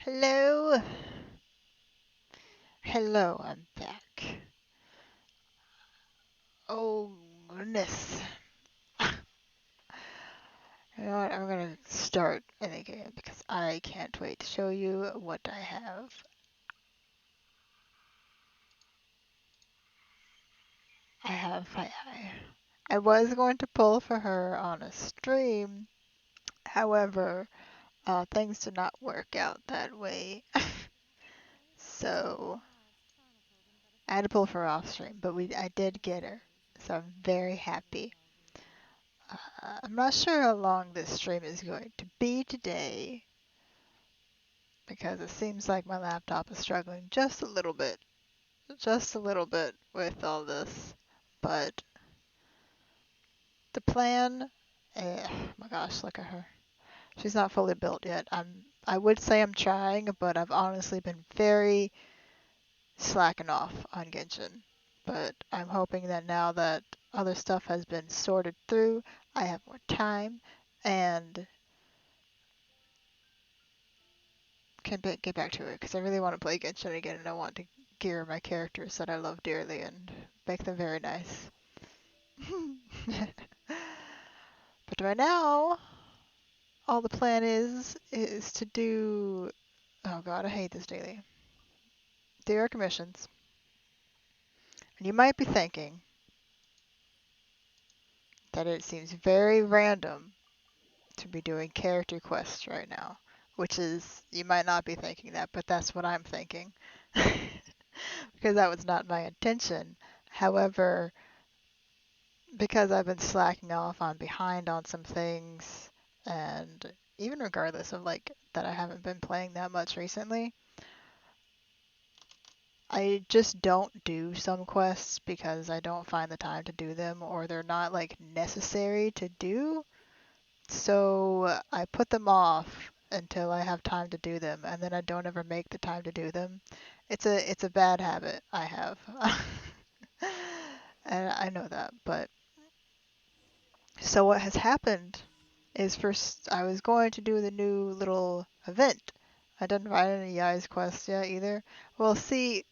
Hello. Hello, I'm back. Oh, goodness. You know what? I'm gonna start in the game because I can't wait to show you what I have. I was going to pull for her on a stream. However, things did not work out that way. So I had to pull for her off stream, but I did get her. So I'm very happy. I'm not sure how long this stream is going to be today because it seems like my laptop is struggling just a little bit with all this. But the plan, oh my gosh, look at her. She's not fully built yet. I would say I'm trying, but I've honestly been very slacking off on Genshin. But I'm hoping that now that other stuff has been sorted through, I have more time and can get back to it because I really want to play Genshin again and I want to gear my characters that I love dearly and make them very nice. But right now, all the plan is to do. Oh god, I hate this daily. Do your commissions. And you might be thinking that it seems very random to be doing character quests right now, which is, you might not be thinking that, but that's what I'm thinking. Because that was not my intention. However, because I've been slacking off, I'm behind on some things, and even regardless of like that I haven't been playing that much recently, I just don't do some quests because I don't find the time to do them or they're not like necessary to do. So I put them off until I have time to do them and then I don't ever make the time to do them. It's a bad habit I have. And I know that, but so what has happened is first I was going to do the new little event. I didn't write any Yai's quest yet either. Well, see,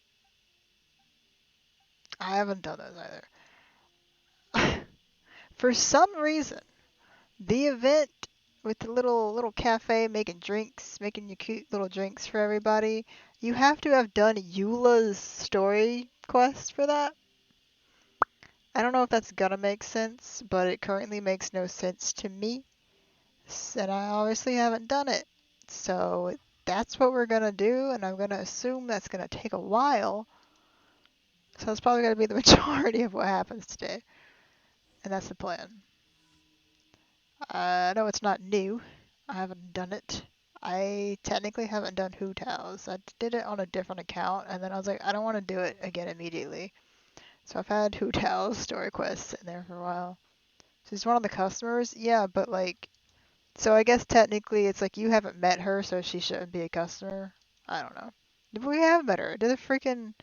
I haven't done those either. For some reason, the event with the little cafe making drinks, making you cute little drinks for everybody, you have to have done Eula's story quest for that. I don't know if that's gonna make sense, but it currently makes no sense to me. And I obviously haven't done it. So that's what we're gonna do, and I'm gonna assume that's gonna take a while. So that's probably gonna be the majority of what happens today. And that's the plan. I know it's not new. I haven't done it. I technically haven't done Hu Tao's. I did it on a different account, and then I was like, I don't want to do it again immediately. So I've had Hu Tao's story quests in there for a while. She's one of the customers, yeah, but like, so I guess technically it's like you haven't met her, so she shouldn't be a customer. I don't know. We have met her. Did the freaking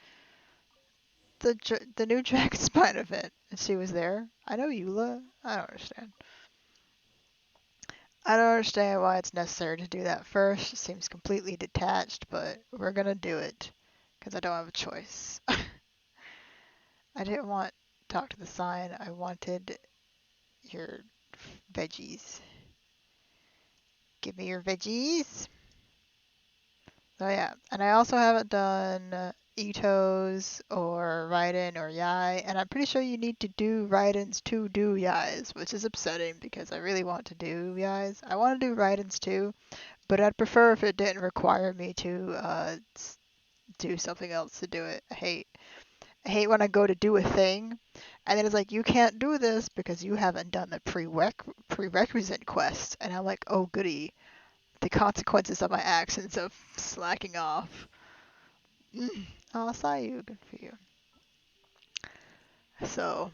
the new Dragon Spine event, and she was there. I know Eula. I don't understand. I don't understand why it's necessary to do that first. It seems completely detached, but we're gonna do it because I don't have a choice. I didn't want talk to the sign. I wanted your veggies. Give me your veggies. Oh yeah, and I also haven't done Itos or Raiden or Yai, and I'm pretty sure you need to do Raidens to do Yais, which is upsetting because I really want to do Yais. I want to do Raidens too, but I'd prefer if it didn't require me to do something else to do it. I hate when I go to do a thing, and then it's like you can't do this because you haven't done the prerequisite quest, and I'm like, oh goody, the consequences of my actions of slacking off. Oh, Sayu, good for you. So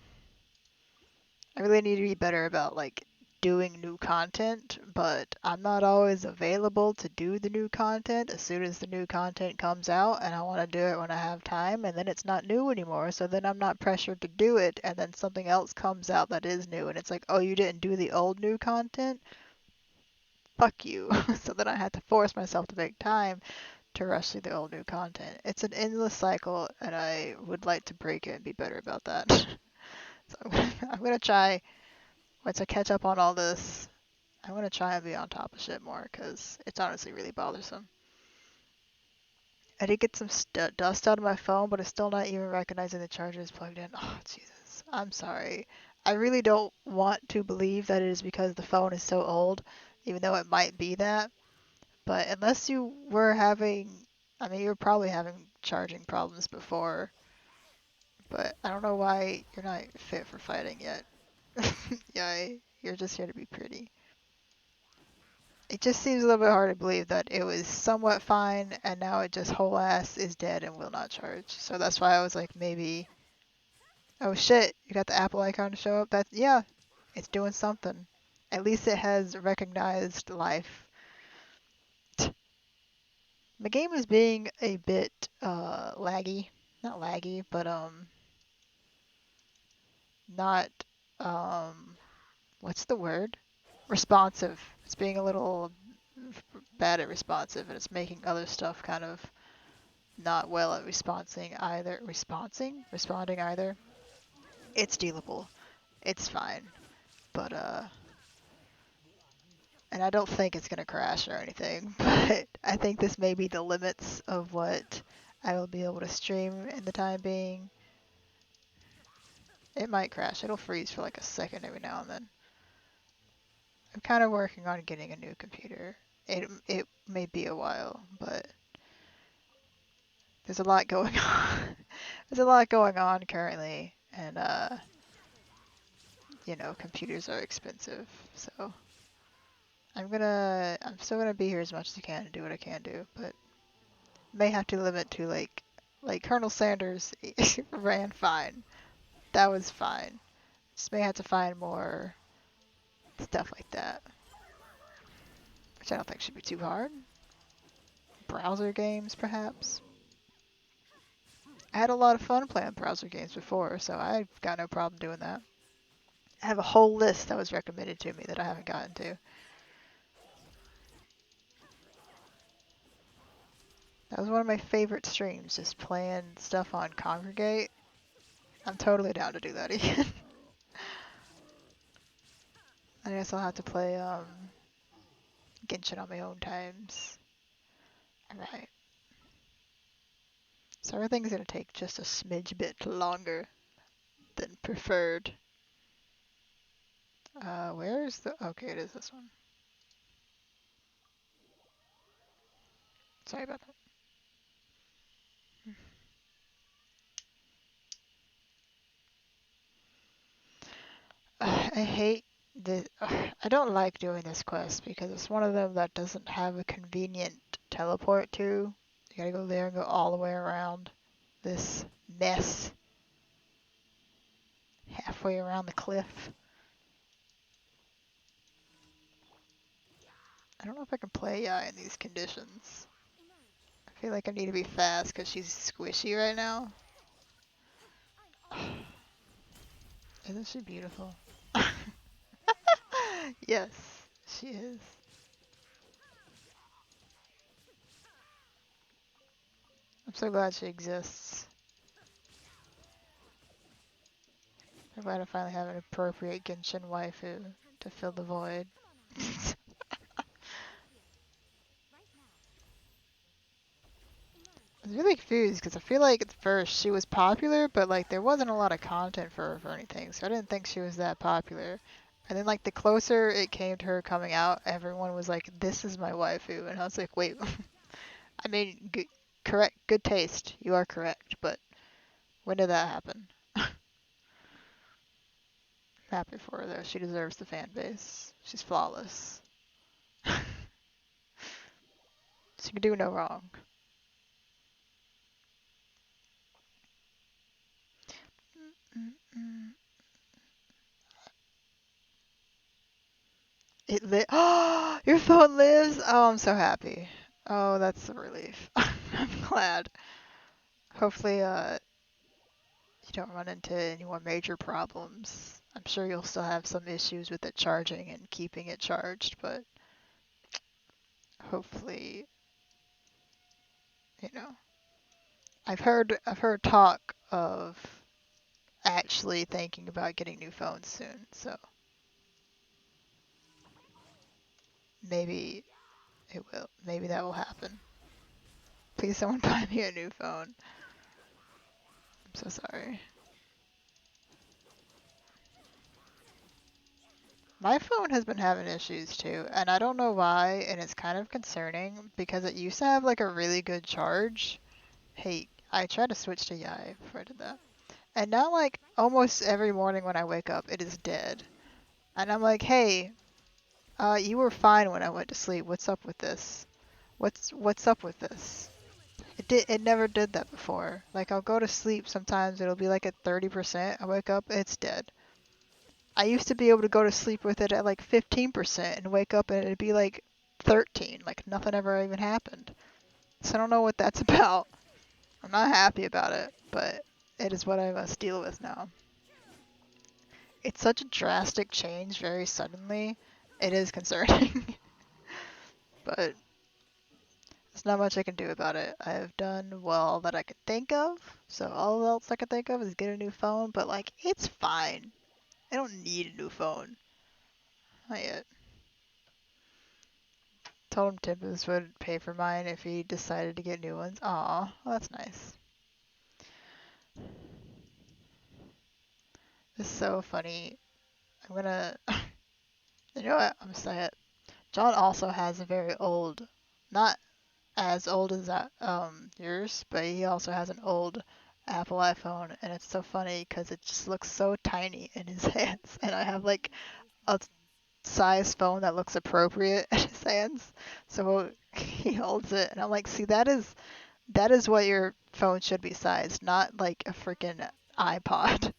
I really need to be better about like doing new content, but I'm not always available to do the new content as soon as the new content comes out, and I want to do it when I have time, and then it's not new anymore, so then I'm not pressured to do it, and then something else comes out that is new, and it's like, oh, you didn't do the old new content? fuck you. So then I had to force myself to make time to rush through the old new content. It's an endless cycle, and I would like to break it and be better about that. So I'm gonna try, once I catch up on all this, I'm gonna try and be on top of shit more, because it's honestly really bothersome. I did get some dust out of my phone, but it's still not even recognizing the charger is plugged in. Oh, Jesus. I'm sorry. I really don't want to believe that it is because the phone is so old, even though it might be that. But unless you were having, I mean, you were probably having charging problems before, but I don't know why you're not fit for fighting yet. Yeah, you're just here to be pretty. It just seems a little bit hard to believe that it was somewhat fine and now it just whole ass is dead and will not charge. So that's why I was like, maybe. Oh shit, you got the Apple icon to show up? That's, yeah, it's doing something. At least it has recognized life. The game is being a bit laggy. Not laggy, but not what's the word? Responsive. It's being a little bad at responsive, and it's making other stuff kind of not well at responding either. It's dealable. It's fine. But and I don't think it's gonna crash or anything, but I think this may be the limits of what I will be able to stream in the time being. It might crash. It'll freeze for like a second every now and then. I'm kind of working on getting a new computer. It may be a while, but there's a lot going on. There's a lot going on currently, and computers are expensive, so I'm still gonna be here as much as I can and do what I can do, but may have to limit to like Colonel Sanders ran fine. That was fine. Just may have to find more stuff like that, which I don't think should be too hard. Browser games, perhaps. I had a lot of fun playing browser games before, so I've got no problem doing that. I have a whole list that was recommended to me that I haven't gotten to. That was one of my favorite streams, just playing stuff on Congregate. I'm totally down to do that again. I guess I'll have to play Genshin on my own times. Alright. So everything's gonna take just a smidge bit longer than preferred. Where is the... Okay, it is this one. Sorry about that. I hate this. I don't like doing this quest because it's one of them that doesn't have a convenient teleport to. You gotta go there and go all the way around this mess. Halfway around the cliff. I don't know if I can play Yai in these conditions. I feel like I need to be fast because she's squishy right now. Isn't she beautiful? Yes, she is. I'm so glad she exists. I'm glad I finally have an appropriate Genshin waifu to fill the void. I was really confused because I feel like at first she was popular, but like there wasn't a lot of content for her or anything, so I didn't think she was that popular. And then like the closer it came to her coming out, everyone was like, "This is my waifu," and I was like, "Wait, I mean, correct, good taste. You are correct, but when did that happen?" I'm happy for her though. She deserves the fan base. She's flawless. She can do no wrong. Mm-mm. It lit. Oh, your phone lives. Oh, I'm so happy. Oh, that's a relief. I'm glad. Hopefully, you don't run into any more major problems. I'm sure you'll still have some issues with it charging and keeping it charged, but hopefully, you know, I've heard talk of actually thinking about getting new phones soon. So maybe it will. Maybe that will happen. Please, someone buy me a new phone. I'm so sorry. My phone has been having issues too, and I don't know why, and it's kind of concerning because it used to have like a really good charge. Hey, I tried to switch to Yai before I did that. And now like almost every morning when I wake up, it is dead. And I'm like, hey, you were fine when I went to sleep. What's up with this? What's up with this? It never did that before. Like I'll go to sleep sometimes it'll be like at 30%. I wake up, it's dead. I used to be able to go to sleep with it at like 15% and wake up and it'd be like 13, like nothing ever even happened. So I don't know what that's about. I'm not happy about it, but it is what I must deal with now. It's such a drastic change very suddenly. It is concerning, but there's not much I can do about it. I have done well that I could think of, so all else I can think of is get a new phone, but like, it's fine. I don't need a new phone. Not yet. Told him Timbers would pay for mine if he decided to get new ones. Aw, well, that's nice. It's so funny. I'm gonna. You know what? I'm gonna say it. John also has a very old, not as old as that yours, but he also has an old Apple iPhone, and it's so funny because it just looks so tiny in his hands, and I have like a size phone that looks appropriate in his hands, so he holds it, and I'm like, see, that is what your phone should be sized, not like a freaking iPod.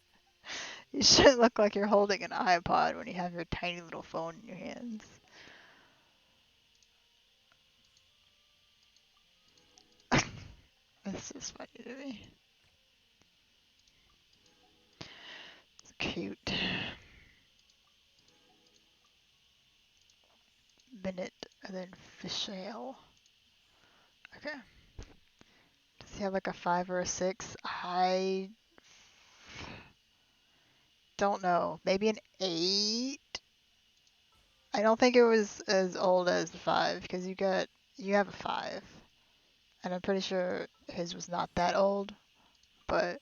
You shouldn't look like you're holding an iPod when you have your tiny little phone in your hands. It's just funny to me. It's cute. Bennett and then Fischel. Okay. Does he have like a 5 or a 6? I don't know. Maybe an 8? I don't think it was as old as the 5 because you have a 5. And I'm pretty sure his was not that old, but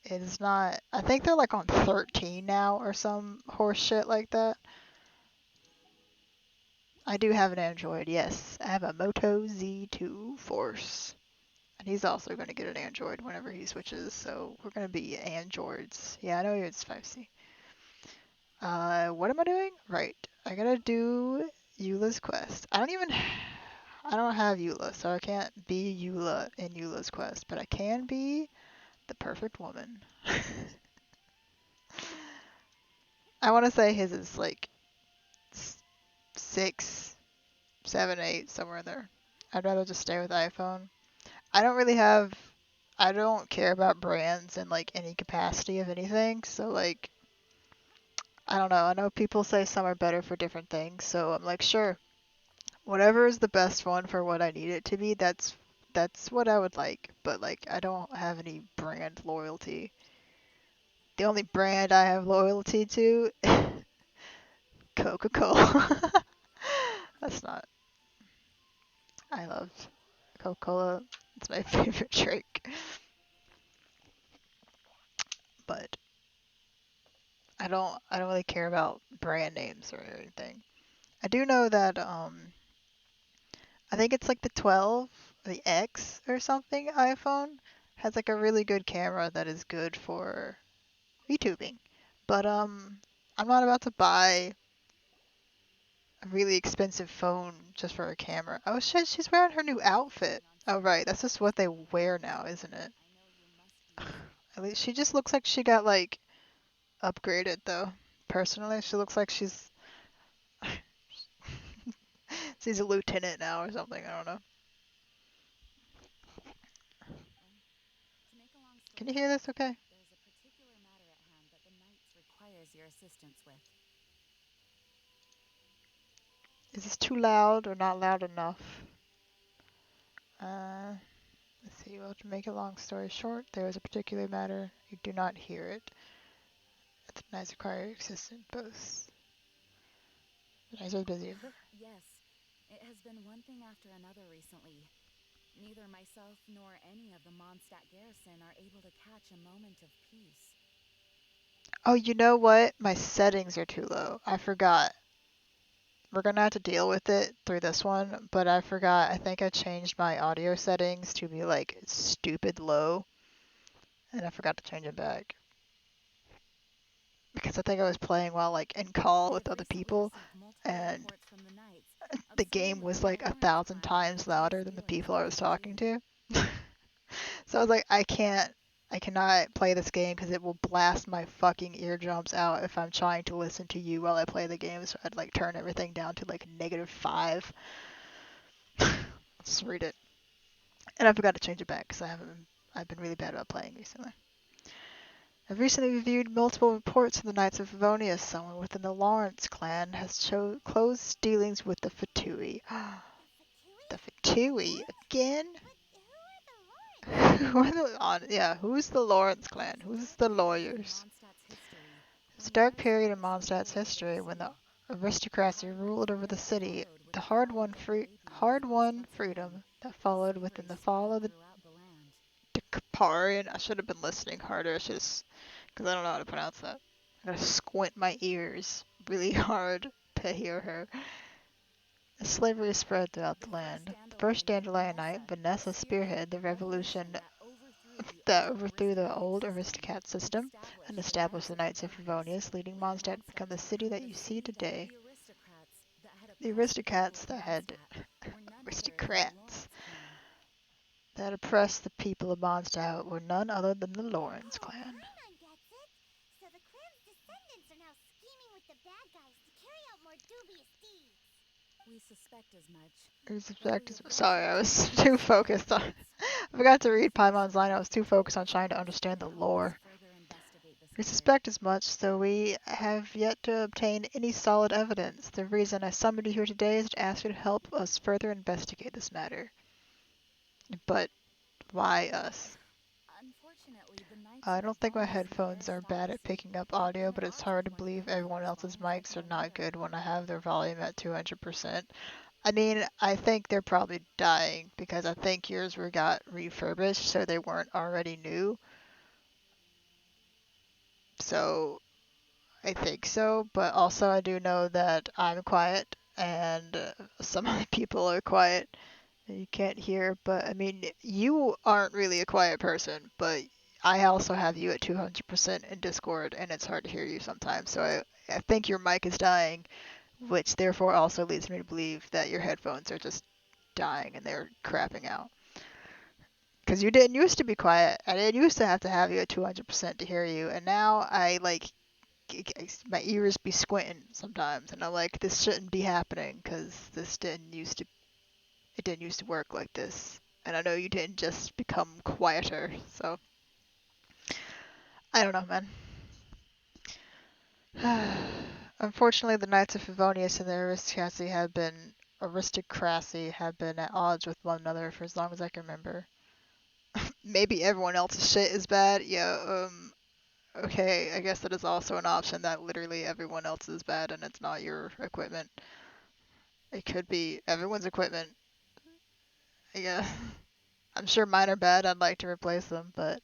it is not. I think they're like on 13 now or some horse shit like that. I do have an Android, yes. I have a Moto Z2 Force. And he's also going to get an Android whenever he switches, so we're going to be Androids. Yeah, I know it's 5C. What am I doing? Right. I gotta do Eula's quest. I don't have Eula, so I can't be Eula in Eula's quest, but I can be the perfect woman. I want to say his is like 6, 7, 8, somewhere in there. I'd rather just stay with iPhone. I don't really have, I don't care about brands in like any capacity of anything, so like, I don't know. I know people say some are better for different things, so I'm like, sure, whatever is the best one for what I need it to be, that's what I would like. But like, I don't have any brand loyalty. The only brand I have loyalty to, Coca-Cola. That's not. I love Coca-Cola. It's my favorite drink. But I don't really care about brand names or anything. I do know that I think it's like the 12, the X or something iPhone has like a really good camera that is good for YouTubing. But I'm not about to buy a really expensive phone just for a camera. Oh shit, she's wearing her new outfit. Oh right, that's just what they wear now, isn't it? At least she just looks like she got like upgraded though. Personally, she looks like she's a lieutenant now or something. I don't know. Can you hear this? Okay. Is this too loud or not loud enough? Let's see. Well, to make a long story short, there is a particular matter. You do not hear it. It's a nice acquired existent both. The nice is busy. Yes, it has been one thing after another recently. Neither myself nor any of the Mondstadt garrison are able to catch a moment of peace. Oh, you know what? My settings are too low. I forgot. We're gonna have to deal with it through this one, but I forgot. I think I changed my audio settings to be like stupid low, and I forgot to change it back. Because I think I was playing while like in call We with have other recently people, received multiple and reports from the Knights of the some game was low like a tolerance thousand crimes times and gross louder than the dealings people with I was talking waifu. to. So I was like, I cannot play this game because it will blast my fucking eardrums out if I'm trying to listen to you while I play the game. So I'd like turn everything down to like -5. Let's read it. And I forgot to change it back because I've been really bad about playing recently. I've recently reviewed multiple reports of the Knights of Favonius. Someone within the Lawrence clan has closed dealings with the Fatui. The Fatui again? Who's the Lawrence clan? Who's the lawyers? It's a dark period in Mondstadt's history when the aristocracy ruled over the city. The hard-won freedom that followed within the fall of the Decaparian. I should have been listening harder. Because I don't know how to pronounce that. I gotta squint my ears really hard to hear her. As slavery spread throughout the land, the first Dandelion Knight, Vanessa, spearheaded the revolution that overthrew the old aristocrat system and established the Knights of Favonius, leading Mondstadt to become the city that you see today. The aristocrats that oppressed the people of Mondstadt were none other than the Lawrence Oh, clan. Paimon gets it. So the clan's descendants are now scheming with the bad guys to carry out more dubious deeds. We suspect as much. But we have yet to Sorry, I was obtain too official focused on. evidence. I forgot to read Nothing Paimon's line. I short was of too focused on trying to execution understand the can help us lore. further investigate this We matter. suspect as much, so we have yet to obtain any solid evidence. The reason I summoned you here today is to ask you to help us further investigate this matter. But why us? Unfortunately, the Knights I of don't think my Favonius and the headphones are bad at aristocracy picking up have audio, been at but it's odds with hard to one believe another everyone for as else's long as I mics can are not remember. good when I have their volume at 200%. I mean, I think they're probably dying because I think yours were got refurbished, so they weren't already new. So I think so, but also I do know that I'm quiet and some other people are quiet and you can't hear. But I mean, you aren't really a quiet person, but I also have you at 200% in Discord and it's hard to hear you sometimes. So I think your mic is dying, which therefore also leads me to believe that your headphones are just dying and they're crapping out. Because you didn't used to be quiet. I didn't used to have you at 200% to hear you, and now I like my ears be squinting sometimes, and I'm like, this shouldn't be happening because it didn't used to work like this. And I know you didn't just become quieter, so I don't know, man. Unfortunately, the Knights of Favonius and their aristocracy have been at odds with one another for as long as I can remember. Maybe everyone else's shit is bad. Yeah, okay, I guess that is also an option that literally everyone else is bad and it's not your equipment. It could be everyone's equipment. Yeah. I'm sure mine are bad. I'd like to replace them, but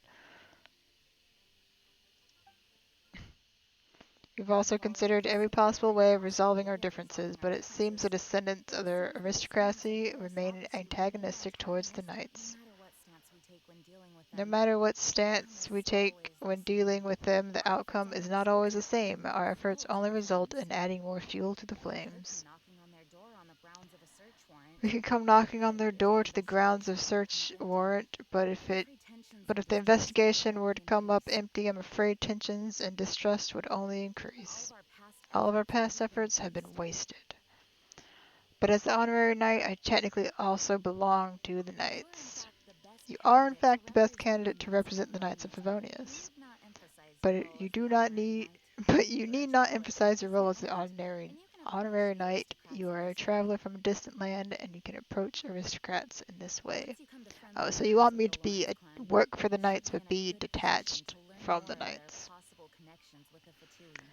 we've also considered every possible way of resolving our differences, but it seems the descendants of the aristocracy remain antagonistic towards the knights. No matter what stance we take when dealing with them, the outcome is not always the same. Our efforts only result in adding more fuel to the flames. We could come knocking on their door to the grounds of search warrant, but if the investigation were to come up empty, I'm afraid tensions and distrust would only increase. All of our past efforts have been wasted. But as the honorary knight, I technically also belong to the knights. You are in fact the best candidate to represent the Knights of Favonius, but you do not need, but you need not emphasize your role as the honorary. Honorary knight, aristocrats you are a easily. traveler from a distant land and you can approach aristocrats in this way. Once you come to friendly Oh, so you terms want with me the to be Lawrence clan, work for the you should knights be but in a be good position detached to learn from the more of their knights. possible connections with the Fatui.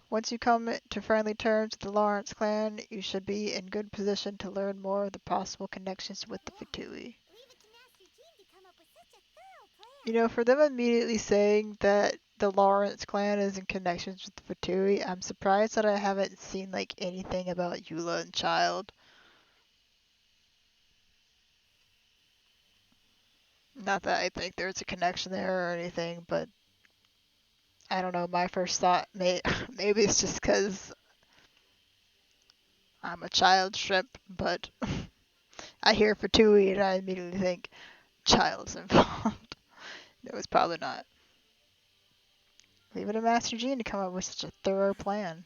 Once you come to friendly terms with the Lawrence clan, you should be in good position to learn more of the possible connections with the Yeah, Fatui. we even can ask Eugene to come up with such a thorough plan. You know, for them immediately saying that the Lawrence clan is in connections with the Fatui, I'm surprised that I haven't seen like anything about Eula and Child. Not that I think there's a connection there or anything, but I don't know. My first thought maybe it's just because I'm a child shrimp, but I hear Fatui and I immediately think child's involved. No, it's probably not. Leave it to Master Gene to come up with such a thorough plan.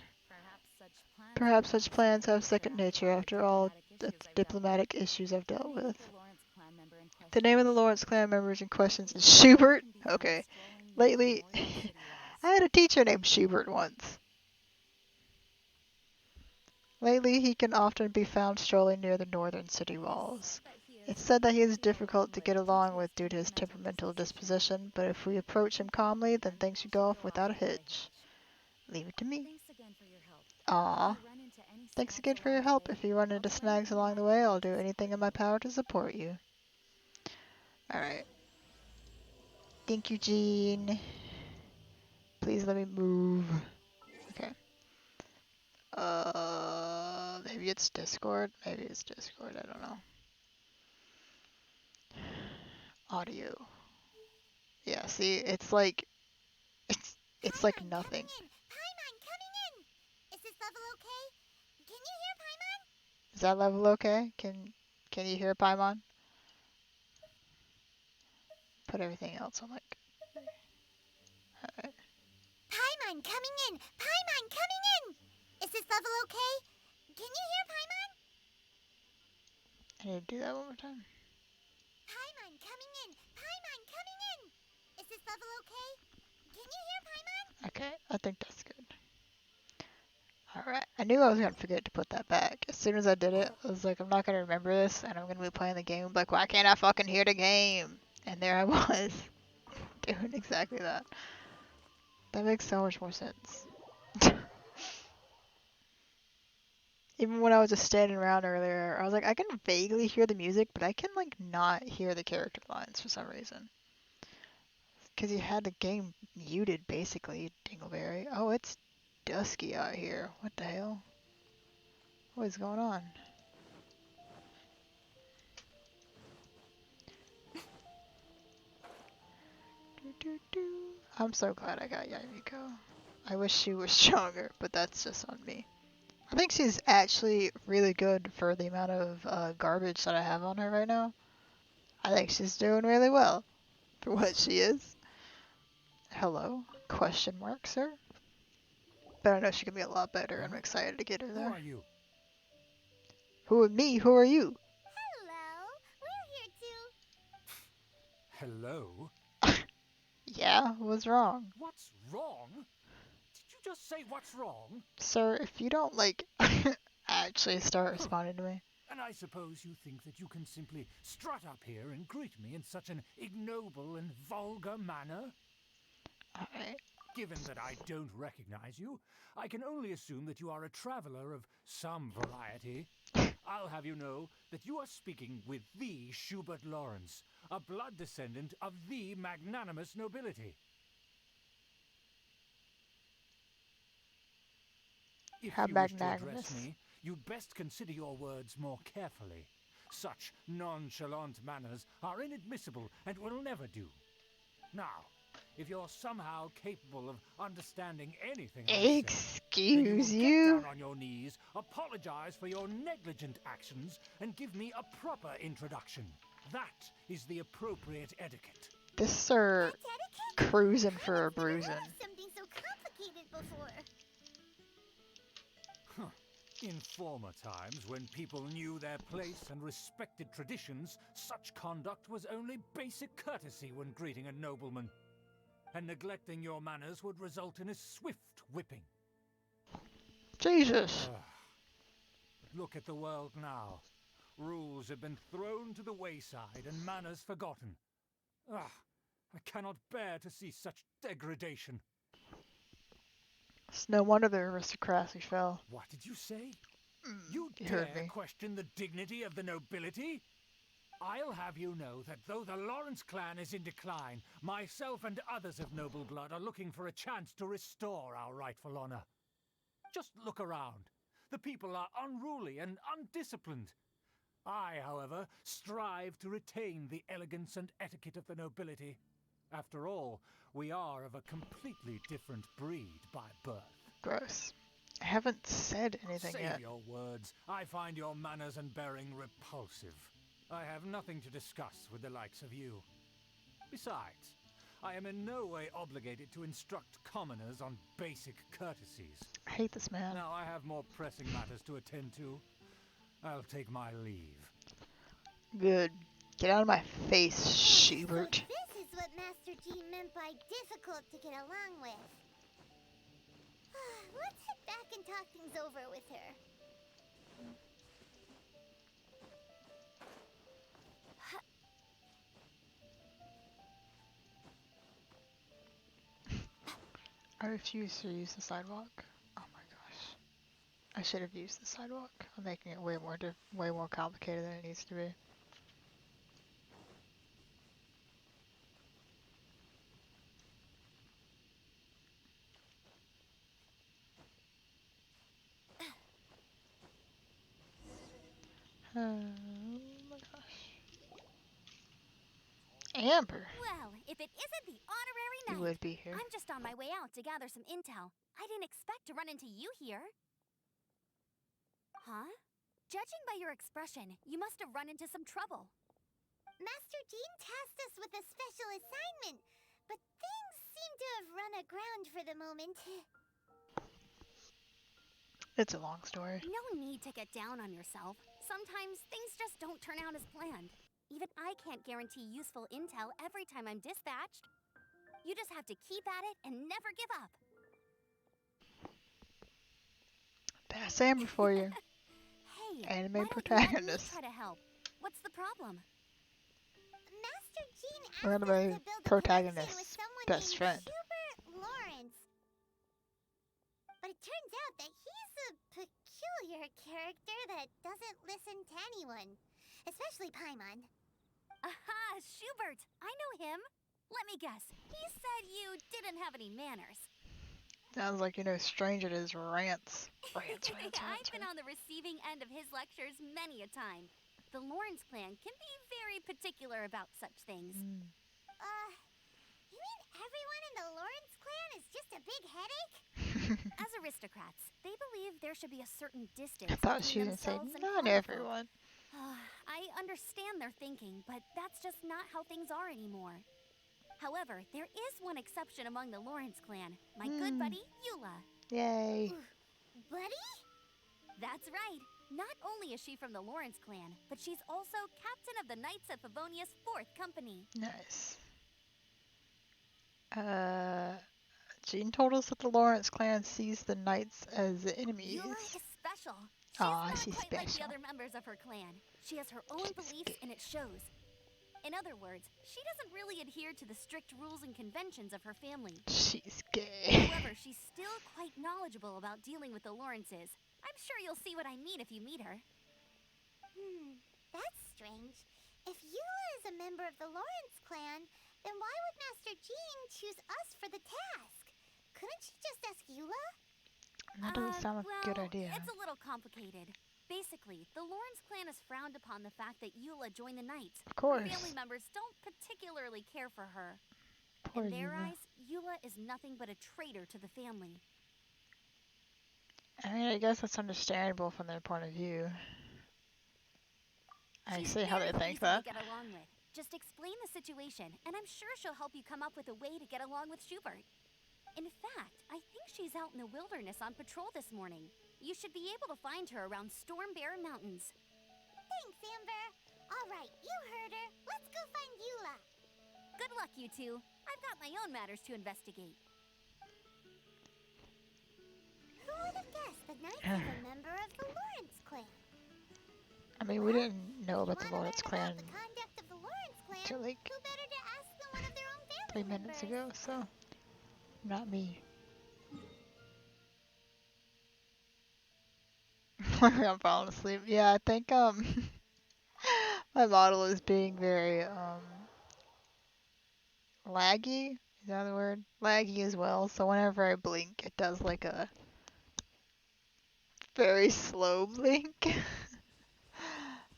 Perhaps such plans have second nature after all the diplomatic issues I've dealt with. The name of the Lawrence clan members in questions is Schubert. Okay. Lately, I had a teacher named Schubert once. Lately, he can often be found strolling near the northern city walls. It's said that he is difficult to get along with due to his temperamental disposition, but if we approach him calmly, then things should go off without a hitch. Leave it to me. Aw. Thanks again for your help. If you run into snags along the way, I'll do anything in my power to support you. Alright. Thank you, Gene. Please let me move. Okay. Maybe it's Discord. Maybe it's Discord. I don't know. Audio. Yeah, see, it's like Paimon coming nothing. in! Paimon coming in! Is this level okay? Can you hear Paimon? Is that level okay? Can you hear Paimon? Put everything else on like. Alright. Paimon coming in! Paimon coming in! Is this level okay? Can you hear Paimon? I need to do that one more time. Paimon coming in! Paimon coming in! Is this level okay? Can you hear Paimon? Okay, I think that's good. Alright, I knew I was gonna forget to put that back. As soon as I did it, I was like, I'm not gonna remember this, and I'm gonna be playing the game. Like, why can't I fucking hear the game? And there I was, doing exactly that. That makes so much more sense. Even when I was just standing around earlier, I was like, I can vaguely hear the music, but I can like not hear the character lines for some reason. Because you had the game muted basically, Dingleberry. Oh, it's dusky out here. What the hell? What is going on? I'm so glad I got Yamiko. I wish she was stronger, but that's just on me. I think she's actually really good for the amount of garbage that I have on her right now. I think she's doing really well for what she is. Hello? Question mark, sir? But I know she can be a lot better. I'm Huh? excited to get her Who there. are you? Who are me? Who are you? Hello! We're here too! Hello? Yeah, what's wrong? What's wrong? Did you just say what's wrong? Sir, if you don't, like, actually start Huh. responding to me. And I suppose you think that you can simply strut up here and greet me in such an ignoble and vulgar manner? Alright. Given that I don't recognize you, I can only assume that you are a traveler of some variety. I'll have you know that you are speaking with the Schubert Lawrence, a blood descendant of the magnanimous nobility. If How you wish to address magnanimous. me, you'd best consider your words more carefully. Such nonchalant manners are inadmissible and will never do. Now, if you're somehow capable of understanding anything I say, then you will Excuse get you? down on your knees, apologize for your negligent actions, and give me a proper introduction. That is the appropriate etiquette. This sir That's etiquette? cruising for a Paimon's never bruising. heard of something so complicated before. In former times, when people knew their place and respected traditions, such conduct was only basic courtesy when greeting a nobleman. And neglecting your manners would result in a swift whipping. Jesus. Ugh. Look at the world now. Rules have been thrown to the wayside and manners forgotten. Ah, I cannot bear to see such degradation. It's no wonder the aristocracy fell. What did you say? You You heard dare me. question the dignity of the nobility? I'll have you know that though the Lawrence clan is in decline, myself and others of noble blood are looking for a chance to restore our rightful honor. Just look around. The people are unruly and undisciplined. I, however, strive to retain the elegance and etiquette of the nobility. After all, we are of a completely different breed by birth. Gross. I haven't said anything Save yet. your words. I find your manners and bearing repulsive. I have nothing to discuss with the likes of you. Besides, I am in no way obligated to instruct commoners on basic courtesies. I hate this man. Now I have more pressing matters to attend to. I'll take my leave. Good. Get out of my face, So Schubert. this is what Master Jean meant by difficult to get along with. Let's head back and talk things over with her. I refuse to use the sidewalk. Oh my gosh. I should have used the sidewalk. I'm making it way more complicated than it needs to be. Oh my gosh. Amber, Well, if it isn't the honorary you knight. would be here. I'm just on my way out to gather some intel. I didn't expect to run into you here. Huh? Judging by your expression, you must have run into some trouble. Master Jean tasked us with a special assignment, but things seem to have run aground for the moment. It's a long story. No need to get down on yourself. Sometimes things just don't turn out as planned. Even I can't guarantee useful intel every time I'm dispatched. You just have to keep at it and never give up. That's Amber for you. Hey, Anime why don't you let me protagonist. try to help? What's the problem? Master Jean asked We're us gonna be to build a connection with protagonist's someone best named friend. Hubert Lawrence. But it turns out that he's a peculiar character that doesn't listen to anyone, especially Paimon. Aha, Schubert! I know him. Let me guess. He said you didn't have any manners. Sounds like you know Stranger to his rants. Rants. I've been on the receiving end of his lectures many a time. The Lawrence clan can be very particular about such things. You mean everyone in the Lawrence clan is just a big headache? As aristocrats, they believe there should be a certain distance I thought she between was gonna say themselves and not common folk. everyone. I understand their thinking, but that's just not how things are anymore. However, there is one exception among the Lawrence clan, my good buddy, Eula. Yay. Buddy? That's right. Not only is she from the Lawrence clan, but she's also captain of the Knights of Favonia's 4th Company. Nice. Jean told us that the Lawrence clan sees the knights as enemies. Eula is special. She's Aw, not she's quite like the special. other members of her clan. She has her own beliefs and it shows. In other words, she doesn't really adhere to the strict rules and conventions of her family. She's gay. However, she's still quite knowledgeable about dealing with the Lawrences. I'm sure you'll see what I mean if you meet her. That's strange. If Eula is a member of the Lawrence clan, then why would Master Jean choose us for the task? Couldn't she just ask Eula? That doesn't sound like a good Well, idea. It's a little complicated. Basically, the Lawrence clan has frowned upon the fact that Eula joined the Knights. Of course. Family members don't particularly care for her. Poor In their Eula. eyes, Eula is nothing but a traitor to the family. I mean, I guess that's understandable from their point of view. I She's see how they very think easy that. to get along with. Just explain the situation, and I'm sure she'll help you come up with a way to get along with Schubert. In fact, I think she's out in the wilderness on patrol this morning. You should be able to find her around Storm Bear Mountains. Thanks, Amber. All right, you heard her. Let's go find Eula. Good luck, you two. I've got my own matters to investigate. Who would have guessed the Knight is a member of the Lawrence clan? I mean, we didn't know If you about the want to Lawrence learn clan about the conduct of the Lawrence clan, till like who better to ask than one of their own 3 family minutes members? ago, so not me. I'm falling asleep. Yeah, I think my model is being very laggy. Is that the word? Laggy as well. So whenever I blink, it does like a very slow blink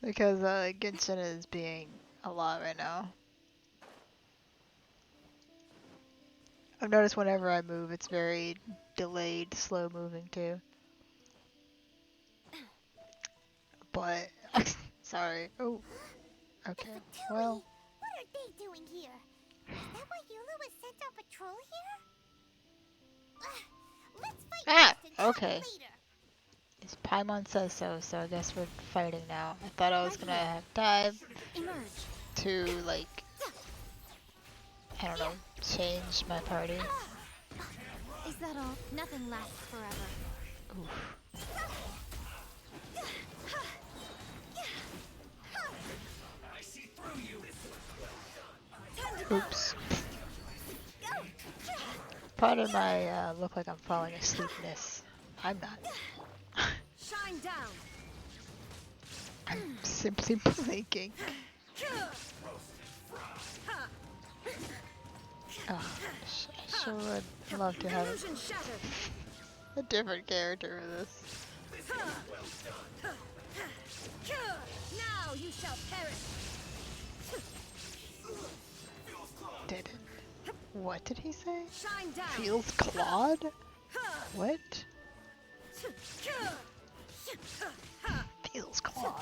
because Genshin is being a lot right now. I've noticed whenever I move, it's very delayed, slow moving too. But sorry. Oh, okay. The Well, Fatui! What are they doing here? Is that why Eula was sent on patrol here? Let's fight ah, first and talk okay. later. This Paimon says so, so I guess we're fighting now. I thought I was Right gonna here. have time Emerge. to like, I don't know, change my party. Is that all? Nothing lasts forever. Oof. Oops. Pardon my look like I'm falling asleepness. I'm not. Shine down. I'm simply blinking. Oh, I sure would love to have Illusion shattered. a different character for this. Now you shall perish. Did it? What did he say? Shine down. Feels clawed? What? Feels clawed.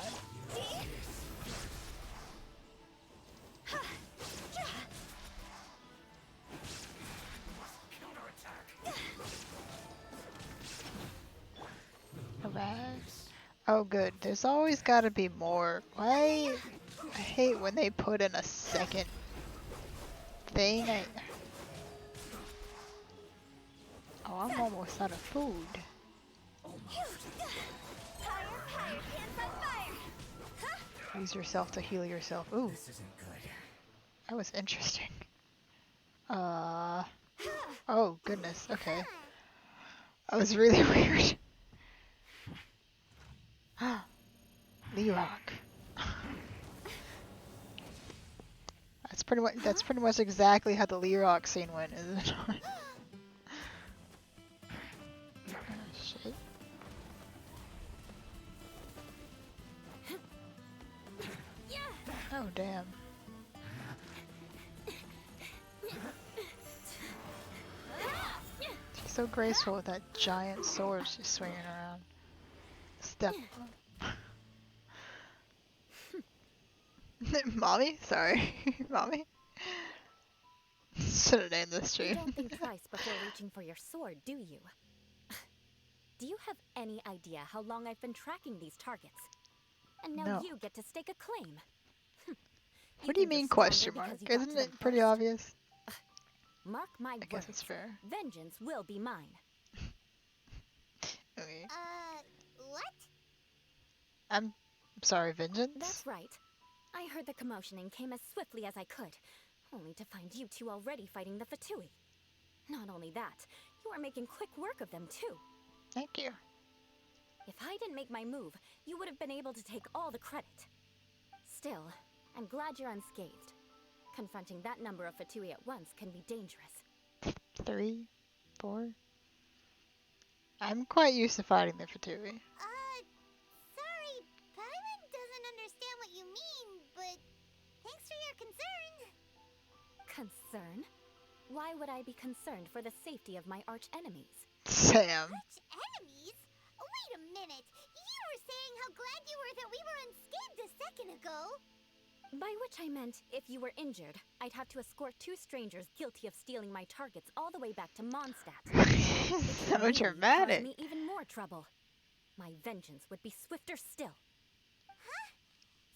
Alright. Oh good, there's always gotta be more. Why? I hate when they put in a second thing. Oh, I'm almost out of food. Use yourself to heal yourself. Ooh, This isn't good. that was interesting. Oh goodness, okay. That was really weird. Lee Rock. That's pretty much exactly how the Lee Rock scene went, isn't it? Oh, shit. Oh damn. She's so graceful with that giant sword she's swinging around. Step. Mommy? Sorry. Mommy? Should have named this You stream. don't think twice before reaching for your sword, do you? Do you have any idea how long I've been tracking these targets? And now No. you get to stake a claim. What do you think you're mean stronger question mark? because you got to Isn't them it pretty first? obvious? Mark my I guess words. it's fair. Vengeance will be mine. Okay. What? I'm sorry, vengeance? That's right. I heard the commotion and came as swiftly as I could, only to find you two already fighting the Fatui. Not only that, you are making quick work of them too. Thank you. If I didn't make my move, you would have been able to take all the credit. Still, I'm glad you're unscathed. Confronting that number of Fatui at once can be dangerous. 3, 4. I'm quite used to fighting the Fatui. Sorry, Paimon doesn't understand what you mean, but thanks for your concern. Concern? Why would I be concerned for the safety of my arch enemies? Sam. Arch enemies? Wait a minute. You were saying how glad you were that we were unscathed a second ago. By which I meant, if you were injured, I'd have to escort two strangers guilty of stealing my targets all the way back to Mondstadt. So Cause dramatic. me even more trouble. My vengeance would be swifter still. Huh?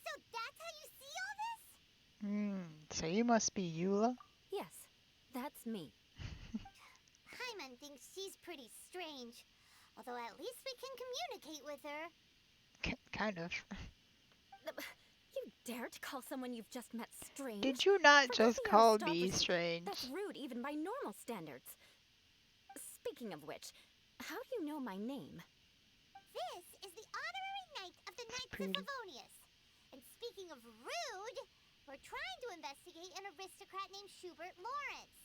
So that's how you see all this? So you must be Eula? Yes, that's me. Paimon thinks she's pretty strange. Although at least we can communicate with her. Kind of. You dare to call someone you've just met strange? Did you not For just those of you call me aristocracy, strange? That's rude even by normal standards. Speaking of which, how do you know my name? This is the honorary knight of the Knights pretty. of Favonius. And speaking of rude, we're trying to investigate an aristocrat named Schubert Lawrence.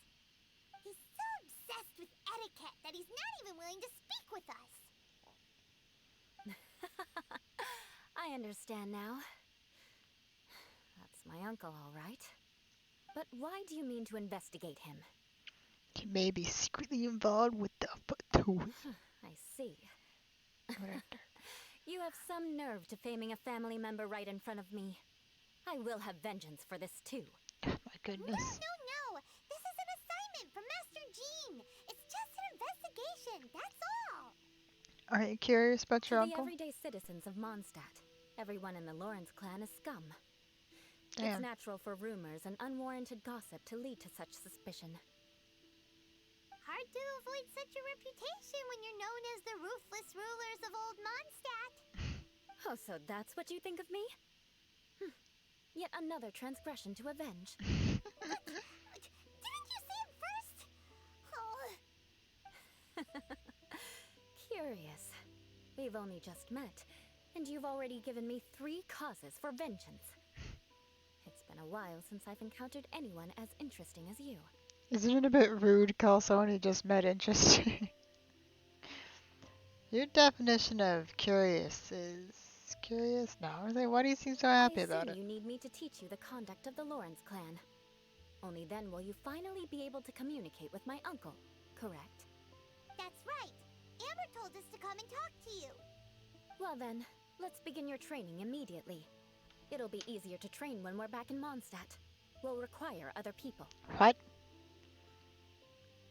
He's so obsessed with etiquette that he's not even willing to speak with us. I understand now. That's my uncle, all right. But why do you mean to investigate him? He may be secretly involved with the Fatui. I see. You have some nerve to faming a family member right in front of me. I will have vengeance for this too. Oh my goodness. No. This is an assignment from Master Jean. It's just an investigation, that's all. Are you curious about your To the uncle? everyday citizens of Mondstadt, everyone in the Lawrence clan is scum. It's Damn. natural for rumors and unwarranted gossip to lead to such suspicion. Hard to avoid such a reputation when you're known as the ruthless rulers of Old Mondstadt. Oh, so that's what you think of me? Yet another transgression to avenge. Didn't you say it first? Oh. Curious. We've only just met, and you've already given me 3 causes for vengeance. It's been a while since I've encountered anyone as interesting as you. Isn't it a bit rude to call someone you just met interesting? Your definition of curious is curious? No, why do you seem so happy about I it? assume you need me to teach you the conduct of the Lawrence clan. Only then will you finally be able to communicate with my uncle, correct? That's right. Amber told us to come and talk to you. Well then, let's begin your training immediately. It'll be easier to train when we're back in Mondstadt. We'll require other people. What?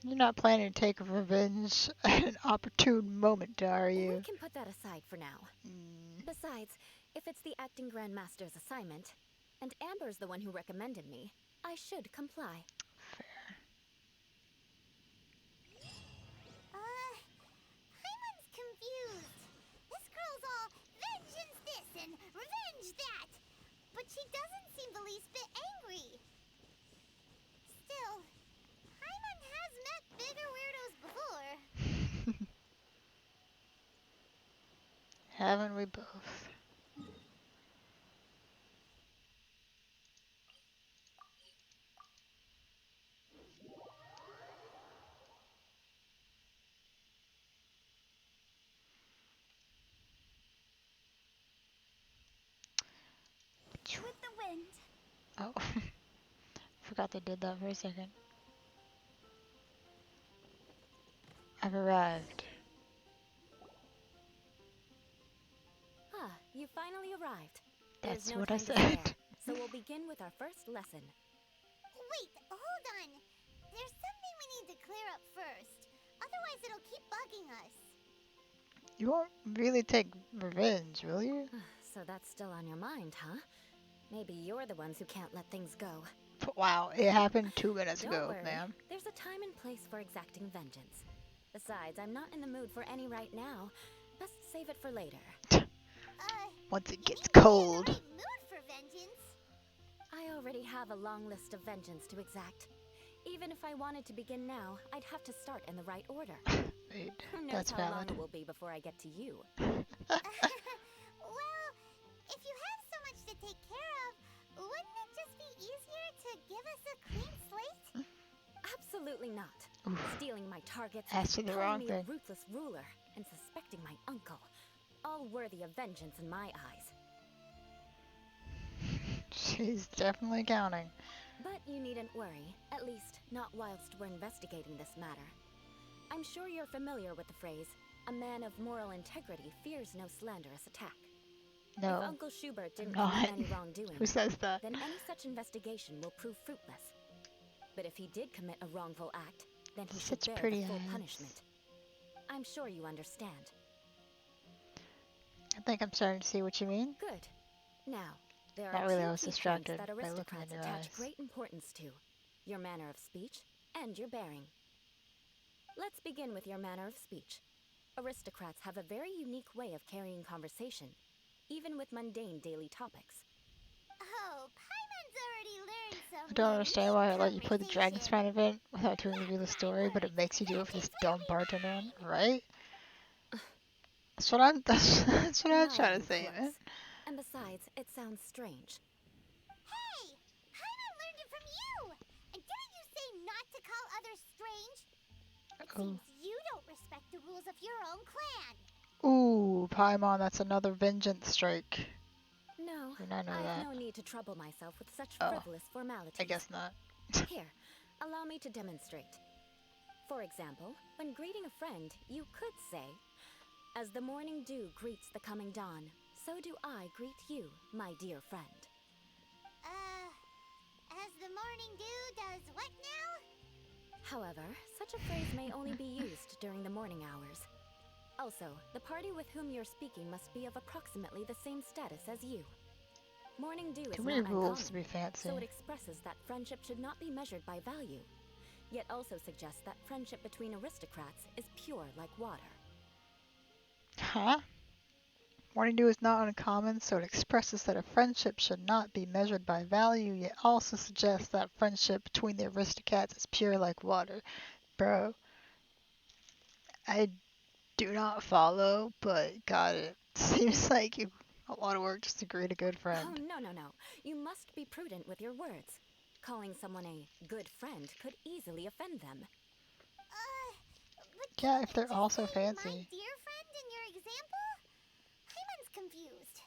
You're not planning to take revenge at an opportune moment, are We you? can put that aside for now. Besides, if it's the acting Grandmaster's assignment, and Amber's the one who recommended me, I should comply. Paimon's confused. This girl's all vengeance this and revenge that. But she doesn't seem the least bit angry. Still, Paimon has met bigger weirdos before. Haven't we both? With the wind. Oh, forgot they did that for a second. I've arrived. Ah, you finally arrived. That's There's no what I time to said. spare, so we'll begin with our first lesson. Wait, hold on. There's something we need to clear up first. Otherwise it'll keep bugging us. You won't really take revenge, will you? So that's still on your mind, huh? Maybe you're the ones who can't let things go. Wow, it happened 2 minutes Don't ago, worry. ma'am. There's a time and place for exacting vengeance. Besides, I'm not in the mood for any right now. Best save it for later. Once it You gets need to be in the cold. right mood for vengeance. I already have a long list of vengeance to exact. Even if I wanted to begin now, I'd have to start in the right order. Wait, Who knows that's how long valid. it will be before I get to you? Well, if you have so much to take care of, wouldn't it just be easier to give us a clean slate? Absolutely not. Oof. Stealing my targets, Asking the calling wrong me thing. a ruthless ruler, and suspecting my uncle. All worthy of vengeance in my eyes. She's definitely counting. But you needn't worry, at least not whilst we're investigating this matter. I'm sure you're familiar with the phrase, a man of moral integrity fears no slanderous attack. If No, Uncle Schubert didn't I'm commit not. any wrongdoing, Who says that? then any such investigation will prove fruitless. But if he did commit a wrongful act, then he should Such bear pretty the full eyes. punishment. I'm sure you understand. I think I'm starting to see what you mean. Good. Now, there Not are really, I two was key distracted points that by looking aristocrats in your attach eyes. great importance to: your manner of speech and your bearing. Let's begin with your manner of speech. Aristocrats have a very unique way of carrying conversation, even with mundane daily topics. Oh, Paimon's already learned some I don't understand why I let you play the Dragon conversation. Span event without telling you the story, but it makes you do it for this dumb bartender one, right? That's what I'm. That's what You're I'm not trying even to say, man. close. And besides, it sounds strange. Hey! Paimon learned it from you! And didn't you say not to call others strange? It Oh. seems you don't respect the rules of your own clan. Ooh, Paimon, that's another vengeance strike. No, Did not know I've that. no need to trouble myself with such Oh, frivolous formalities. I guess not. Here, allow me to demonstrate. For example, when greeting a friend, you could say, "As the morning dew greets the coming dawn, so do I greet you, my dear friend." As the morning dew does what now? However, such a phrase may only be used during the morning hours. Also, the party with whom you're speaking must be of approximately the same status as you. Morning dew is Too many not rules to uncommon, be fancy. so it expresses that friendship should not be measured by value, yet also suggests that friendship between aristocrats is pure like water. Huh? Morning dew is not uncommon, so it expresses that a friendship should not be measured by value, yet also suggests that friendship between the aristocrats is pure like water. Bro, I do not follow, but got it. Seems like a lot of work just to greet a good Oh, friend. no. You must be prudent with your words. Calling someone a good friend could easily offend them. But Yeah, didn't if you they're just also say my fancy. dear friend in your example? Paimon's confused.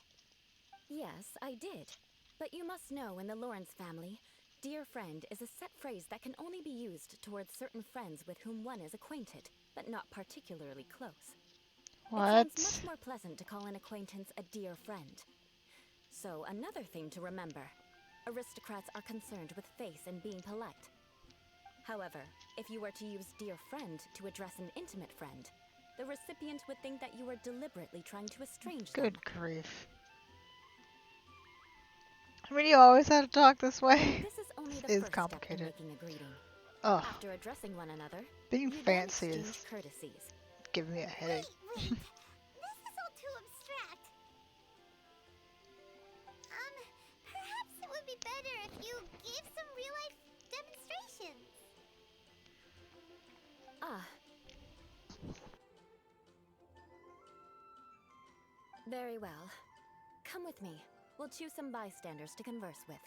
Yes, I did. But you must know in the Lawrence family, dear friend is a set phrase that can only be used towards certain friends with whom one is acquainted, but not particularly close. It sounds What? much more pleasant to call an acquaintance a dear friend. So, another thing to remember. Aristocrats are concerned with face and being polite. However, if you were to use dear friend to address an intimate friend, the recipient would think that you were deliberately trying to estrange them. Good grief. I mean, you always have to talk this way. This is only the It's first step in complicated. making a greeting. Ugh, After addressing one another, being you then fancy exchange is courtesies. giving me a headache. Wait. This is all too abstract. Perhaps it would be better if you gave some real-life demonstrations. Ah. Very well. Come with me. We'll choose some bystanders to converse with.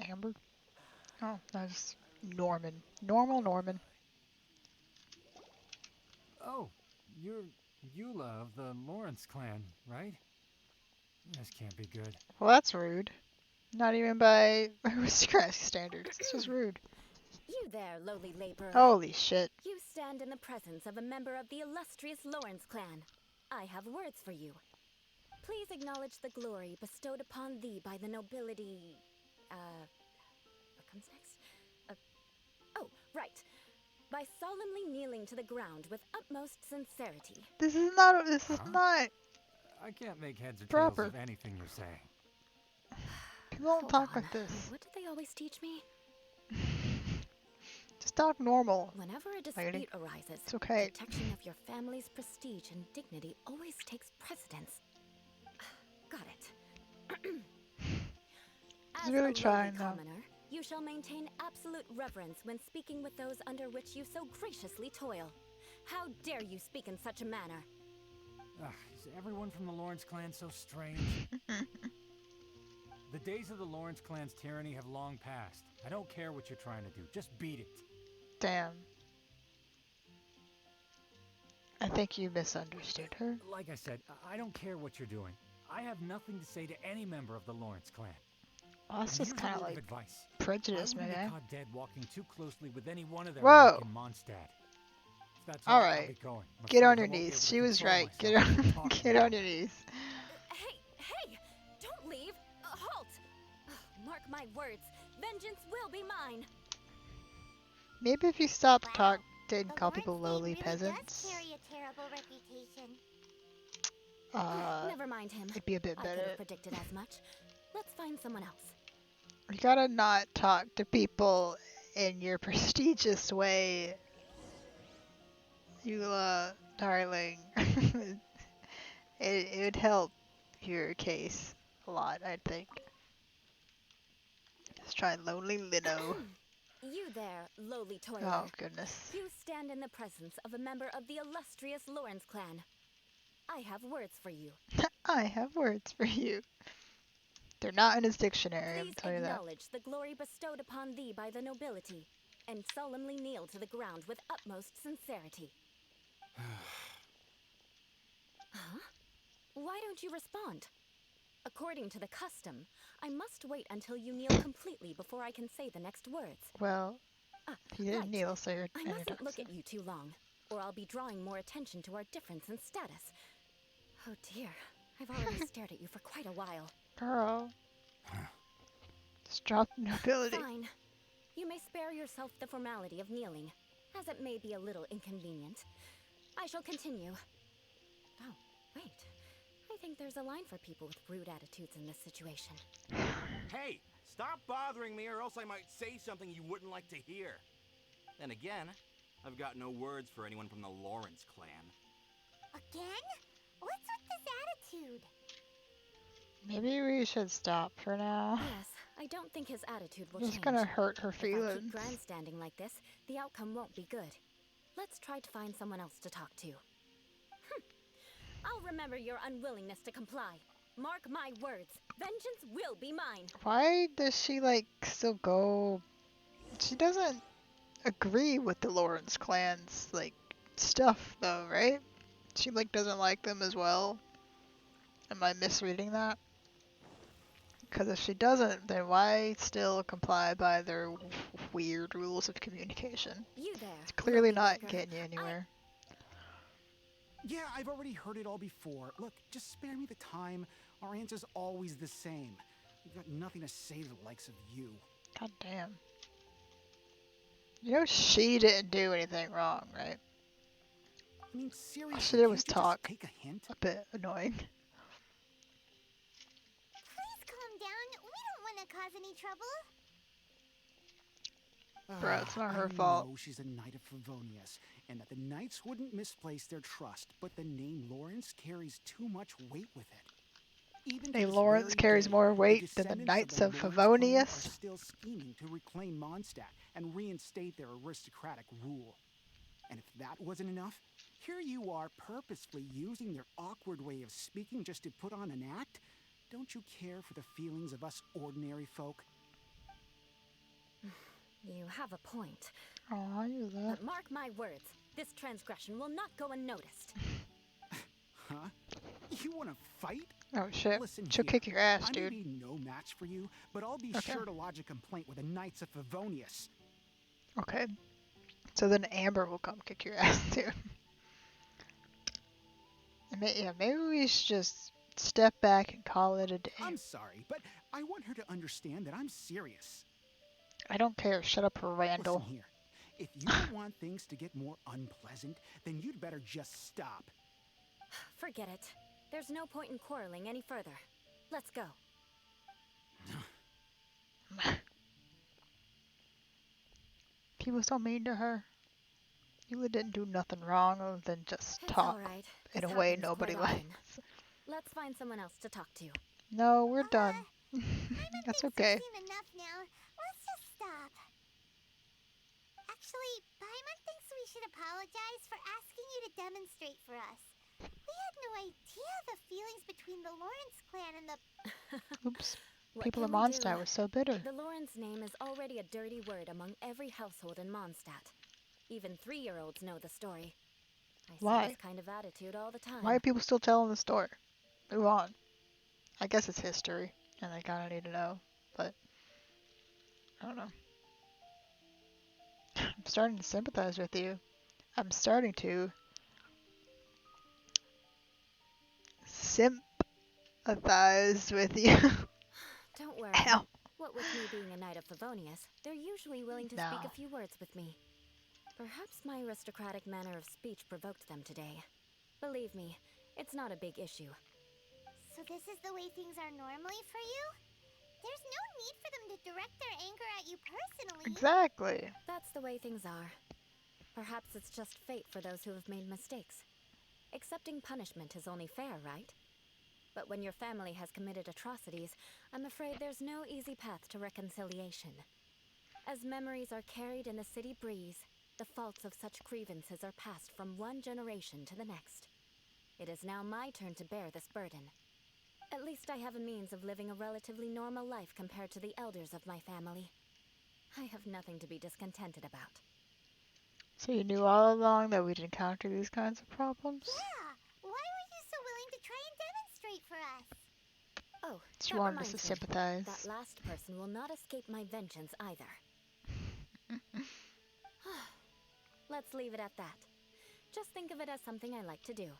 Amber? Oh, that's Norman. Normal Norman. Oh, you're Eula of the Lawrence clan, right? This can't be good. Well, that's rude. Not even by aristocratic standards. It's just rude. You there, lowly laborer. Holy shit. You stand in the presence of a member of the illustrious Lawrence clan. I have words for you. Please acknowledge the glory bestowed upon thee by the nobility... what comes next? Oh, right. By solemnly kneeling to the ground with utmost sincerity. This is not. This is Huh? not I can't make heads or proper. tails of anything you're saying. People don't Hold talk on. like this. What did they always teach me? Just talk normal. Whenever a Lady. dispute arises, It's okay. protection of your family's prestige and dignity always takes precedence. Got it. As really a trying, lowly though. commoner, you shall maintain absolute reverence when speaking with those under which you so graciously toil. How dare you speak in such a manner? Is everyone from the Lawrence clan so strange? The days of the Lawrence clan's tyranny have long passed. I don't care what you're trying to do. Just beat it. Damn. I think you misunderstood her. Like I said, I don't care what you're doing. I have nothing to say to any member of the Lawrence clan. Well, that's And just here's a kind of word like advice. prejudice, I wouldn't man. get caught dead walking too closely with any one of their Whoa. ilk in Mondstadt. If that's All all, I'll right. be going. I'm Get afraid on I your won't be able knees. to She was control right. Get myself on. after talking Get about on your it. knees. Hey! Don't leave! Halt! Mark my words. Vengeance will be mine. Maybe if you stop Wow. talk to The call Lawrence people name lowly really peasants, does carry a terrible reputation. Never mind him. it'd be a bit I could better. have predicted as much. Let's find someone else. You gotta not talk to people in your prestigious way, Eula, darling. It would help your case a lot, I think. Let's try Lonely Lino. You there, lowly toiler. Oh, goodness. You stand in the presence of a member of the illustrious Lawrence clan. I have words for you. I have words for you. They're not in his dictionary, I'm Please telling you that. acknowledge the glory bestowed upon thee by the nobility, and solemnly kneel to the ground with utmost sincerity. Huh? Why don't you respond? According to the custom, I must wait until you kneel completely before I can say the next words. Well, he didn't right. kneel, so you're I mustn't look at you too long, or I'll be drawing more attention to our difference in status. Oh dear, I've already stared at you for quite a while. Girl. Just drop the nobility. Fine. You may spare yourself the formality of kneeling, as it may be a little inconvenient. I shall continue. Oh, wait. I think there's a line for people with rude attitudes in this situation. Hey, stop bothering me or else I might say something you wouldn't like to hear. Then again, I've got no words for anyone from the Lawrence clan. Again? What's with this attitude? Maybe we should stop for now. Yes, I don't think his attitude will It's change. gonna hurt her If I feelings. keep grandstanding like this, the outcome won't be good. Let's try to find someone else to talk to. I'll remember your unwillingness to comply. Mark my words. Vengeance will be mine. Why does she, like, still go... She doesn't agree with the Lawrence clan's, like, stuff, though, right? She, like, doesn't like them as well. Am I misreading that? Because if she doesn't, then why still comply by their weird rules of communication? You there. It's clearly lowly not worker. getting you anywhere. Yeah, I've already heard it all before. Look, just spare me the time. Our answer's always the same. We've got nothing to say to the likes of you. God damn. You know she didn't do anything wrong, right? I mean, seriously, All she did was can't you just talk. take a hint? A bit annoying. Please calm down. We don't want to cause any trouble. Bro, it's not her I fault. know she's a knight of Favonius, and that the knights wouldn't misplace their trust, but the name Lawrence carries too much weight with it. Even to A this Lawrence very carries day, more weight than the descendants Knights the of Lawrence clan Favonius. are still scheming to reclaim Mondstadt and reinstate their aristocratic rule. And if that wasn't enough, here you are purposefully using their awkward way of speaking just to put on an act? Don't you care for the feelings of us ordinary folk? You have a point. Aw, you love. But mark my words, this transgression will not go unnoticed. Huh? You want to fight? Oh shit. Listen She'll here. kick your ass, I may dude. be no match for you, but I'll be Okay. sure to lodge a complaint with the Knights of Favonius. Okay. So then Amber will come kick your ass too. Yeah, maybe we should just step back and call it a day. I'm sorry, but I want her to understand that I'm serious. I don't care. Shut up, Randall. Listen here. If you don't want things to get more unpleasant, then you'd better just stop. Forget it. There's no point in quarreling any further. Let's go. People so mean to her. Eula didn't do nothing wrong other than just It's talk all right. in a This way happens nobody quite often. likes. Let's find someone else to talk to. No, we're done. Paimon That's thinks okay. we've seen enough now. Let's just stop. Actually, Paimon thinks we should apologize for asking you to demonstrate for us. We had no idea the feelings between the Lawrence clan and the... Oops. What People in can we Mondstadt do? were so bitter. The Lawrence name is already a dirty word among every household in Mondstadt. Even 3-year-olds know the story. I see Why? this kind of attitude all the time. Why are people still telling the story? Move on. I guess it's history, and I kinda need to know, but I don't know. I'm starting to sympathize with you. I'm starting to sympathize with you. Don't worry. Ow. What with me being a knight of Favonius, they're usually willing to speak No. a few words with me. Perhaps my aristocratic manner of speech provoked them today. Believe me, it's not a big issue. So this is the way things are normally for you? There's no need for them to direct their anger at you personally. Exactly. That's the way things are. Perhaps it's just fate for those who have made mistakes. Accepting punishment is only fair, right? But when your family has committed atrocities, I'm afraid there's no easy path to reconciliation. As memories are carried in the city breeze, the faults of such grievances are passed from one generation to the next. It is now my turn to bear this burden. At least I have a means of living a relatively normal life compared to the elders of my family. I have nothing to be discontented about. So you knew all along that we'd encounter these kinds of problems? Yeah, why were you so willing to try and demonstrate for us? Oh, She that wanted us to reminds me. sympathize. That last person will not escape my vengeance either. Let's leave it at that. Just think of it as something I like to do.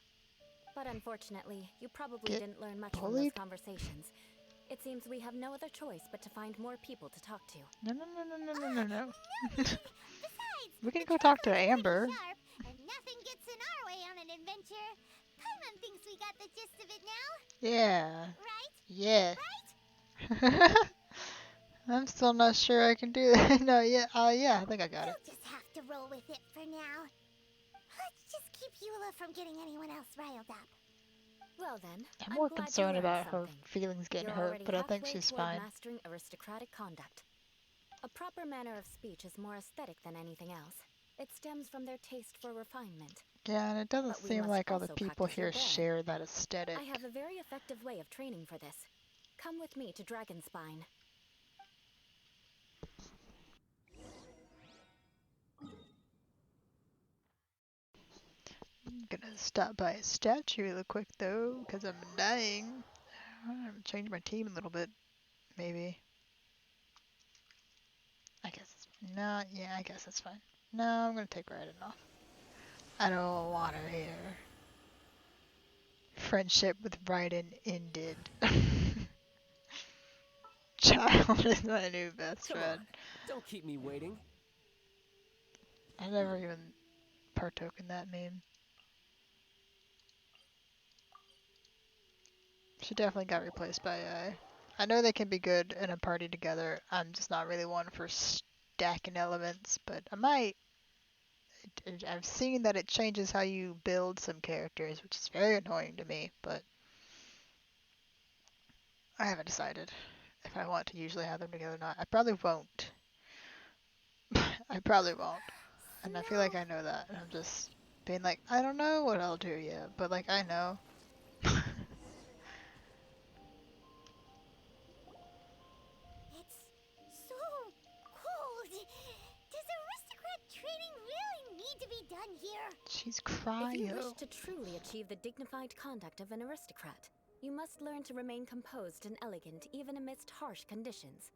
But unfortunately, you probably Get didn't learn much from bullied? those conversations. It seems we have no other choice but to find more people to talk to. No, no, no, no, no, no, no, no. Besides, We can the go talk to Trickle is pretty Amber. sharp, and nothing gets in our way on an adventure. Paimon thinks we got the gist of it now, Yeah. right? Yeah. Right? I'm still not sure I can do that. No, yeah. Yeah, I think I got it. You'll just have to roll with it for now. Let's just keep Eula from getting anyone else riled up. Well then, I'm more glad you concerned learned about her something. feelings getting You're hurt, already but I think halfway she's toward fine. mastering aristocratic conduct. A proper manner of speech is more aesthetic than anything else. It stems from their taste for refinement. Yeah, and it doesn't But we seem must like all the also people practice your here bearing. share that aesthetic. I have a very effective way of training for this. Come with me to Dragonspine. I'm gonna stop by a statue real quick though, because I'm dying. I'm gonna change my team a little bit, maybe. I guess it's no, yeah, I guess it's fine. No, I'm gonna take Raiden off. I don't want her here. Friendship with Raiden ended. Child is my new best Come friend. on, don't keep me waiting. I never even partook in that meme. She definitely got replaced by AI. I know they can be good in a party together. I'm just not really one for stacking elements, but I might. I've seen that it changes how you build some characters, which is very annoying to me, but I haven't decided if I want to usually have them together or not. I probably won't. I probably won't. And I feel like I know that. And I'm just being like, I don't know what I'll do yet, but like, I know. It's so cold. Does aristocrat training really need to be done here? She's If you wish cryo. to truly achieve the dignified conduct of an aristocrat, you must learn to remain composed and elegant even amidst harsh conditions.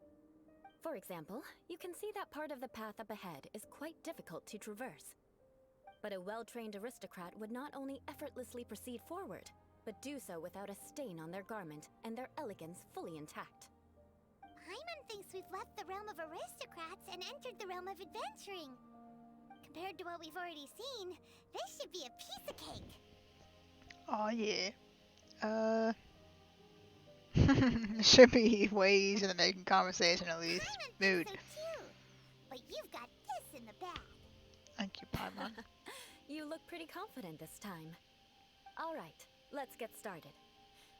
For example, you can see that part of the path up ahead is quite difficult to traverse. But a well-trained aristocrat would not only effortlessly proceed forward, but do so without a stain on their garment and their elegance fully intact. Paimon thinks we've left the realm of aristocrats and entered the realm of adventuring. Compared to what we've already seen, this should be a piece of cake. Oh yeah. Should be way easier than making conversation at least. Paimon Mood. thinks so too. But you've got this in the bag. Thank you, Paimon. You look pretty confident this time. All right, let's get started.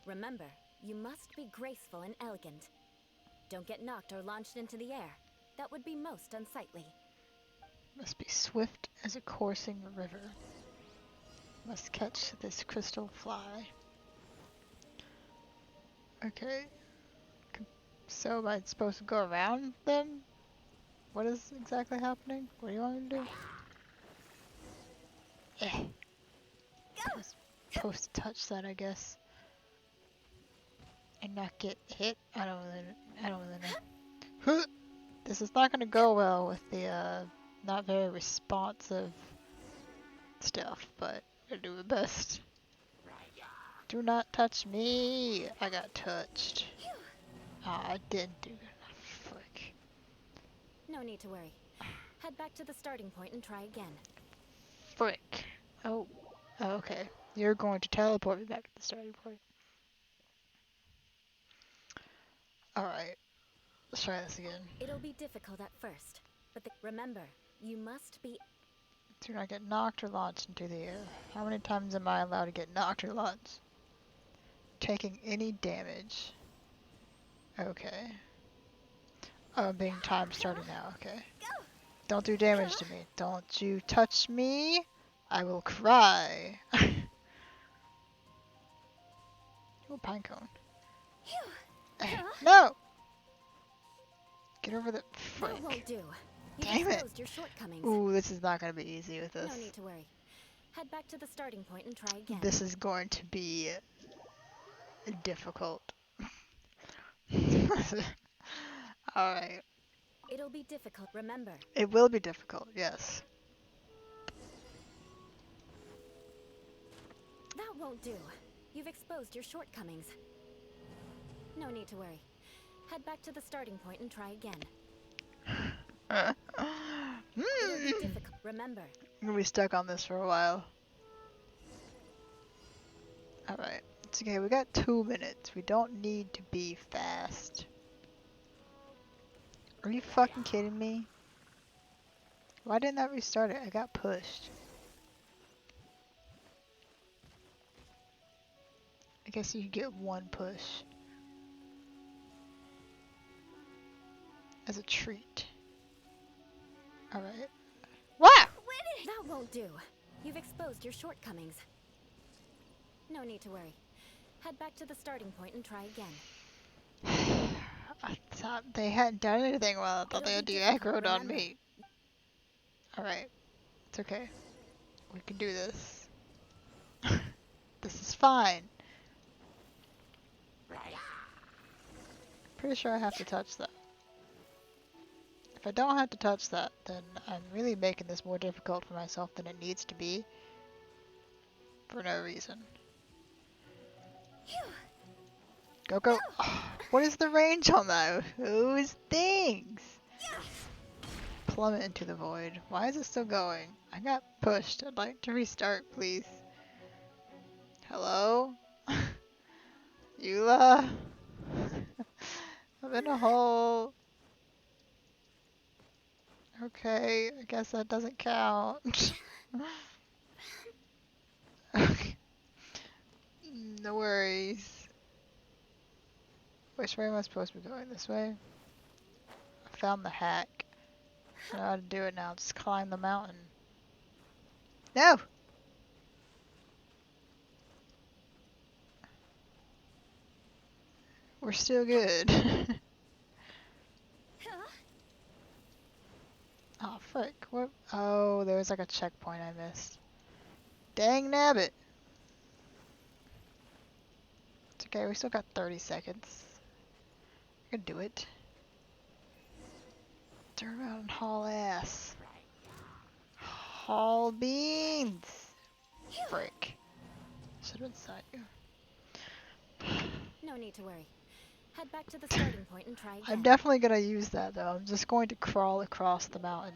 Remember, you must be graceful and elegant. Don't get knocked or launched into the air. That would be most unsightly. Must be swift as a coursing river. Must catch this crystal fly. Okay. So am I supposed to go around them? What is exactly happening? What do you want me to do? Eh. I was supposed to touch that, I guess. And not get hit? I don't really know. Huh! This is not gonna go well with the, not very responsive stuff, but I'm gonna do my best. Do not touch me! I got touched. Ah, I didn't do that. Frick. No need to worry. Head back to the starting point and try again. Frick. Oh. Oh, okay. You're going to teleport me back to the starting point. Alright. Let's try this again. It'll be difficult at first, but remember, you must be. Do not get knocked or launched into the air. How many times am I allowed to get knocked or launched? Taking any damage. Okay. Oh, I'm being time started now. Okay. Don't do damage to me. Don't you touch me. I will cry. Ooh, pine cone. No! Get over the That frick. won't do. You've Damn it. exposed your shortcomings. Ooh, this is not going to be easy with this. No need to worry. Head back to the starting point and try again. This is going to be difficult. Alright. It'll be difficult, remember. It will be difficult, yes. That won't do. You've exposed your shortcomings. No need to worry. Head back to the starting point and try again. It'll be difficult, remember. I'm gonna be stuck on this for a while. Alright. It's okay, we got 2 minutes. We don't need to be fast. Are you fucking kidding me? Why didn't that restart it? I got pushed. I guess you get 1 push. As a treat. Alright. What? That won't do. You've exposed your shortcomings. No need to worry. Head back to the starting point and try again. I thought they hadn't done anything well. I thought they had to aggroed on me. Alright. It's okay. We can do this. This is fine. Pretty sure I have to touch that. If I don't have to touch that, then I'm really making this more difficult for myself than it needs to be. For no reason. Go, go. Oh, what is the range on that? Those things? Plummet into the void. Why is it still going? I got pushed. I'd like to restart, please. Hello? Eula? I'm in a hole. Okay, I guess that doesn't count. Okay. No worries. Which way am I supposed to be going? This way? I found the hack. I know how to do it now. Just climb the mountain. No! We're still good. Oh, frick. What? Oh, there was like a checkpoint I missed. Dang nabbit. It's okay, we still got 30 seconds. I can do it. Turn around and haul ass. Haul beans. Frick. Should have been inside you. No need to worry. Head back to the starting point and try again. I'm definitely gonna use that though. I'm just going to crawl across the mountain.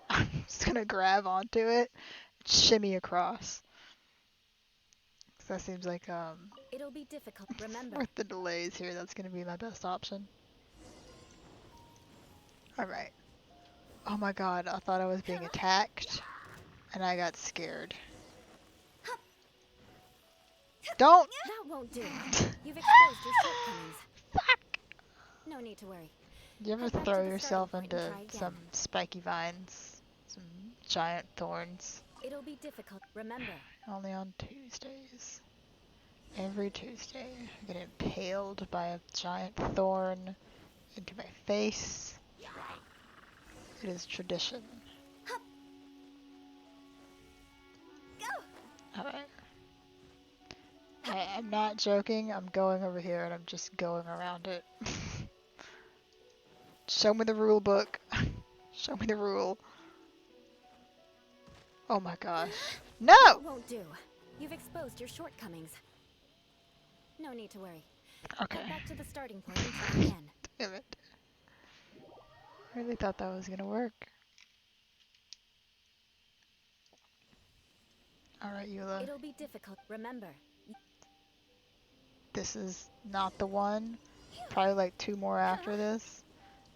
I'm just gonna grab onto it, shimmy across. 'Cause that seems like It'll be difficult, remember. with the delays here, that's gonna be my best option. Alright. Oh my god, I thought I was being attacked, and I got scared. Don't! That won't do. You've exposed your shortcomings. Fuck! No need to worry. You ever Head back to throw the yourself starting point into and try some again. spiky vines? Some giant thorns? It'll be difficult, remember. Only on Tuesdays. Every Tuesday, I get impaled by a giant thorn into my face. It is tradition. Alright. I'm not joking, I'm going over here and I'm just going around it. Show me the rule book. Show me the rule. Oh my gosh. No! That won't do. You've exposed your shortcomings. No need to worry. Okay. Head back to the starting point and try again. Damn it. I really thought that was gonna work. Alright, Eula. It'll be difficult, remember. This is not the one. Probably like 2 more after this.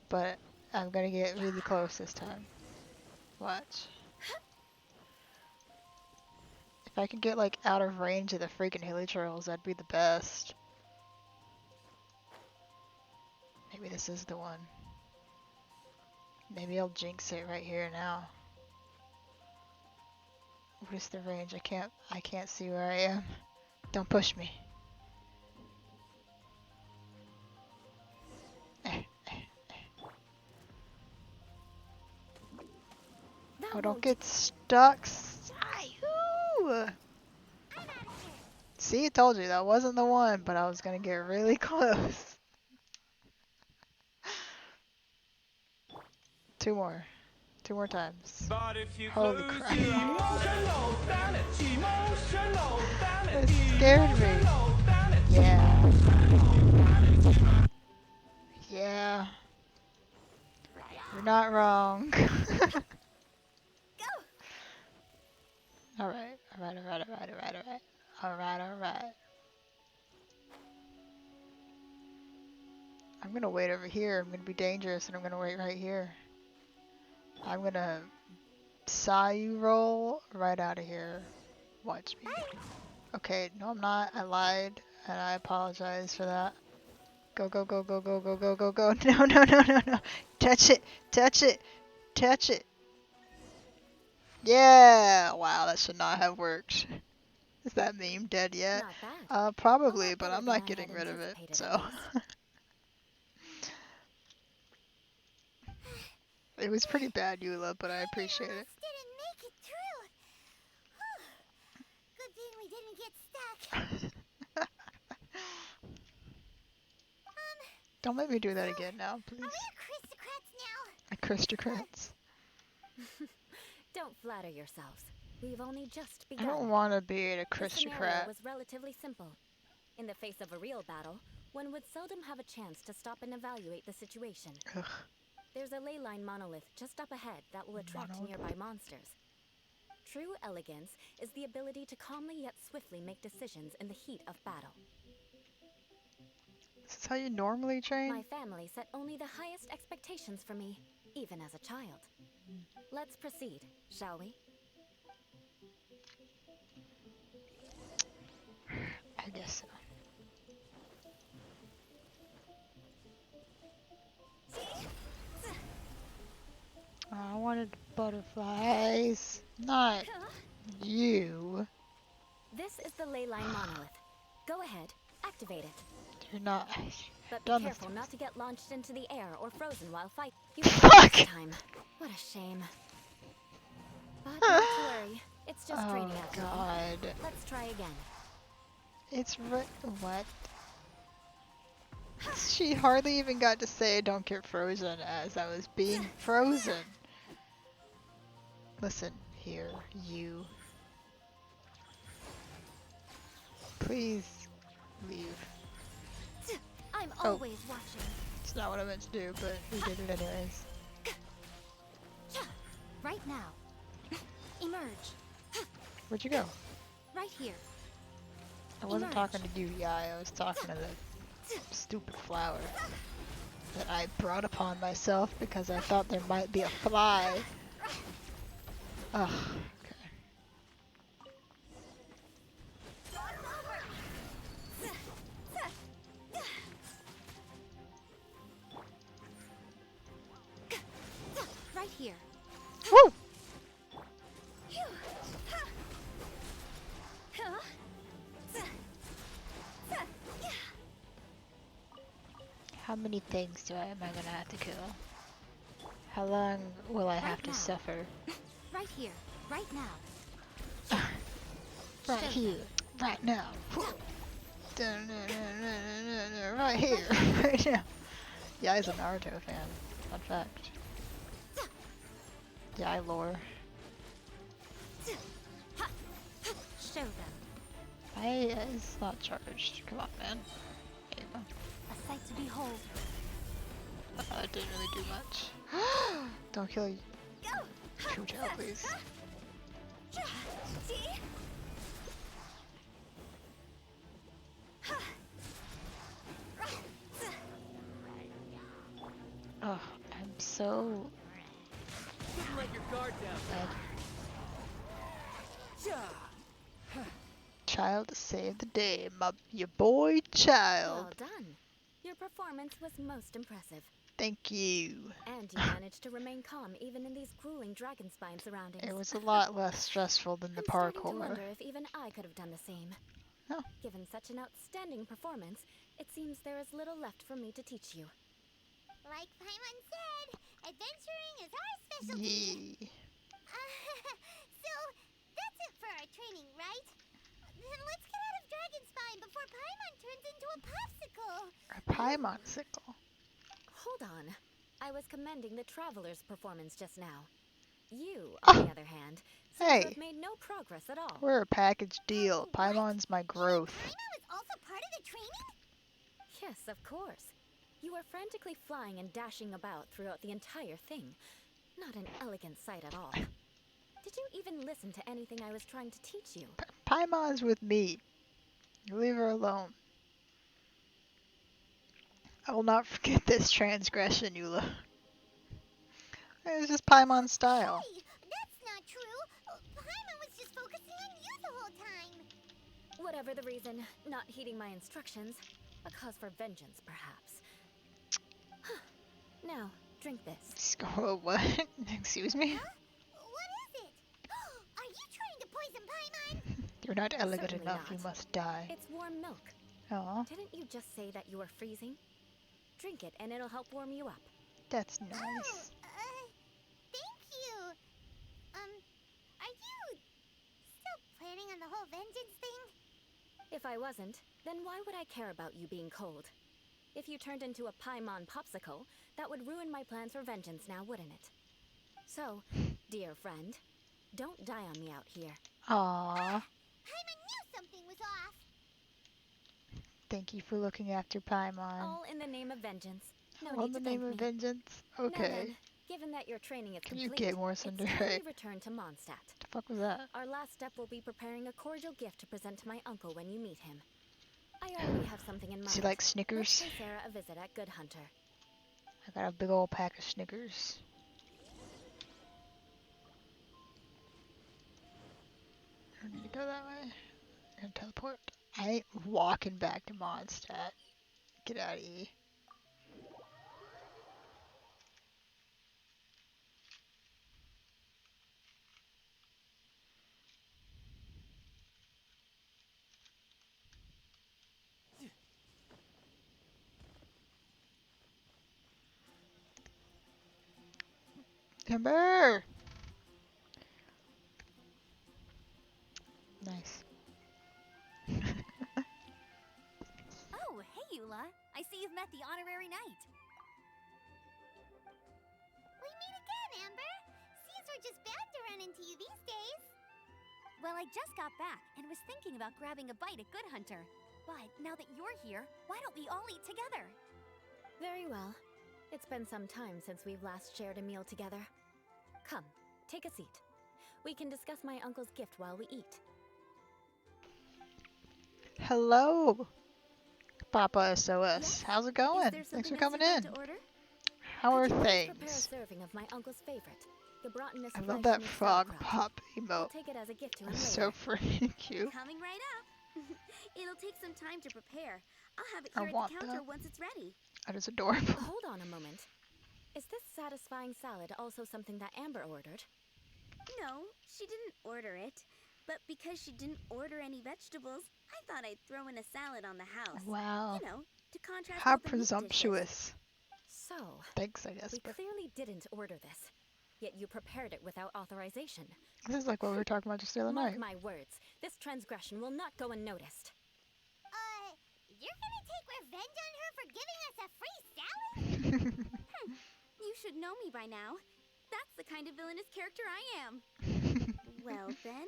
but I'm gonna get really close this time. Watch. If I could get like out of range of the freaking hilichurls, that'd be the best. Maybe this is the one. Maybe I'll jinx it right here now. What is the range? I can't see where I am. Don't push me. Oh, don't get stuck. Ooh. See, I told you that wasn't the one, but I was gonna get really close. Two more times. Holy crap. It scared me. Yeah. Yeah. You're not wrong. Alright. I'm gonna wait over here. I'm gonna be dangerous and I'm gonna wait right here. I'm gonna saw you roll right out of here. Watch me. Okay, no I'm not. I lied and I apologize for that. Go. No. Touch it. Yeah! Wow, that should not have worked. Is that meme dead yet? Not bad. Probably, A lot but better I'm than not I getting had rid of it, anticipated, so. at least. It was pretty bad, Eula, but I appreciate it. Almost didn't make it through. Good thing we didn't get stuck. Don't make me do that again now, please. Are we aristocrats now? Aristocrats. Don't flatter yourselves. We've only just I begun. don't want to be an The scenario aristocrat. was relatively simple. In the face of a real battle, one would seldom have a chance to stop and evaluate the situation. Ugh. There's a ley line monolith just up ahead that will attract nearby monsters. True elegance is the ability to calmly yet swiftly make decisions in the heat of battle. Is this how you normally train? My family set only the highest expectations for me, even as a child. Let's proceed, shall we? I guess so. I wanted butterflies, not you. This is the ley line monolith. Go ahead, activate it. You're not. But Done be this. careful not to get launched into the air or frozen while fighting. You Fuck! this time. What a shame. But not to worry. It's just training Oh after all. God. Let's try again. It's what? She hardly even got to say don't get frozen as I was being frozen. Listen here, you. Please leave. I'm Oh. always watching. It's not what I meant to do, but we did it anyways. Right now. Emerge. Where'd you go? Right here. I wasn't Emerge. talking to you, Yai. I was talking to the stupid flower that I brought upon myself because I thought there might be a fly. Ugh. Okay. Right here. Woo! How many things am I gonna have to kill? How long will I have to now. suffer? Right here. Right now. Right Show here, right now. Right here, right now. Yeah, he's a Naruto fan. Fun fact. Yeah, I lore. Show them. It's not charged. Come on, man. There you go. A sight to behold. It didn't really do much. Don't kill you. Kujo, please. Oh, so Couldn't let your guard down. bad. Yeah. Child to save the day, your boy Child. Well done. Your performance was most impressive. Thank you. And you managed to remain calm even in these grueling dragon spine surroundings. It was a lot less stressful than the I'm starting to parkour. wonder if even I could have done the same. Oh. Given such an outstanding performance, it seems there is little left for me to teach you. Like Paimon said, adventuring is our specialty. Yeah. So, that's it for our training, right? Then let's get out of Dragon Spine before Paimon turns into a popsicle. A Paimon-sicle. Hold on. I was commending the Traveler's performance just now. You, Oh. on the other hand, seem Hey. to have made no progress at all. We're a package deal. What? Paimon's my growth. Paimon was also part of the training? Yes, of course. You were frantically flying and dashing about throughout the entire thing. Not an elegant sight at all. Did you even listen to anything I was trying to teach you? Paimon's with me. Leave her alone. I will not forget this transgression, Eula. It's just Paimon's style. Hey, that's not true. Paimon was just focusing on you the whole time. Whatever the reason, not heeding my instructions, a cause for vengeance, perhaps. Now, drink this. Oh, what? Excuse me? Huh? What is it? Are you trying to poison Paimon? You're not elegant Certainly enough. You not. must die. It's warm milk. Aw, Didn't you just say that you were freezing? Drink it and it'll help warm you up. that's Oh, nice. thank you. Are you still planning on the whole vengeance thing? If I wasn't, then why would I care about you being cold? If you turned into a Paimon popsicle, that would ruin my plans for vengeance now, wouldn't it? So, dear friend, don't die on me out here. Aw, Paimon knew something was off. thank you for looking after Paimon. All in the name of vengeance. No All in need the to name thank of me. vengeance? Now Okay. then, given that your training is Can you complete, get more it's time tsundere? we return to Mondstadt. The fuck was that? Our last step will be preparing a cordial gift to present to my uncle when you meet him. I already have something in mind. Does he like Let's Snickers? pay Sarah a visit at Good Hunter. I got a big old pack of Snickers. I don't need to go that way. I'm gonna teleport. I ain't walking back to Mondstadt. Get out of here. Timber! Nice. Oh, hey, Eula. I see you've met the honorary knight. We meet again, Amber. Seems we're just bound to run into you these days. Well, I just got back and was thinking about grabbing a bite at Good Hunter. But now that you're here, why don't we all eat together? Very well. It's been some time since we've last shared a meal together. Come, take a seat. We can discuss my uncle's gift while we eat. Hello, Papa SOS. Yes? How's it Is going? there Thanks for something else coming you'd like in. to order? How are Could you please prepare a things? serving of my uncle's favorite, the Broughtonist I love Fleischmann that frog sauerkraut. pop I'll emote. take it as a gift to him It's later. so freaking cute. Coming right up. It'll take some time to prepare. I'll have it I here at want the counter that. once it's ready. That is adorable. Hold on a moment. Is this satisfying salad also something that Amber ordered? No, she didn't order it. But because she didn't order any vegetables, I thought I'd throw in a salad on the house. Wow. You know, to contrast How all the meat dishes. presumptuous. So, Thanks, I guess. we But clearly didn't order this. Yet you prepared it without authorization. this is like what we were talking about just the other Mark night. my words, this transgression will not go unnoticed. You're gonna take revenge on her for giving us a free salad? You should know me by now. That's the kind of villainous character I am. Well then,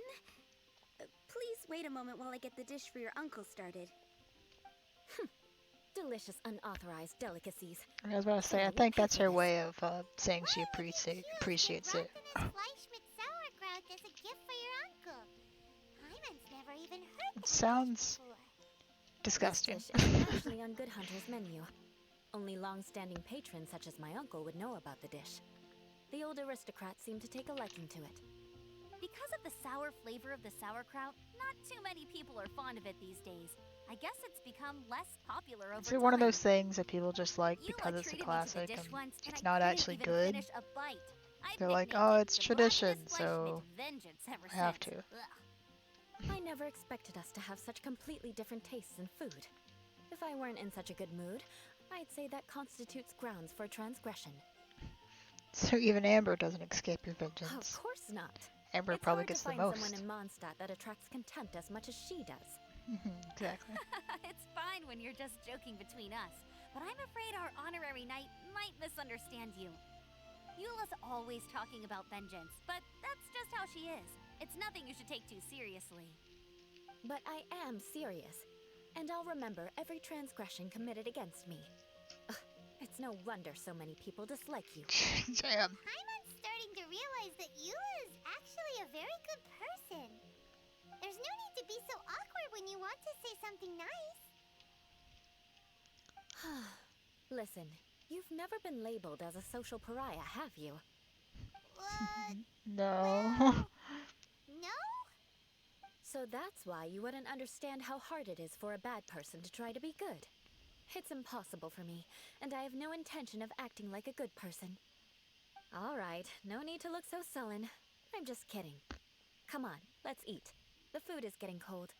please wait a moment while I get the dish for your uncle started. Delicious unauthorized delicacies. I was about to say, I Yeah, we think pay that's for her this. way of saying she Why would you appreciates choose it. the Fleischmann sauerkraut as a gift for your uncle? Paimon's never even heard It that sounds before. disgusting. This dish is actually on Good Hunter's menu. Only long-standing patrons such as my uncle would know about the dish. The old aristocrats seem to take a liking to it. Because of the sour flavor of the sauerkraut, not too many people are fond of it these days. I guess it's become less popular over It's time. one of those things that people just like Eula because it's a treated me to the classic dish and once, and it's I not couldn't actually even good. finish a bite. I've They're like, nicknamed oh, it it's the tradition, gluttonous flesh so mit vengeance ever I have since. to. Ugh. I never expected us to have such completely different tastes in food. If I weren't in such a good mood, I'd say that constitutes grounds for transgression. So even Amber doesn't escape your Of vengeance. course not. Amber It's probably hard to gets the find someone most. in Mondstadt that attracts contempt as much as she does. Exactly. It's fine when you're just joking between us, but I'm afraid our honorary knight might misunderstand you. Eula's always talking about vengeance, but that's just how she is. It's nothing you should take too seriously. But I am serious, and I'll remember every transgression committed against me. Ugh, it's no wonder so many people dislike you. Damn. Paimon's starting to realize that Eula is actually a very good person. There's no need to be so awkward when you want to say something nice. Listen, you've never been labeled as a social pariah, have you? No. Well, no? So that's why you wouldn't understand how hard it is for a bad person to try to be good. It's impossible for me, and I have no intention of acting like a good person. All right, no need to look so sullen. I'm just kidding. Come on, let's eat. The food is getting cold.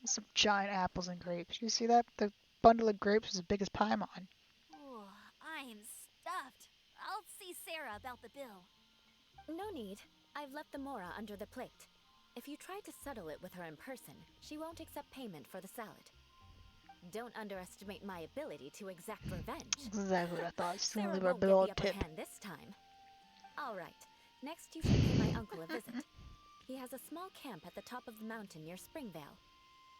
Some giant apples and grapes. You see that? The bundle of grapes was as big as Paimon. Oh, I'm stuffed. I'll see Sarah about the bill. No need. I've left the mora under the plate. If you try to settle it with her in person, she won't accept payment for the salad. Don't underestimate my ability to exact revenge. Exactly what I thought. She's gonna Sarah leave her a won't big get old the upper tip. hand this time. All right. Next, you should pay my uncle a visit. He has a small camp at the top of the mountain near Springvale.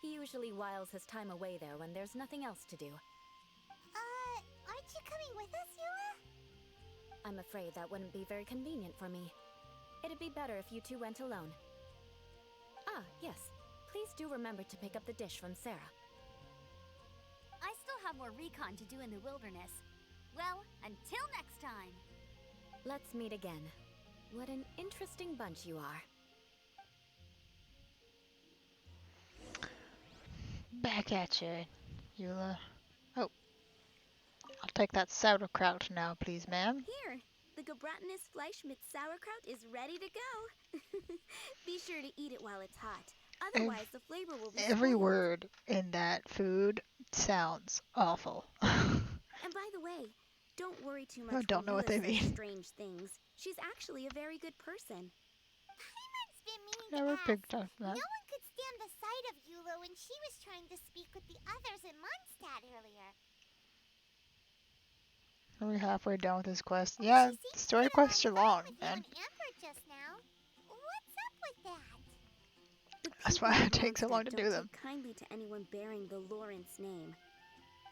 He usually whiles his time away there when there's nothing else to do. Aren't you coming with us, Eula? I'm afraid that wouldn't be very convenient for me. It'd be better if you two went alone. Ah, yes. Please do remember to pick up the dish from Sarah. I still have more recon to do in the wilderness. Well, until next time. Let's meet again. What an interesting bunch you are. Back at you, Eula. Oh. I'll take that sauerkraut now, please, ma'am. Here, the gebratenes Fleisch mit sauerkraut is ready to go. Be sure to eat it while it's hot. Otherwise, the flavor will be Every spoiled. word in that food sounds awful. And by the way, don't worry too much I don't know when what they Eula says mean. strange things. She's actually a very good person. Paimon's been meaning Never to ask. picked up No that. one could stand the sight of Eula when she was trying to speak with the others in Mondstadt earlier. Are we halfway done with this quest? She Yeah, seemed the to story get along quests are fine long, with you man. and Amber just now. What's up with that? The That's people why of it takes so long Mondstadt to don't do them. take kindly to anyone bearing the Lawrence name.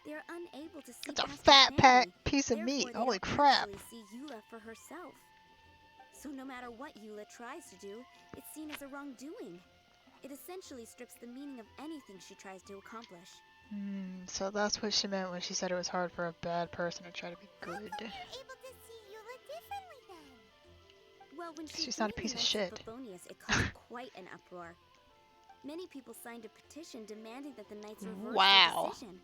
They're unable to see That's a past fat their family. piece of Therefore, meat. they Holy don't crap. actually see Eula for herself. So no matter what Eula tries to do, it's seen as a wrongdoing. It essentially strips the meaning of anything she tries to accomplish. So that's what she meant when she said it was hard for a bad person to try to be How good. come you're able to see Eula differently then? Well, when she She's joined not a piece the of Knights shit. of Favonius, it caused quite an uproar. Many people signed a petition demanding that the Knights reverse Wow. their decision.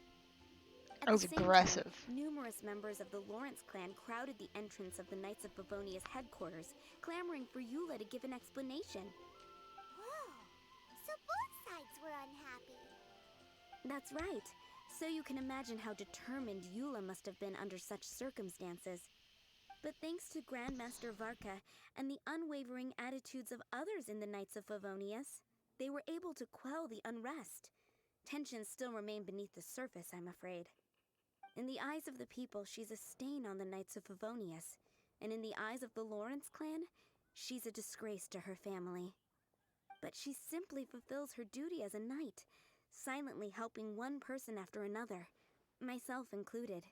At That was the same aggressive. time, numerous members of the Lawrence clan crowded the entrance of the Knights of Favonius headquarters, clamoring for Eula to give an explanation. Whoa. So both sides were unhappy. That's right. So you can imagine how determined Eula must have been under such circumstances. But thanks to Grandmaster Varka and the unwavering attitudes of others in the Knights of Favonius, they were able to quell the unrest. Tensions still remain beneath the surface, I'm afraid. In the eyes of the people, she's a stain on the Knights of Favonius, and in the eyes of the Lawrence clan, she's a disgrace to her family. But she simply fulfills her duty as a knight, silently helping one person after another, myself included.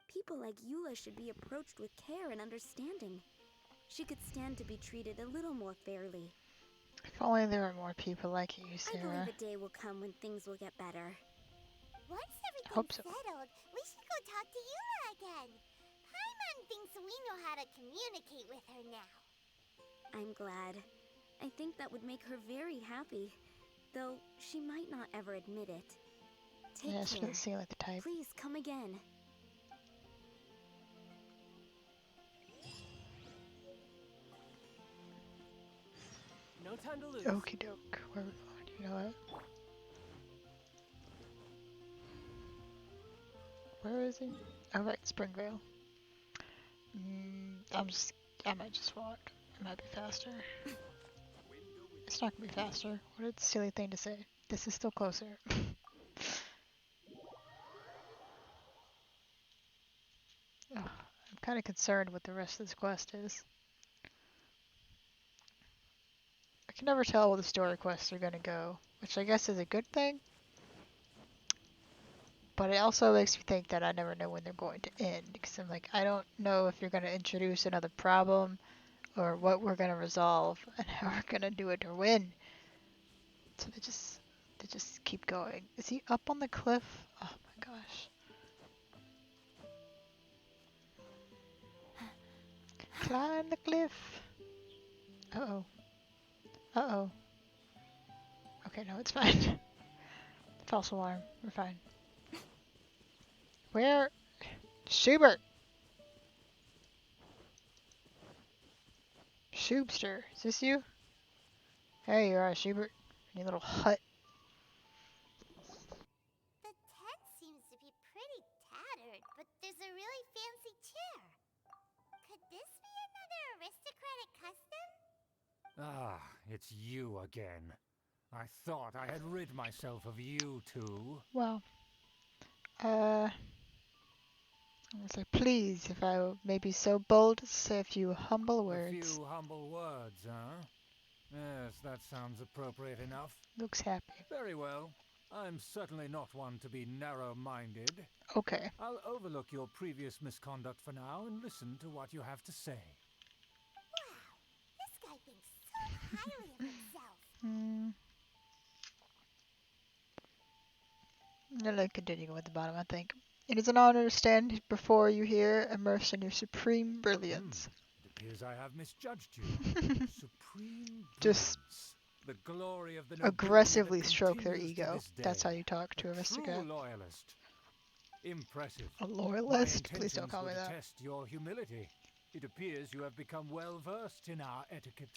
People like Eula should be approached with care and understanding. She could stand to be treated a little more fairly. If only there were more people like you, I believe Sarah. a day will come when things will get better. Once Hope everything's so. settled, we should go talk to Yula again. Paimon thinks we know how to communicate with her now. I'm glad. I think that would make her very happy, though she might not ever admit it. Take Yeah, she care. doesn't seem like the type. Please come again. No time to lose. Okie doke. Where are we going? You know what? Where is he? Oh, right, Springvale. I might just walk. It might be faster. It's not gonna be faster. What a silly thing to say. This is still closer. Ugh, I'm kind of concerned what the rest of this quest is. I can never tell where the story quests are gonna go, which I guess is a good thing. But it also makes me think that I never know when they're going to end, because I'm like, I don't know if you're gonna introduce another problem, or what we're gonna resolve, and how we're gonna do it or win. So they just keep going. Is he up on the cliff? Oh my gosh. Climb the cliff. Uh-oh. Uh-oh. Okay, no, it's fine. False alarm. We're fine. Where? Schubert! Shubster. Is this you? There you are, Schubert. In your little hut. The tent seems to be pretty tattered, but there's a really fancy chair. Could this be another aristocratic custom? Ah, it's you again. I thought I had rid myself of you two. Well, I was like, please, if I may be so bold as to say a few humble words. A few humble words, huh? Yes, that sounds appropriate enough. Looks happy. Very well. I'm certainly not one to be narrow-minded. Okay. I'll overlook your previous misconduct for now and listen to what you have to say. Wow, this guy thinks so highly of himself. No, no, continuing with the bottom, I think. It is an honor to stand before you here, immersed in your supreme brilliance. It appears I have misjudged you. Supreme Just brilliance. The glory of the aggressively nobility that stroke their continues to ego. this day. That's how you talk to A an aristocrat. true loyalist. Impressive. A My loyalist? Please don't intentions call me would that. attest your humility. It appears you have become well versed in our etiquette.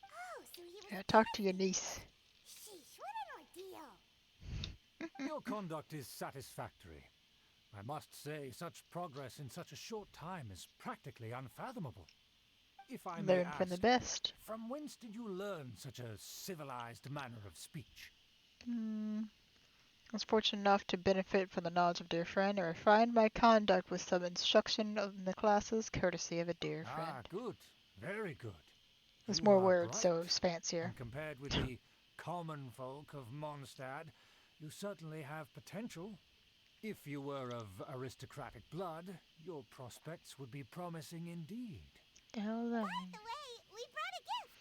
Oh, so he was Yeah, talk to your niece. Sheesh, what an ordeal. Your conduct is satisfactory. I must say, such progress in such a short time is practically unfathomable. If I may Learn ask, from the best. from whence did you learn such a civilized manner of speech? I was fortunate enough to benefit from the knowledge of dear friend, and refined my conduct with some instruction in the classes, courtesy of a dear friend. Ah, good. Very good. There's You more are words, bright, so it's fancier. and compared with the common folk of Mondstadt, you certainly have potential. If you were of aristocratic blood, your prospects would be promising indeed. Oh, then. By the way, we brought a gift.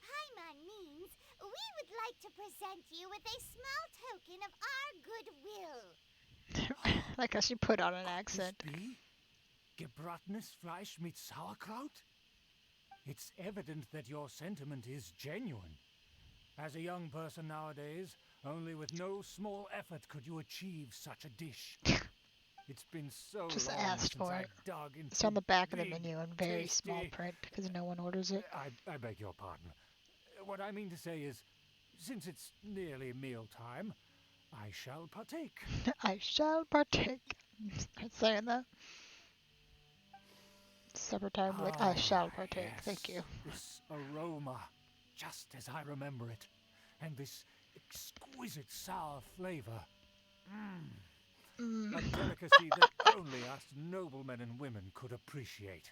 Paimon means we would like to present you with a small token of our goodwill. Like how she put on an accent. This be gebrattenes Fleisch mit Sauerkraut? It's evident that your sentiment is genuine. As a young person nowadays, only with no small effort could you achieve such a dish. It's been so Just long asked since for I it. dug into It's on the back of the big, menu in very small tasty- print because no one orders it. I beg your pardon. What I mean to say is, since it's nearly mealtime, I shall partake. I shall partake. Start saying that. Supper time, like, I shall partake. Yes, Thank you. This aroma, just as I remember it, and this exquisite sour flavor. A delicacy that only us noblemen and women could appreciate.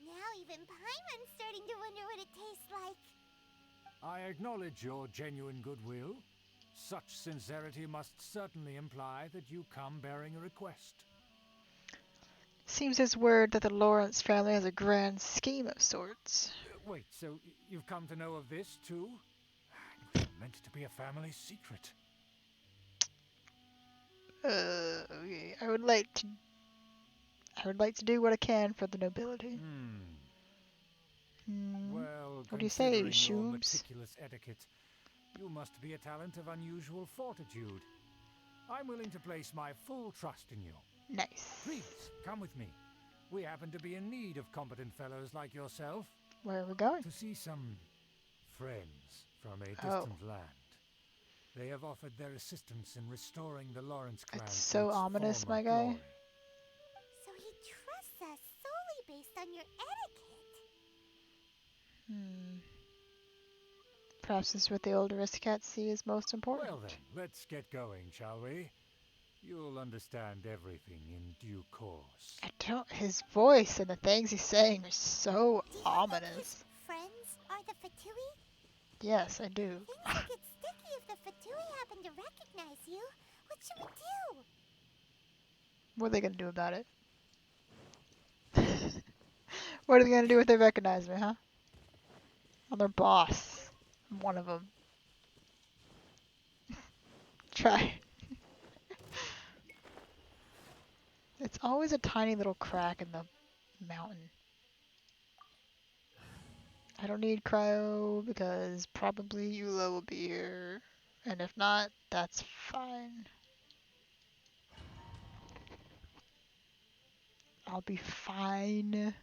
Now even Paimon's starting to wonder what it tastes like. I acknowledge your genuine goodwill. Such sincerity must certainly imply that you come bearing a request. Seems as word that the Lawrence family has a grand scheme of sorts. Wait, so you've come to know of this too? It was meant to be a family secret. I would like to. I would like to do what I can for the nobility. Well, What do you say, considering your Shoobs? meticulous etiquette, you must be a talent of unusual fortitude. I'm willing to place my full trust in you. Nice. Please, come with me. We happen to be in need of competent fellows like yourself. Where are we going? To see some friends from a distant Oh. land. They have offered their assistance in restoring the Lawrence clan It's to so its ominous, former my guy. glory. So he trusts us solely based on your etiquette. Perhaps this is what the old aristocrats see as most important. Well then, let's get going, shall we? You'll understand everything in due course. I don't. His voice and the things he's saying are so Do you think his ominous. friends are the Fatui? Yes, I do. Things will get sticky if the Fatui happen to recognize you. What should we do? What are they gonna do about it? What are they gonna do if they recognize me, huh? I'm their boss. I'm one of them. Try. It's always a tiny little crack in the mountain. I don't need cryo because probably Eula will be here. And if not, that's fine. I'll be fine.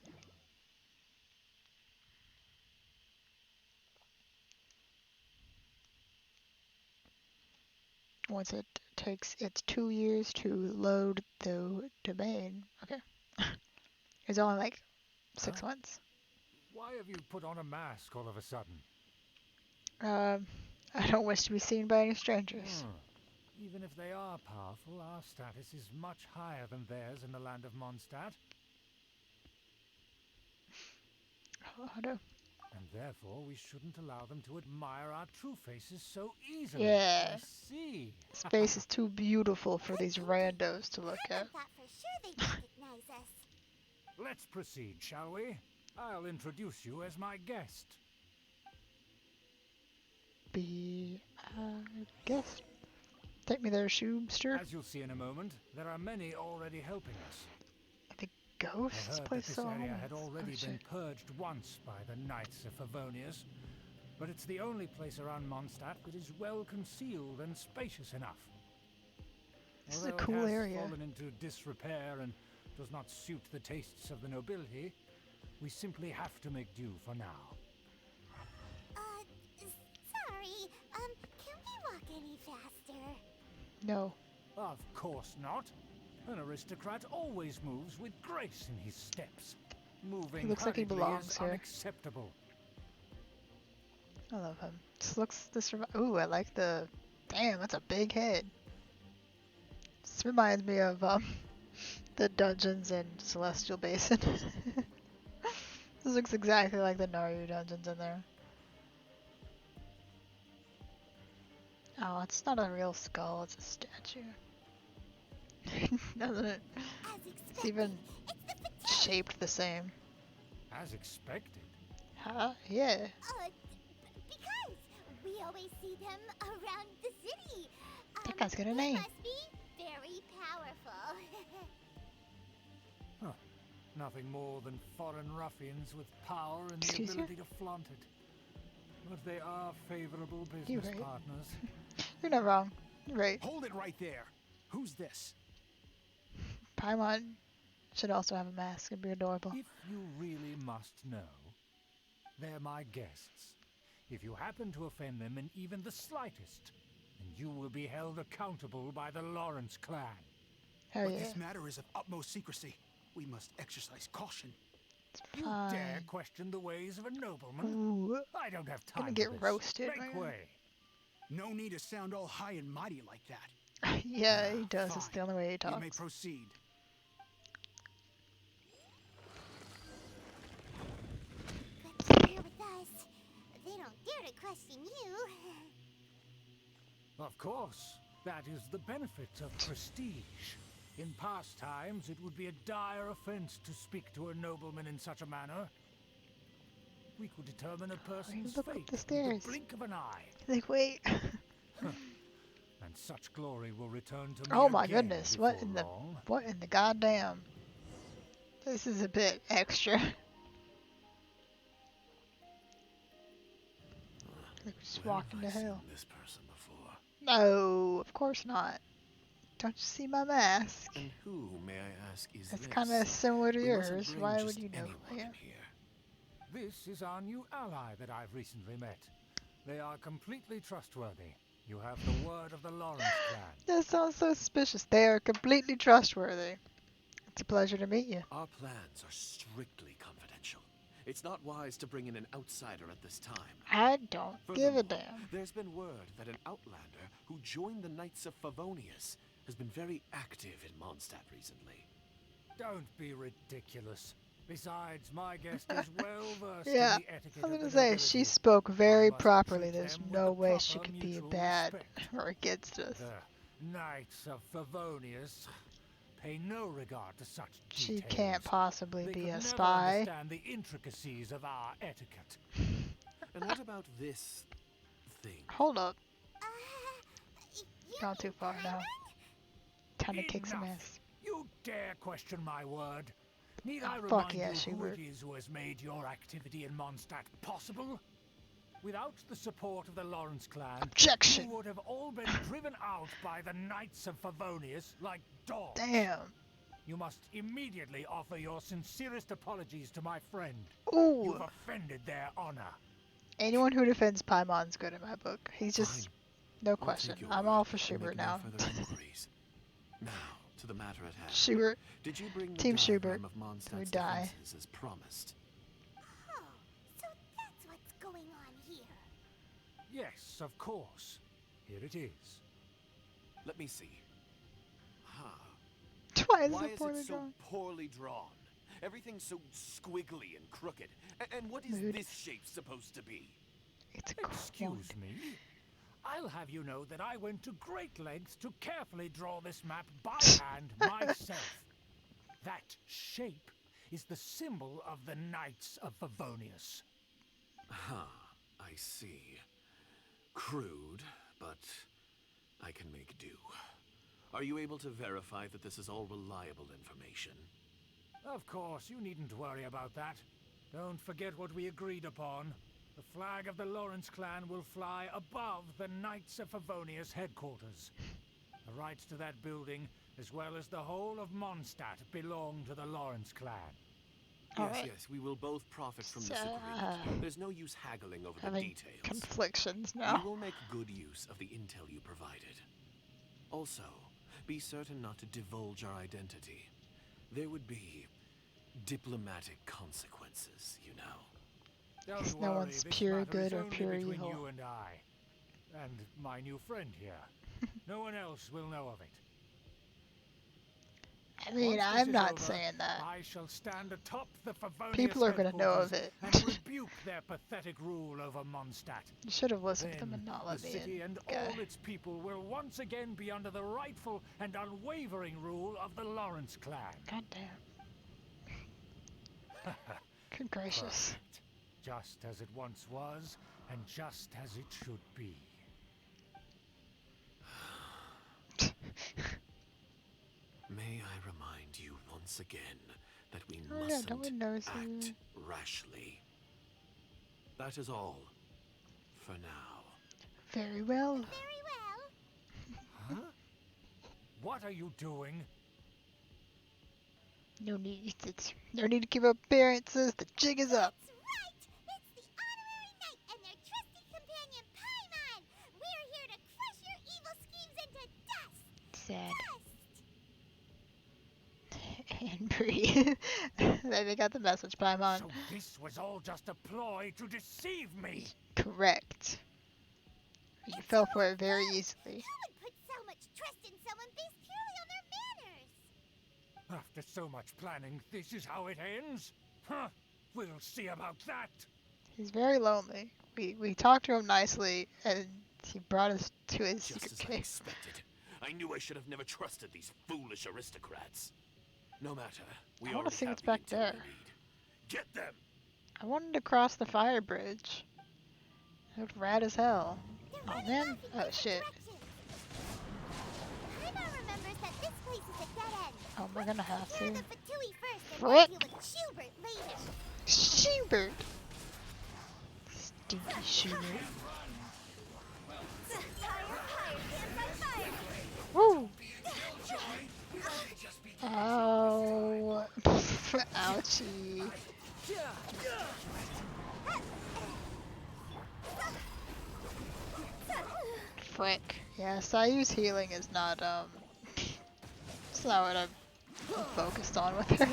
Once it takes its 2 years to load the domain. Okay. It's only like 6 months. Why have you put on a mask all of a sudden? I don't wish to be seen by any strangers. Even if they are powerful, our status is much higher than theirs in the land of Mondstadt. I know. And therefore, we shouldn't allow them to admire our true faces so easily. Yeah. I see. Space is too beautiful for these randos to look at. I thought for sure they'd recognize us. Let's proceed, shall we? I'll introduce you as my guest. Be a guest. Take me there, Shoobster. As you'll see in a moment, there are many already helping us. I Ghosts? This heard place that is this so area ominous. had already Oh, been shit. purged once by the Knights of Favonius, but it's the only place around Mondstadt that is well concealed and spacious enough. This is a Although cool it has area. fallen into disrepair and does not suit the tastes of the nobility, we simply have to make do for now. Sorry, can we walk any faster? No. Of course not. An aristocrat always moves with grace in his steps. Moving looks like he hurriedly belongs is here. unacceptable. I love him. Ooh, I like the... Damn, that's a big head. This reminds me of, the dungeons in Celestial Basin. This looks exactly like the Naru dungeons in there. Oh, it's not a real skull, it's a statue. Doesn't it? As It's expected, even it's the Fatui. shaped the same. As expected. Huh? Yeah. Because we always see them around the city. That guy's got a they name. must be very powerful. Nothing more than foreign ruffians with power and the Excuse you? ability to flaunt it. But they are favorable You're business right. partners. You're not wrong. You're right. Hold it right there. Who's this? Paimon should also have a mask and be adorable. If you really must know, they're my guests. If you happen to offend them in even the slightest, then you will be held accountable by the Lawrence clan. Hell But yeah. this matter is of utmost secrecy. We must exercise caution. You Fine. dare question the ways of a nobleman? Ooh. I don't have time Gonna for get this. roasted, Make man. way. No need to sound all high and mighty like that. Yeah, he does. It's Fine. the only way he You may talks. proceed. Good to here with us. They don't dare to question you. Of course, that is the benefit of prestige. In past times, it would be a dire offense to speak to a nobleman in such a manner. We could determine a person's look up fate the with stairs. the blink of an eye. Like, wait. And and such glory will return to me Oh my again goodness, before what in the long. goddamn? This is a bit extra. Like just Where walking to have I seen hell. this person before? No, of course not. Don't you see my mask? And who, may I ask, is It's this? kind of similar to We mustn't yours. bring Why just would you know anyone who I am? in here. This is our new ally that I've recently met. They are completely trustworthy. You have the word of the Lawrence clan. That sounds so suspicious. They are completely trustworthy. It's a pleasure to meet you. Our plans are strictly confidential. It's not wise to bring in an outsider at this time. I don't give a Furthermore, damn. there's been word that an outlander who joined the Knights of Favonius has been very active in Mondstadt recently. Don't be ridiculous. Besides, my guest is well versed Yeah, in the etiquette I was of gonna the say, nobility. she spoke very I must properly. treat There's them with no the way she proper could be mutual bad respect. or against us. The Knights of Favonius pay no regard to such She details. can't possibly They be could a never spy. understand the intricacies of our etiquette. And what about this thing? Hold up. You Gone too mean far now. Paimon? Time to kick some Enough. ass. You dare question my word? Need I Fuck remind yeah, you Schubert. who it is who has made your activity in Mondstadt possible? Without the support of the Lawrence clan, Objection. you would have all been driven out by the Knights of Favonius like dogs. Damn. You must immediately offer your sincerest apologies to my friend. Ooh. You've offended their honor. Anyone who defends Paimon's good in my book. He's just Fine. no I'll question. take your I'm word all for and Schubert make no now. further inquiries. Now, to the matter at hand. Schubert. Did you bring the Team diagram Schubert. of We Mondstadt's die. defenses as promised? Oh, so that's what's going on here. Yes, of course. Here it is. Let me see. Huh. Why is Why it is poorly it so drawn? poorly drawn? Everything's so squiggly and crooked. And what is Mood. this shape supposed to be? It's a Excuse me. I'll have you know that I went to great lengths to carefully draw this map by hand myself. That shape is the symbol of the Knights of Favonius. Huh, I see. Crude, but I can make do. Are you able to verify that this is all reliable information? Of course, you needn't worry about that. Don't forget what we agreed upon. The flag of the Lawrence clan will fly above the Knights of Favonius headquarters. The rights to that building, as well as the whole of Mondstadt, belong to the Lawrence clan. Yes, yes, we will both profit from this agreement. There's no use haggling over the having details. conflictions We now. will make good use of the intel you provided. Also, be certain not to divulge our identity. There would be diplomatic consequences, you know. Don't Because worry, no one's this pure matter good is or only pure between evil. you and I, and my new friend here. No one else will know of it. I mean, Once this I'm is not over, saying that. I shall stand atop the Favonius People are gonna know of headquarters it. and rebuke their pathetic rule over Mondstadt. You should have listened to them Then and not the let me city in. and Guy. all its people will once again be under the rightful and unwavering rule of the Lawrence clan. God damn. Good gracious. Perfect. Just as it once was, and just as it should be. May I remind you once again that we Oh, yeah, mustn't don't we notice act you? rashly. That is all for now. Very well. Very well. Huh? What are you doing? No need. No need to keep up appearances. The jig is up. That's right! It's the honorary knight and their trusty companion Paimon! We're here to crush your evil schemes into dust! Sad. Dust! And breathe. They got the message, Paimon. So this was all just a ploy to deceive me. Correct. You fell for it very easily. Who would put so much trust in someone based purely on their manners? After so much planning, this is how it ends? Huh? We'll see about that. He's very lonely. We talked to him nicely, and he brought us to his Just secret as I cave. expected. I knew I should have never trusted these foolish aristocrats. No matter. We I wanna already see have what's the back intel there. we need. Get them! I wanted to cross the fire bridge. It looked rad as hell. They're Oh running man. off in Oh different shit. directions. we're gonna have to. Cure the Fatui first and we'll What? deal with Schubert later. Schubert. Stinky Schubert. Woo! Oh, ouchie. Frick. Yes, I use healing is not, it's not what I'm focused on with her.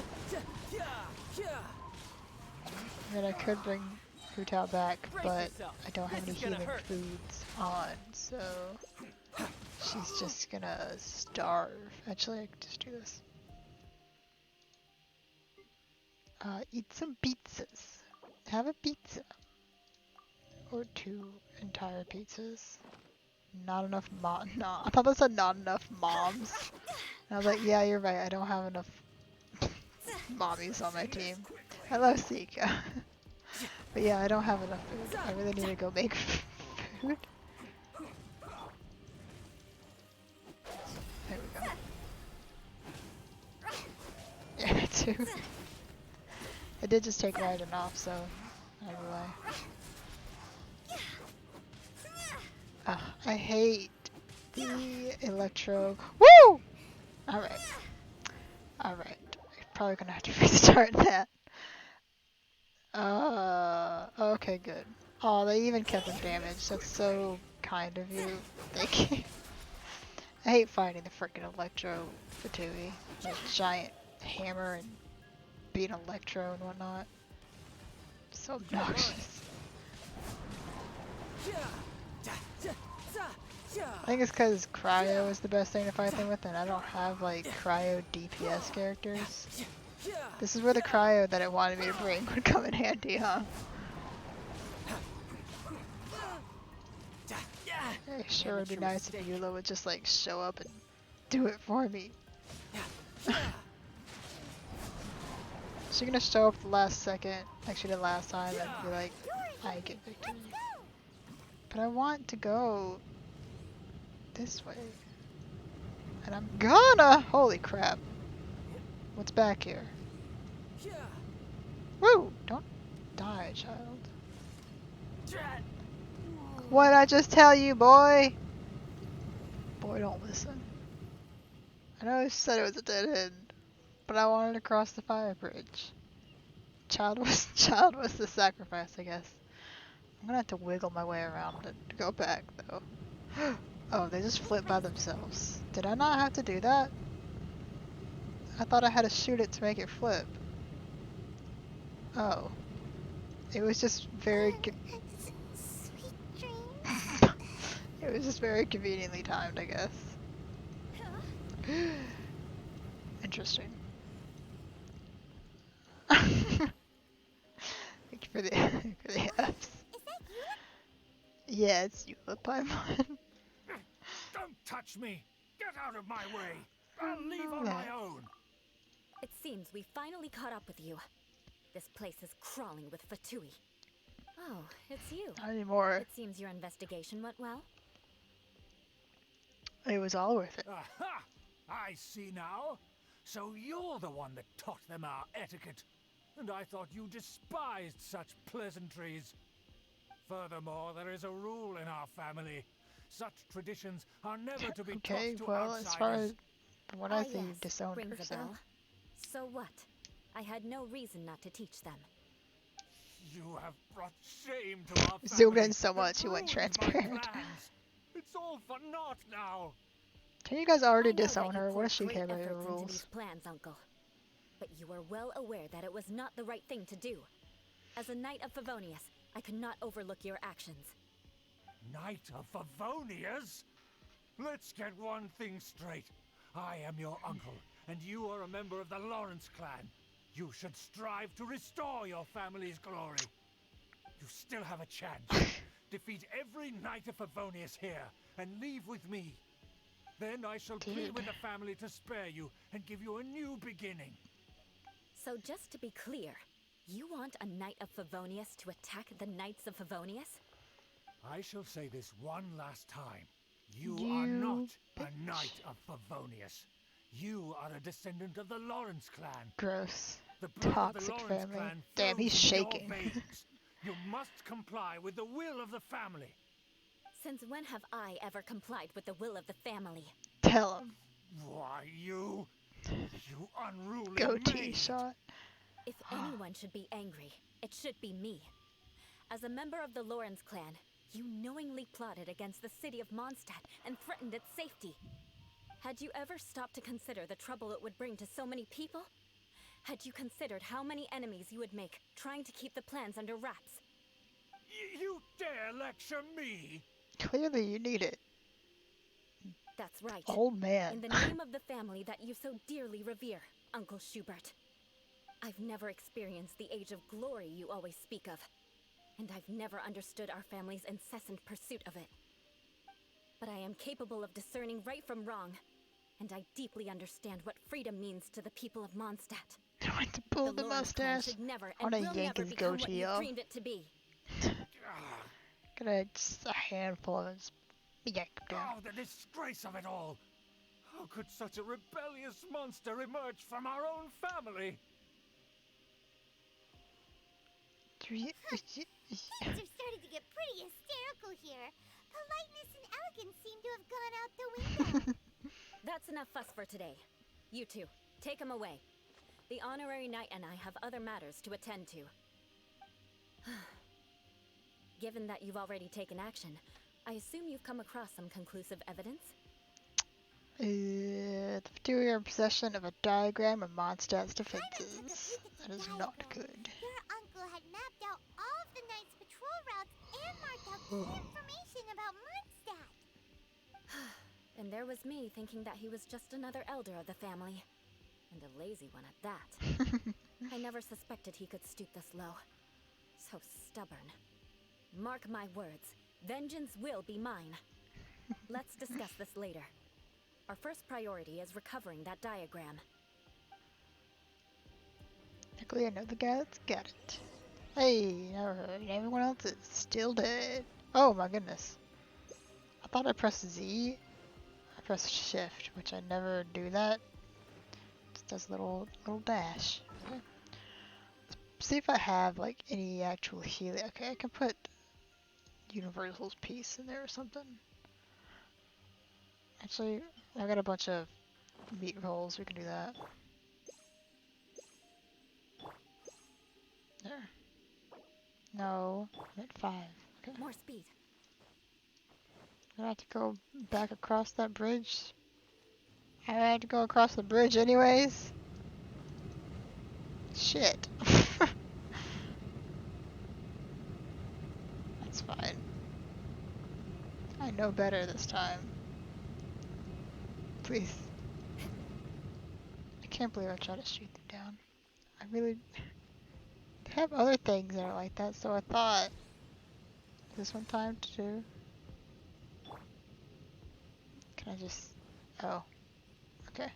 I mean, I could bring Hutao back, but I don't have any healing foods on, so she's just gonna starve. Actually, I could just do this. Eat some pizzas. Have a pizza. Or 2 entire pizzas. Not enough no, I thought that said not enough moms. And I was like, yeah, you're right, I don't have enough mommies on my team. Hello, Sika. But yeah, I don't have enough food. I really need to go make food. There we go. Yeah, too. It did just take Raiden off, so I don't know why. I hate the electro. Woo! Alright. Alright. I'm probably gonna have to restart that. Okay, good. Oh, they even kept the damage. That's so kind of you. Thank you. I hate fighting the frickin' Electro Fatui. Like giant hammer and beat Electro and whatnot. So obnoxious. I think it's because Cryo is the best thing to fight them with, and I don't have like Cryo DPS characters. This is where the Cryo that it wanted me to bring would come in handy, huh? It sure would be nice if Eula would just like show up and do it for me. She's gonna show up at the last second, like she did last time, and be like, I get victory. But I want to go this way. And I'm gonna! Holy crap. What's back here? Woo! Don't die, child. What'd I just tell you, boy? Boy, don't listen. I know I said it was a dead end, but I wanted to cross the fire bridge. Child was the sacrifice, I guess. I'm gonna have to wiggle my way around it to go back, though. Oh, they just flip by themselves. Did I not have to do that? I thought I had to shoot it to make it flip. Oh. It was just very... Sweet dreams. It was just very conveniently timed, I guess. Interesting. Thank you for the Fs. Is that you? Yeah, it's Eula Paimon. Don't touch me! Get out of my way! I'll leave on my own! It seems we finally caught up with you. This place is crawling with Fatui. Oh, it's you. Not anymore. It seems your investigation went well. It was all worth it. Aha! I see now. So you're the one that taught them our etiquette. And I thought you despised such pleasantries. Furthermore, there is a rule in our family. Such traditions are never to be Okay, taught to well, outsiders. as far as from what I see, yes, you've disowned her, rings a so. bell. So what? I had no reason not to teach them. You have brought shame to our family. Zoomed in so and much, you went ruined my transparent. plans. It's all for naught now. Can you guys already I know that disown you her? What poured does she great care about your efforts into rules? these plans, Uncle. But you were well aware that it was not the right thing to do. As a Knight of Favonius, I could not overlook your actions. Knight of Favonius? Let's get one thing straight. I am your uncle, and you are a member of the Lawrence clan. You should strive to restore your family's glory. You still have a chance. Defeat every Knight of Favonius here, and leave with me. Then I shall plead with the family to spare you, and give you a new beginning. So just to be clear, you want a Knight of Favonius to attack the Knights of Favonius? I shall say this one last time. You are not a Knight of Favonius. You are a descendant of the Lawrence clan. Gross. The blood of the Toxic Lawrence family. clan Damn, flows he's in your shaking. veins. You must comply with the will of the family. Since when have I ever complied with the will of the family? Tell him. Why, you unruly Goatee maid. shot. If anyone should be angry, it should be me. As a member of the Lawrence clan, you knowingly plotted against the city of Mondstadt and threatened its safety. Had you ever stopped to consider the trouble it would bring to so many people? Had you considered how many enemies you would make trying to keep the plans under wraps? You dare lecture me? Clearly you need it. That's right. Old man. In the name of the family that you so dearly revere, Uncle Schubert. I've never experienced the age of glory you always speak of, and I've never understood our family's incessant pursuit of it. But I am capable of discerning right from wrong, and I deeply understand what freedom means to the people of Mondstadt. I want to pull the Lawrence clan mustache. should never I and wanna will yank never his become what goatee you off. dreamed it to be. Gonna just a handful of his yank him down. Oh, the disgrace of it all! How could such a rebellious monster emerge from our own family? Things have started to get pretty hysterical here. Politeness and elegance seem to have gone out the window. That's enough fuss for today. You two, take him away. The honorary knight and I have other matters to attend to. Given that you've already taken action, I assume you've come across some conclusive evidence? The we are in possession of a diagram of Mondstadt's defenses. That is not good. Your uncle had mapped out all of the knight's patrol routes and marked out key information about Mondstadt. And there was me thinking that he was just another elder of the family. And a lazy one at that. I never suspected he could stoop this low. So stubborn. Mark my words, vengeance will be mine. Let's discuss this later. Our first priority is recovering that diagram. Luckily I know the guy that's got it. Hey, never heard. Everyone else is still dead. Oh my goodness. I thought I pressed Z. I pressed shift, which I never do that. Just does a little dash. Okay. Let's see if I have like any actual healing. Okay, I can put Universal's piece in there or something. Actually, I got a bunch of meat rolls. We can do that. There. No, I'm at 5. Okay. More speed. I have to go back across that bridge. I had to go across the bridge anyways. Shit. That's fine. I know better this time. Please. I can't believe I tried to shoot them down. I really... They have other things that are like that, so I thought... This one time to do... Can I just... Oh. Okay.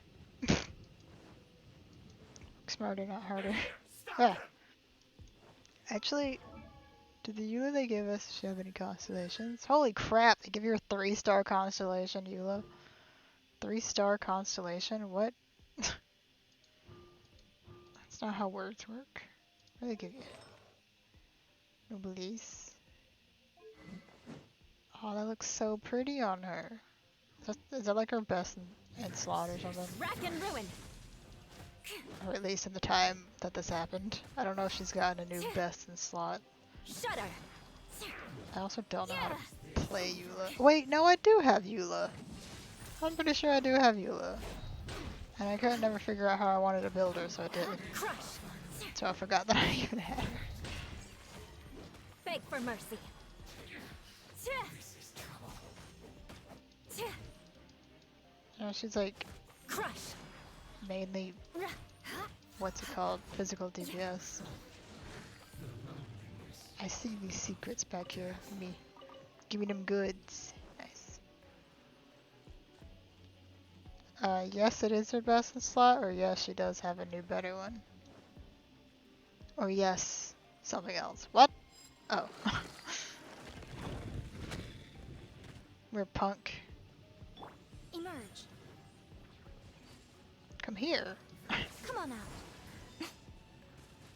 Smarter, not harder. Ah. Actually, did the Eula they give us have any constellations? Holy crap, they give you a 3-star constellation, Eula. 3-star constellation? What? That's not how words work. What do they give you? Noblesse. Oh, that looks so pretty on her. Is that like her best in slot or something? Rack and ruin. Or at least in the time that this happened. I don't know if she's gotten a new best in slot. Shudder. I also don't know how to play Eula. Wait, no, I do have Eula. I'm pretty sure I do have Eula. And I couldn't never figure out how I wanted to build her, so I didn't. Crush. So I forgot that I even had her. Beg for mercy. You know, she's like Crush. mainly, what's it called, physical DPS. I see these secrets back here. Give me them goods. Nice. Yes, it is her best in slot, or yes, she does have a new better one. Or yes, something else. What? Oh. We're punk. Emerge. Come here. Come on out.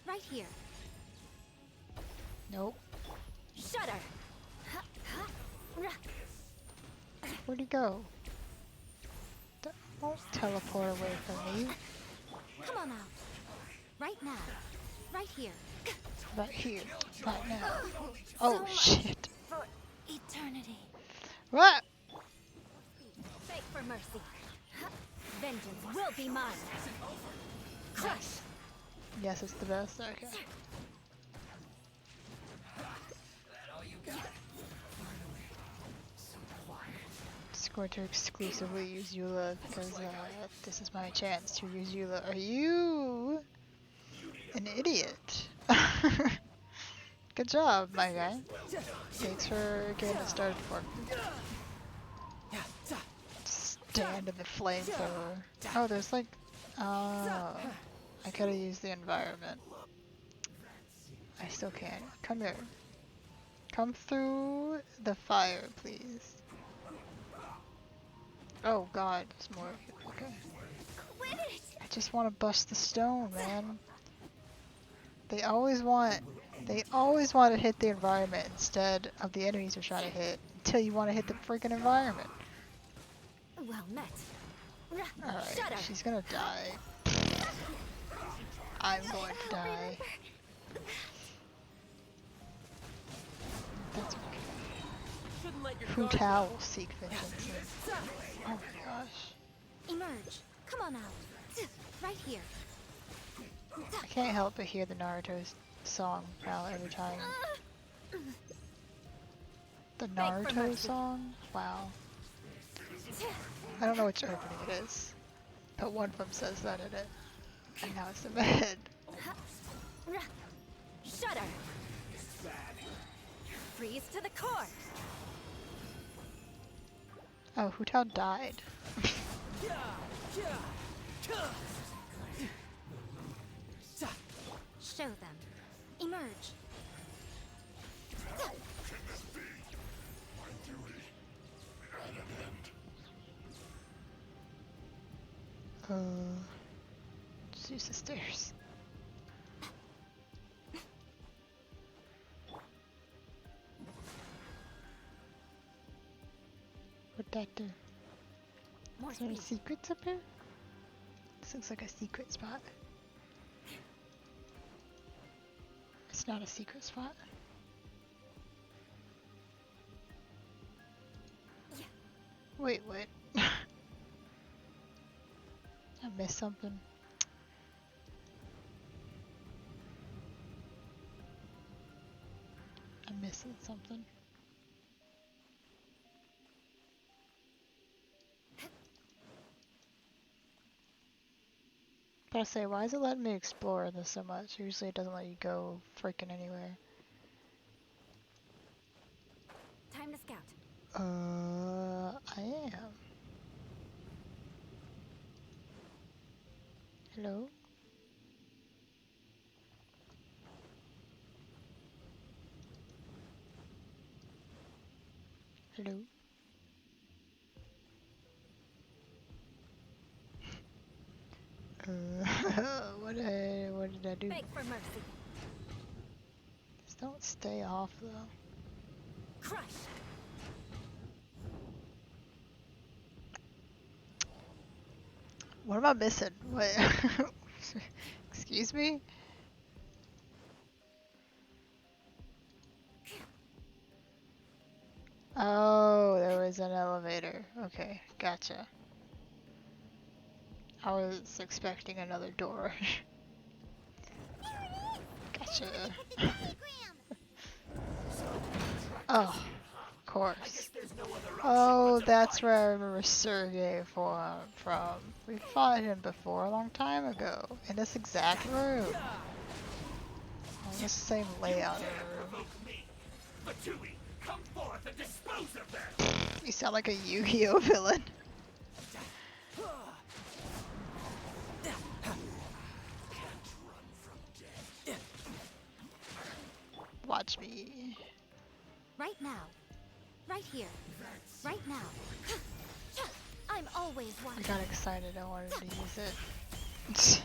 Right here. Nope. Shudder. Where'd he go? Don't teleport away from me. Come on out. Right now. Right here. Right here. Right now. Oh shit. For eternity. What? Beg for mercy. Vengeance will be mine. Crush. Yes, it's the best. Okay. Just going to exclusively use Eula because this is my chance to use Eula. Are you an idiot? Good job, my guy. Thanks for getting it started for me. Stand in the flamethrower. Oh, there's like... Oh. I could have used the environment. I still can't. Come here. Come through the fire, please. Oh god, there's more of you. Okay. I just want to bust the stone, man. They always want to hit the environment instead of the enemies you're trying to hit until you want to hit the freaking environment. Well met. Alright, she's gonna die. I'm going to die. That's okay. Hu Tao will seek vengeance. Oh my gosh. Emerge. Come on out. Right here. I can't help but hear the Naruto song now every time. The Naruto song? Wow. I don't know which opening it is, but one of them says that in it. And now it's in my head. Shudder. Freeze to the core. Oh, Hu Tao died. Show them. Emerge. Just use the stairs. What'd that do? More Is there any speed. secrets up here? This looks like a secret spot. It's not a secret spot. Wait, what? I missed something. I'm missing something. But I say, why is it letting me explore this so much? Usually it doesn't let you go freaking anywhere. Time to scout. I am. Hello? Hello? What did I do? Beg for mercy. Just don't stay off though. Crush. What am I missing? What? Excuse me? Oh, there was an elevator. Okay, gotcha. I was expecting another door. Gotcha. Oh, of course. Oh, that's where I remember Sergey from. We fought him before a long time ago. In this exact room. Almost the same layout of the room. You sound like a Yu-Gi-Oh villain. Watch me. Right now. Right here. Right now. I'm always I wanted. got excited. I wanted to use it.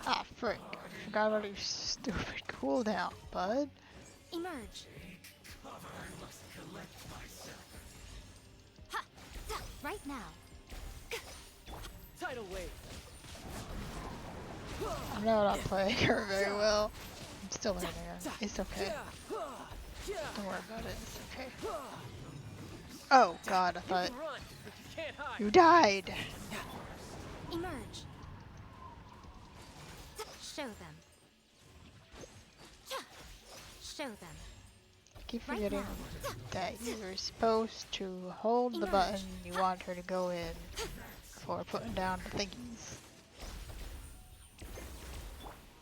Ah, frick. I forgot about your stupid cooldown, bud. Emerge. Ha! Right now. Tidal wave. I'm not playing her very well. I'm still learning her. It's okay. Don't worry about it. It's okay. Oh god, I You thought can run, but you can't hide. you died. Emerge. Show them. Show them. I keep Right forgetting now. that you're supposed to hold the button you want her to go in before putting down the thingies.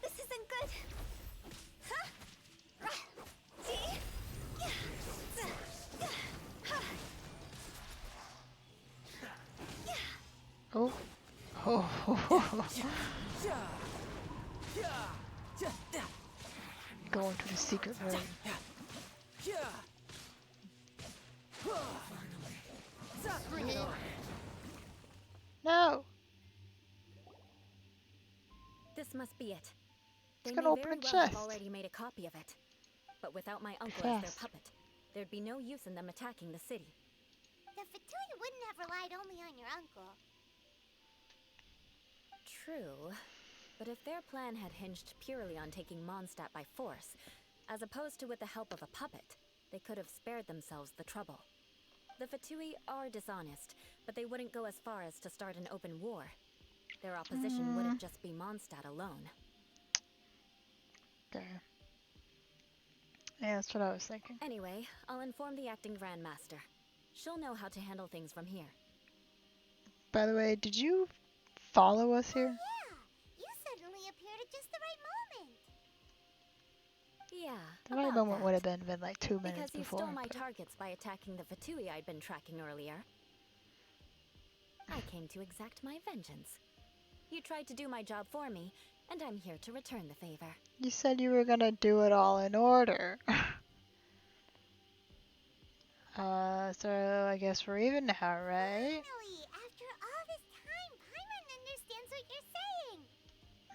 This isn't good. Oh. Oh. Go into the secret room. Bring it on. No! This must be it. They gonna may open very a well have chest. already made a copy of it. But without my uncle as their Fast. puppet, there'd be no use in them attacking the city. The Fatui wouldn't have relied only on your uncle. True. But if their plan had hinged purely on taking Mondstadt by force, as opposed to with the help of a puppet, they could have spared themselves the trouble. The Fatui are dishonest, but they wouldn't go as far as to start an open war. Their opposition wouldn't just be Mondstadt alone. Okay. Yeah, that's what I was thinking. Anyway, I'll inform the acting Grandmaster. She'll know how to handle things from here. By the way, did you follow us here? Yeah, you suddenly appeared at just the right moment. Yeah, The right about moment that. would have been like 2 minutes Because you before. stole my but- targets by attacking the Fatui I'd been tracking earlier. I came to exact my vengeance. You tried to do my job for me, and I'm here to return the favor. You said you were gonna do it all in order. So I guess we're even now, right? Finally, after all this time, Paimon understands what you're saying.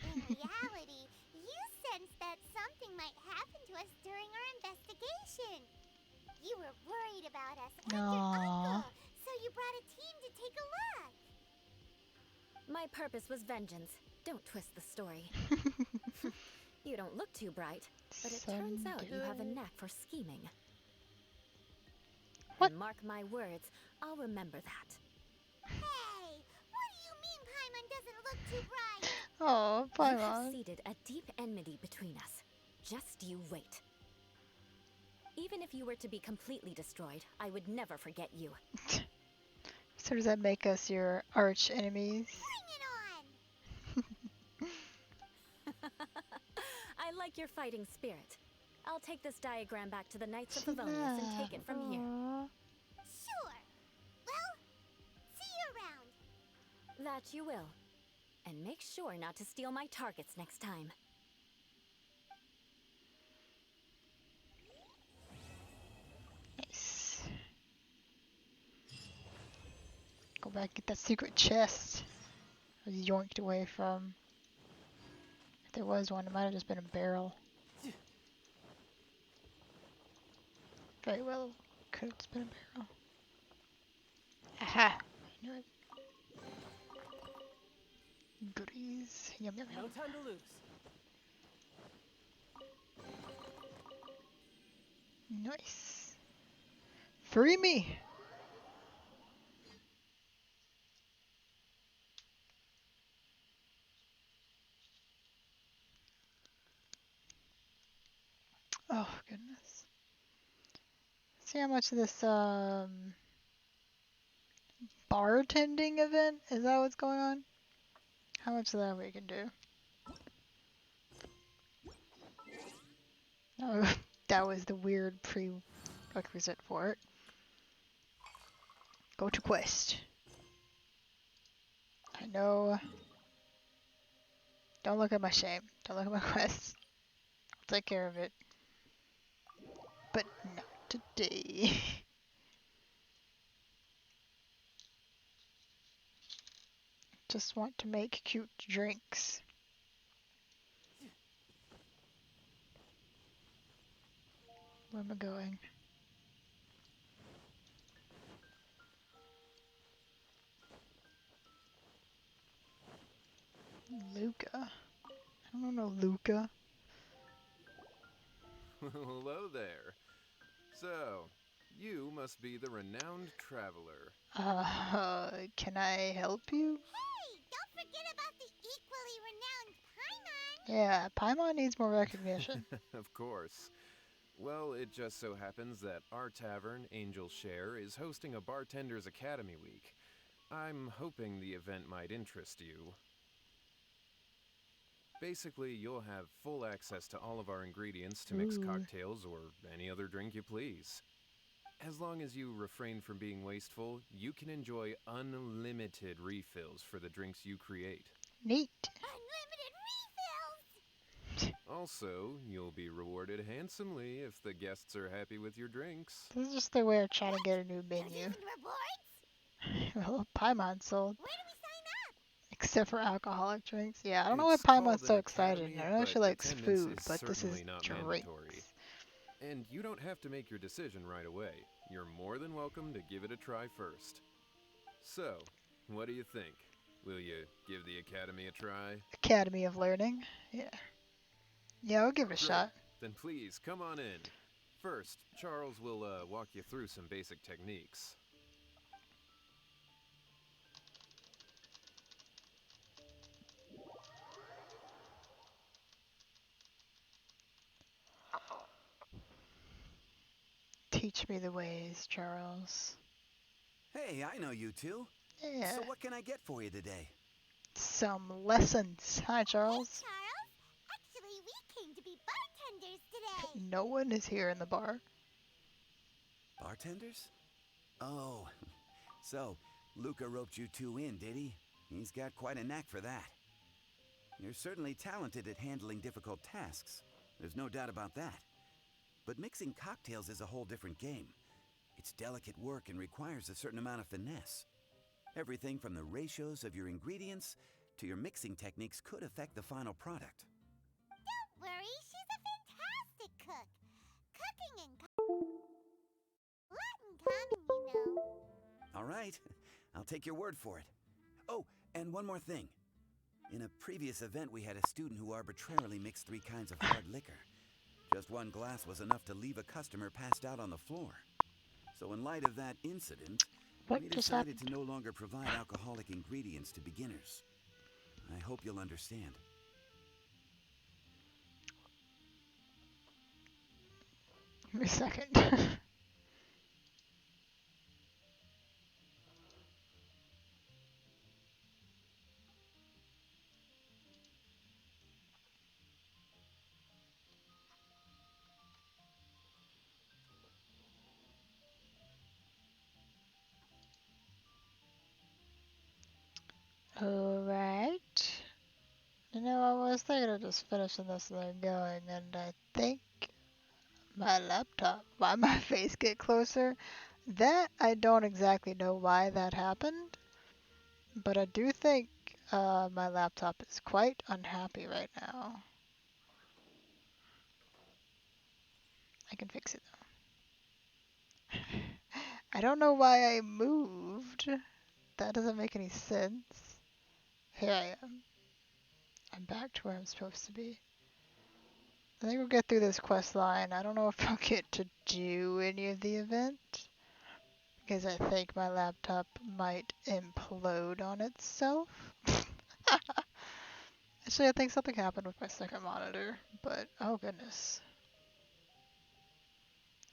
In reality, you sensed that something might happen to us during our investigation. You were worried about us and your Aww. uncle, so you brought a team to take a look. My purpose was vengeance. Don't twist the story. You don't look too bright, but it turns out you have a Tsundere. knack for scheming. What? And mark my words, I'll remember that. Hey, what do you mean Paimon doesn't look too bright? Oh, You bye, have Mom. seeded a deep enmity between us. Just you wait. Even if you were to be completely destroyed, I would never forget you. So does that make us your arch enemies? Bring it on! I like your fighting spirit. I'll take this diagram back to the Knights of Favonius and take it from here. Aw. Sure. Well, see you around. That you will. And make sure not to steal my targets next time. Nice. Go back get that secret chest. I was yoinked away from. If there was one, it might have just been a barrel. Very well, could have just been a barrel. Aha! I knew it. Goodies. Yum yum No yum. time to lose. Nice. Free me! Oh goodness. See how much of this bartending event, is that what's going on? How much of that we can do? Oh, that was the weird prerequisite for it. Go to quest. I know. Don't look at my shame. Don't look at my quest. I'll take care of it. But not today. Just want to make cute drinks. Where am I going? Luca. I don't know Luca. Hello there. So, you must be the renowned traveler. Can I help you? Hey, don't forget about the equally renowned Paimon. Yeah, Paimon needs more recognition. Of course. Well, it just so happens that our tavern, Angel's Share, is hosting a Bartender's Academy Week. I'm hoping the event might interest you. Basically, you'll have full access to all of our ingredients to mix Ooh. cocktails or any other drink you please. As long as you refrain from being wasteful, you can enjoy unlimited refills for the drinks you create. Neat. Unlimited refills. Also, you'll be rewarded handsomely if the guests are happy with your drinks. This is just their way of trying to get a new There's menu. even rewards? Well, Paimon sold. Where do we sign up? Except for alcoholic drinks. Yeah, I don't know why It's Paimon's called so an excited. academy, I know she but likes attendance food, is but this is certainly not mandatory. drinks. And you don't have to make your decision right away. You're more than welcome to give it a try first. So, what do you think? Will you give the academy a try? Academy of Learning. Yeah. Yeah, I'll give it a Great. shot. Then please, come on in. First, Charles will walk you through some basic techniques. Teach me the ways, Charles. Hey, I know you two. Yeah. So what can I get for you today? Some lessons. Hi, Charles. Charles, actually, we came to be bartenders today. No one is here in the bar. Bartenders? Oh, so Luca roped you two in, did he? He's got quite a knack for that. You're certainly talented at handling difficult tasks. There's no doubt about that. But mixing cocktails is a whole different game. It's delicate work and requires a certain amount of finesse. Everything from the ratios of your ingredients to your mixing techniques could affect the final product. Don't worry, she's a fantastic cook. Cooking and lot in common, you know. All right, I'll take your word for it. Oh, and one more thing. In a previous event, we had a student who arbitrarily mixed 3 kinds of hard liquor. Just one glass was enough to leave a customer passed out on the floor. So in light of that incident, What we just decided happened? to no longer provide alcoholic ingredients to beginners. I hope you'll understand. Give me a second. Alright. You know, I was thinking of just finishing this and then going, and I think my laptop, why my face get closer? That, I don't exactly know why that happened, but I do think my laptop is quite unhappy right now. I can fix it though. I don't know why I moved. That doesn't make any sense. Here I am. I'm back to where I'm supposed to be. I think we'll get through this quest line. I don't know if I'll get to do any of the event, because I think my laptop might implode on itself. Actually, I think something happened with my second monitor, but oh goodness.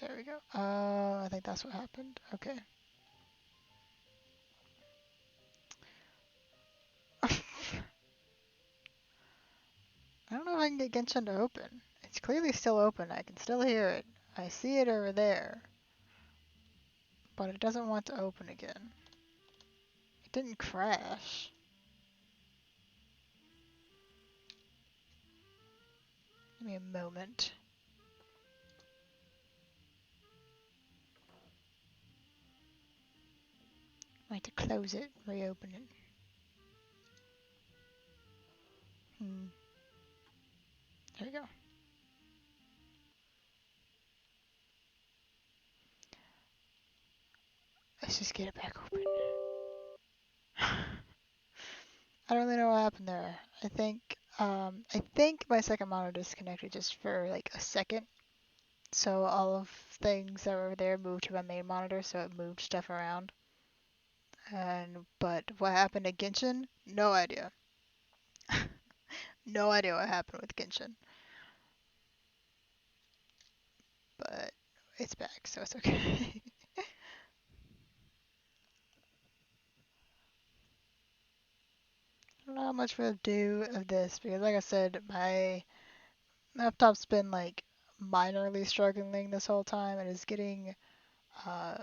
There we go. I think that's what happened. Okay. I don't know if I can get Genshin to open. It's clearly still open. I can still hear it. I see it over there. But it doesn't want to open again. It didn't crash. Give me a moment. I have to close it, reopen it. Let's just get it back open. I don't really know what happened there. I think my second monitor disconnected just for like a second. So all of things that were there moved to my main monitor, so it moved stuff around. But what happened to Genshin? No idea. No idea what happened with Genshin. But it's back, so it's okay. I don't know how much we'll do of this because, like I said, my laptop's been like minorly struggling this whole time and is getting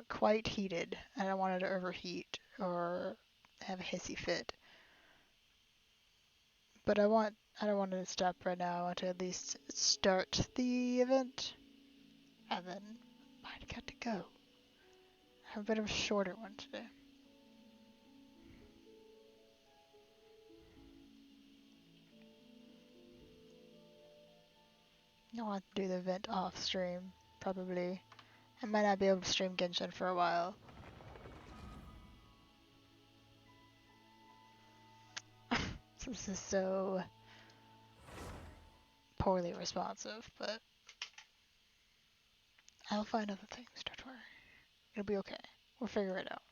quite heated. I don't want it to overheat or have a hissy fit. But I don't want it to stop right now. I want to at least start the event. And then I've got to go. I have a bit of a shorter one today. I want to do the event off stream, probably. I might not be able to stream Genshin for a while. This is so poorly responsive, but I'll find other things, don't worry. It'll be okay. We'll figure it out.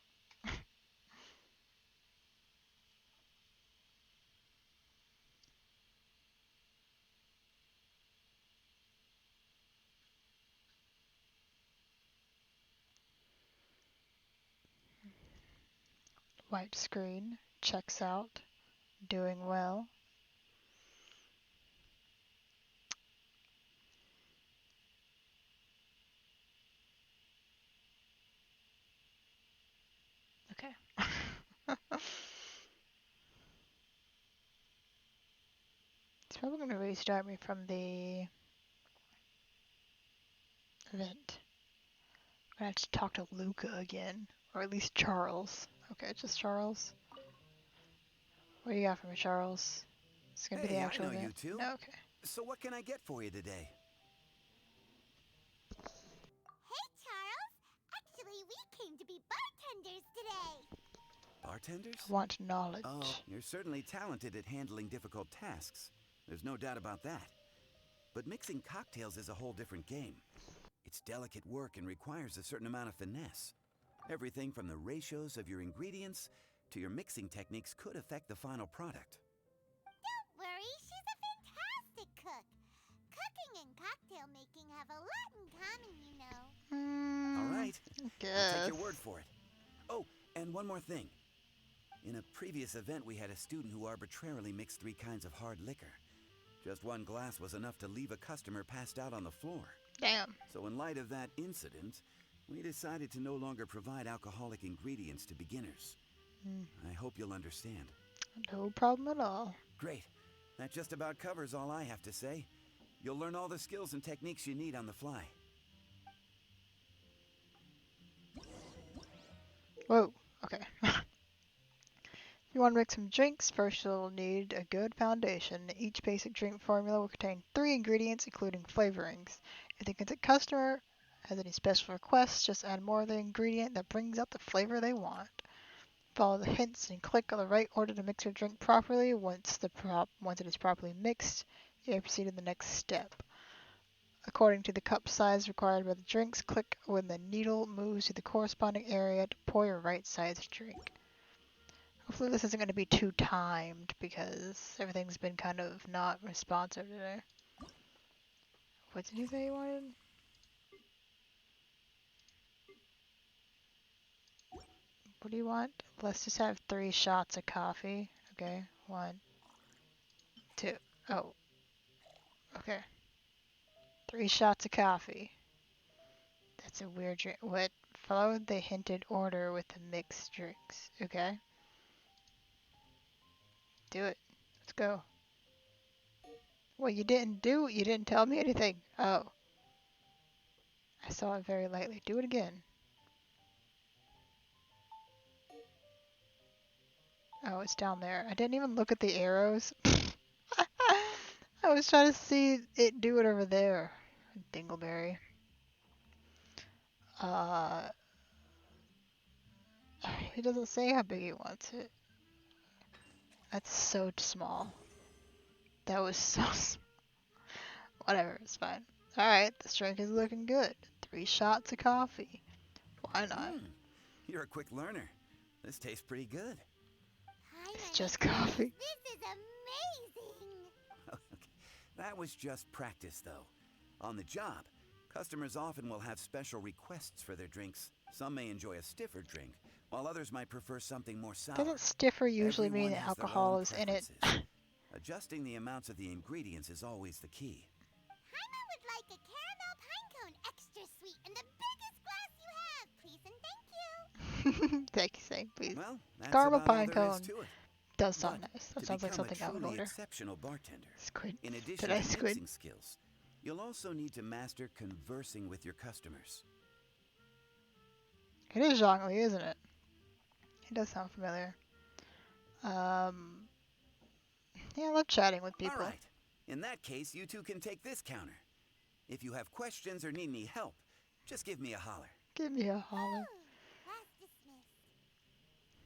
White screen, checks out, doing well. Okay. It's probably going to restart me from the event. I'm going to have to talk to Luca again. Or at least Charles. Okay, just Charles. What do you got for me, Charles? It's going to be the Hey, I actual know you event? two. No, okay. So what can I get for you today? Hey, Charles. Actually, we came to be bartenders today. Bartenders? I want knowledge. Oh, you're certainly talented at handling difficult tasks. There's no doubt about that. But mixing cocktails is a whole different game. It's delicate work and requires a certain amount of finesse. Everything from the ratios of your ingredients to your mixing techniques could affect the final product. Don't worry, she's a fantastic cook. Cooking and cocktail making have a lot in common, you know. All right, I'll take your word Guess. for it. Oh, and one more thing. In a previous event, we had a student who arbitrarily mixed 3 kinds of hard liquor. Just one glass was enough to leave a customer passed out on the floor. Damn. So in light of that incident, we decided to no longer provide alcoholic ingredients to beginners. I hope you'll understand. No problem at all. Great. That just about covers all I have to say. You'll learn all the skills and techniques you need on the fly. Whoa. Okay. If you want to make some drinks, first you'll need a good foundation. Each basic drink formula will contain 3 ingredients, including flavorings. If the customer has any special requests, just add more of the ingredient that brings out the flavor they want. Follow the hints and click on the right order to mix your drink properly. Once it is properly mixed, you may proceed to the next step. According to the cup size required by the drinks, click when the needle moves to the corresponding area to pour your right size drink. Hopefully this isn't going to be too timed because everything's been kind of not responsive today. What did you say you wanted? What do you want? Let's just have 3 shots of coffee. Okay, 1, 2. Oh, okay. 3 shots of coffee. That's a weird drink. What? Follow the hinted order with the mixed drinks. Okay. Do it. Let's go. Well, you didn't tell me anything. Oh. I saw it very lightly. Do it again. Oh, it's down there. I didn't even look at the arrows. I was trying to see it do it over there. Dingleberry. Uh, He doesn't say how big he wants it. That's so small. That was so whatever, it's fine. Alright, this drink is looking good. 3 shots of coffee. Why not? You're a quick learner. This tastes pretty good. It's just coffee. This is amazing! Okay. That was just practice, though. On the job, customers often will have special requests for their drinks. Some may enjoy a stiffer drink, while others might prefer something more sour. Doesn't stiffer usually mean Everyone that has their alcohol own is in it? preferences. Adjusting the amounts of the ingredients is always the key. Paimon would like a caramel pine cone, extra sweet, in the biggest glass you have, please and thank you. Thank you, saying please. Well, that's Caramel about all pine there is cone to it. does sound But nice. That to sounds like become something a I would truly order. exceptional bartender, Squid. in addition Did I to squid? mixing skills, you'll also need to master conversing with your customers. It is Zhongli, isn't it? He does sound familiar. Yeah, I love chatting with people. All right. In that case, you two can take this counter. If you have questions or need any help, just give me a holler. Give me a holler. Class dismissed.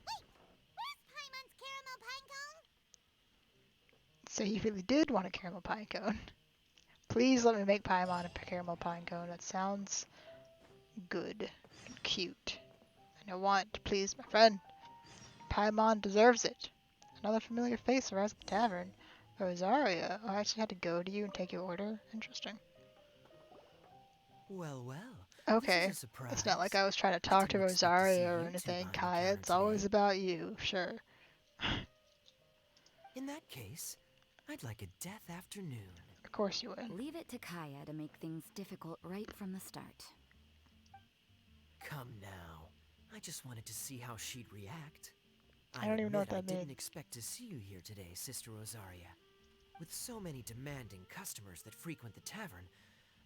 Wait, where's Paimon's caramel pine cone? So you really did want a caramel pine cone. Please let me make Paimon a caramel pine cone. That sounds good and cute. And I want to please my friend. Paimon deserves it. Another familiar face arrives at the tavern. Rosaria. Oh, I actually had to go to you and take your order. Interesting. Well, well. Okay. This is a surprise. It's not like I was trying to I talk to didn't expect to see Rosaria or you two anything, behind the Kaya. counter It's always today. about you, sure. In that case, I'd like a death afternoon. Of course you would. Leave it to Kaya to make things difficult right from the start. Come now. I just wanted to see how she'd react. I don't even know what admit that I didn't means. expect to see you here today, Sister Rosaria. With so many demanding customers that frequent the tavern,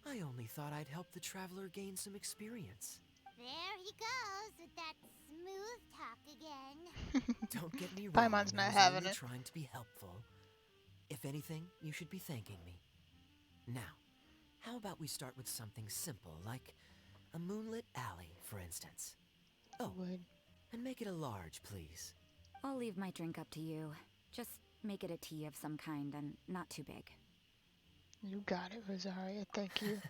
I only thought I'd help the traveler gain some experience. There he goes with that smooth talk again. Don't get me wrong, Paimon's not I was having only it. trying to be helpful. If anything, you should be thanking me. Now, how about we start with something simple, like a moonlit alley, for instance? Oh, Would. and make it a large, please. I'll leave my drink up to you. Just make it a tea of some kind and not too big. You got it, Rosaria. Thank you.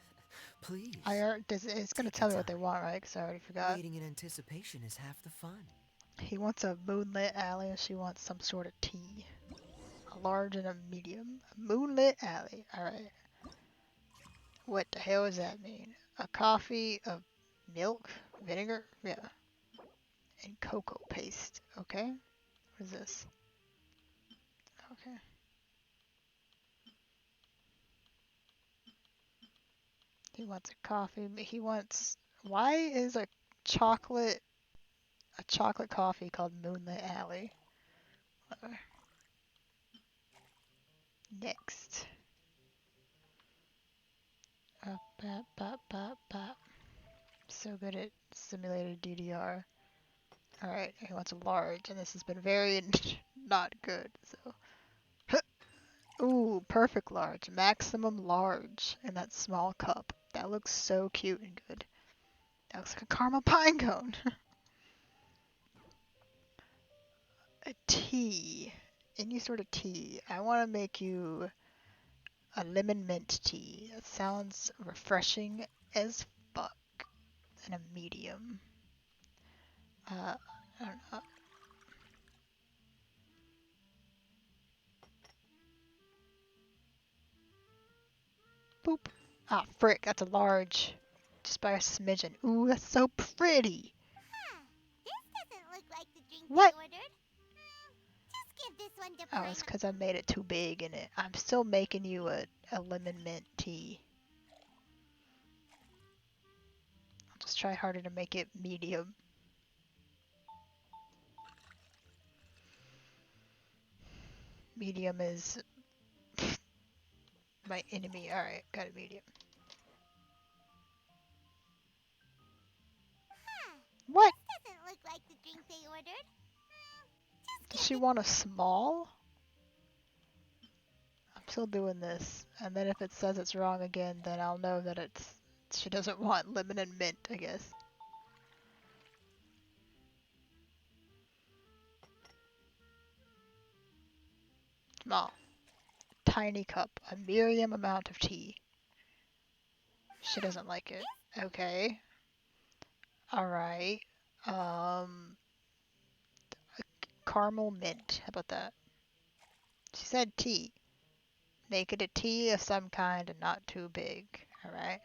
Please. It's going to Take tell me your what they time. want, right? Because I already forgot. Waiting in anticipation is half the fun. He wants a moonlit alley and she wants some sort of tea. A large and a medium. A moonlit alley. Alright. What the hell does that mean? A coffee of milk? Vinegar? Yeah. And cocoa paste. Okay. What is this? Okay. He wants a coffee. He wants... Why is a chocolate coffee called Moonlit Alley? Whatever. Next. Bap, bap, bap, bap. So good at simulated DDR. Alright, he wants a large, and this has been very not good, so. Ooh, perfect large. Maximum large in that small cup. That looks so cute and good. That looks like a caramel pine cone. A tea. Any sort of tea. I want to make you a lemon mint tea. That sounds refreshing as fuck. And a medium. I don't know. Boop. Ah, frick, that's a large. Just by a smidgen. Ooh, that's so pretty. Huh, this doesn't look like the drink What? they ordered. Just give this one to Oh, it's Paimon. because I made it too big in it. I'm still making you a lemon mint tea. I'll just try harder to make it medium. Medium is my enemy. Alright, got a medium. Huh, What? this doesn't look like the drink they ordered. Just Does give she this... want a small? I'm still doing this. And then if it says it's wrong again, then I'll know that she doesn't want lemon and mint, I guess. Small. Tiny cup. A medium amount of tea. She doesn't like it. Okay. Alright. Caramel mint. How about that? She said tea. Make it a tea of some kind and not too big. Alright.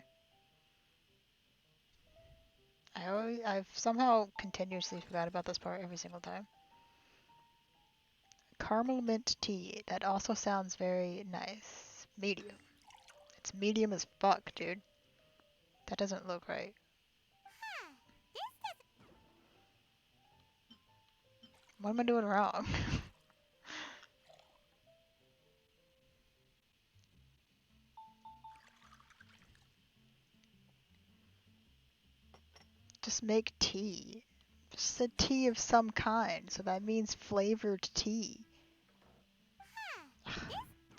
I've somehow continuously forgot about this part every single time. Caramel mint tea. That also sounds very nice. Medium. It's medium as fuck, dude. That doesn't look right. What am I doing wrong? Just make tea. Just a tea of some kind, so that means flavored tea.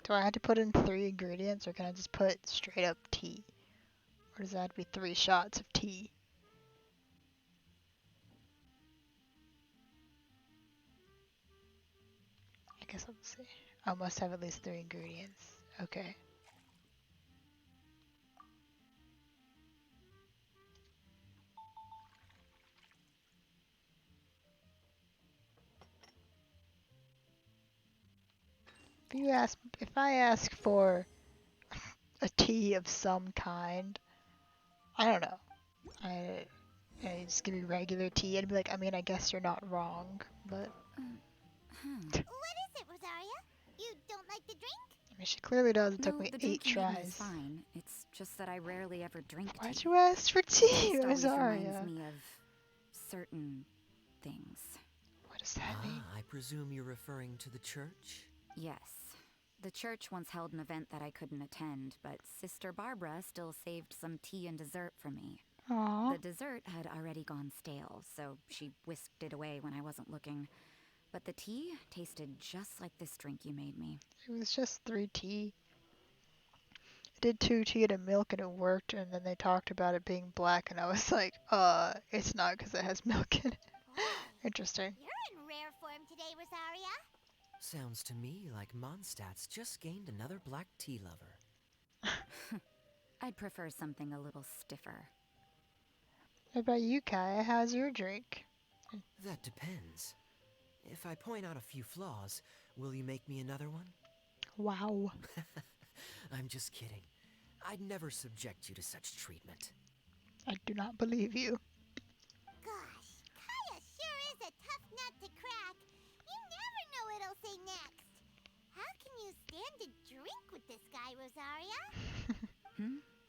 Do I have to put in 3 ingredients, or can I just put straight up tea? Or does that have to be 3 shots of tea? I guess I'll see. I must have at least 3 ingredients. Okay. If I ask for a tea of some kind, I don't know. I just give you regular tea. I'd be like, I mean, I guess you're not wrong, but What is it, Rosaria? You don't like the drink? I mean, she clearly does. It took No, me the 8 drink you made me is tries. fine. It's just that I rarely ever drink tea. Why'd you ask for The tea, taste always Rosaria? reminds me of certain things. What does that mean? I presume you're referring to the church? Yes. The church once held an event that I couldn't attend, but Sister Barbara still saved some tea and dessert for me. Aww. The dessert had already gone stale, so she whisked it away when I wasn't looking. But the tea tasted just like this drink you made me. It was just 3 tea. I did 2 tea and a milk and it worked, and then they talked about it being black, and I was like, it's not because it has milk in it. Interesting. You're in rare form today, Rosaria. Sounds to me like Mondstadt's just gained another black tea lover. I'd prefer something a little stiffer. What about you, Kaya? How's your drink? That depends. If I point out a few flaws, will you make me another one? Wow. I'm just kidding. I'd never subject you to such treatment. I do not believe you. Gosh, Kaya sure is a tough nut to crack. You never know what he'll say next. How can you stand to drink with this guy, Rosaria?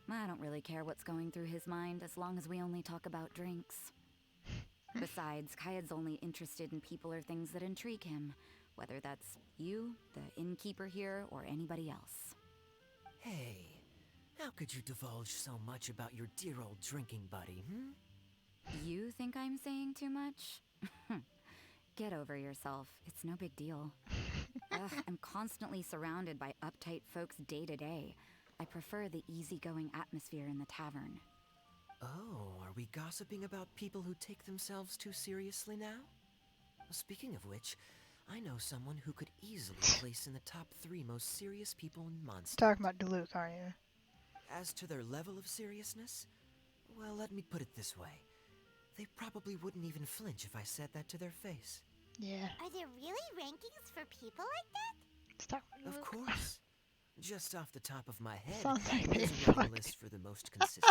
I don't really care what's going through his mind as long as we only talk about drinks. Besides, Kayad's only interested in people or things that intrigue him, whether that's you, the innkeeper here, or anybody else. Hey, how could you divulge so much about your dear old drinking buddy, You think I'm saying too much? Get over yourself. It's no big deal. Ugh, I'm constantly surrounded by uptight folks day to day. I prefer the easygoing atmosphere in the tavern. Oh, are we gossiping about people who take themselves too seriously now? Speaking of which, I know someone who could easily place in the top 3 most serious people in Mondstadt. Talking about Duluth, aren't you? As to their level of seriousness, well, let me put it this way. They probably wouldn't even flinch if I said that to their face. Yeah. Are there really rankings for people like that? Stop. Of course. Just off the top of my head, Sounds like they there's another fucked. list for the most consistent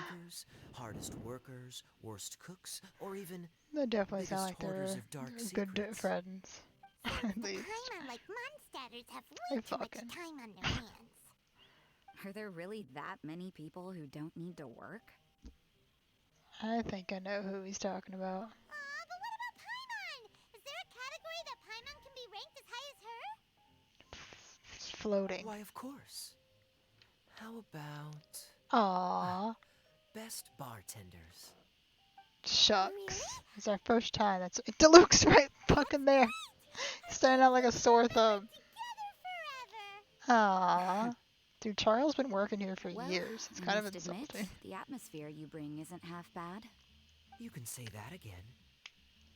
drinkers, hardest workers, worst cooks, or even They definitely sound like biggest hoarders they're of dark good secrets. friends. At The least. Paimon like Mondstadters have They way too much fucking. time on their hands. Are there really that many people who don't need to work? I think I know who he's talking about. Aw, but what about Paimon? Is there a category that Paimon can be ranked as high as her? Floating. Why, of course. How about Aww. best bartenders? Shucks. Really? It's our first time. That's Deluxe right fucking there. Standing out like a sore thumb. Together forever. Aww. Dude, Charles been working here for Well, years. It's I kind of must insulting. admit, the atmosphere you bring isn't half bad. You can say that again.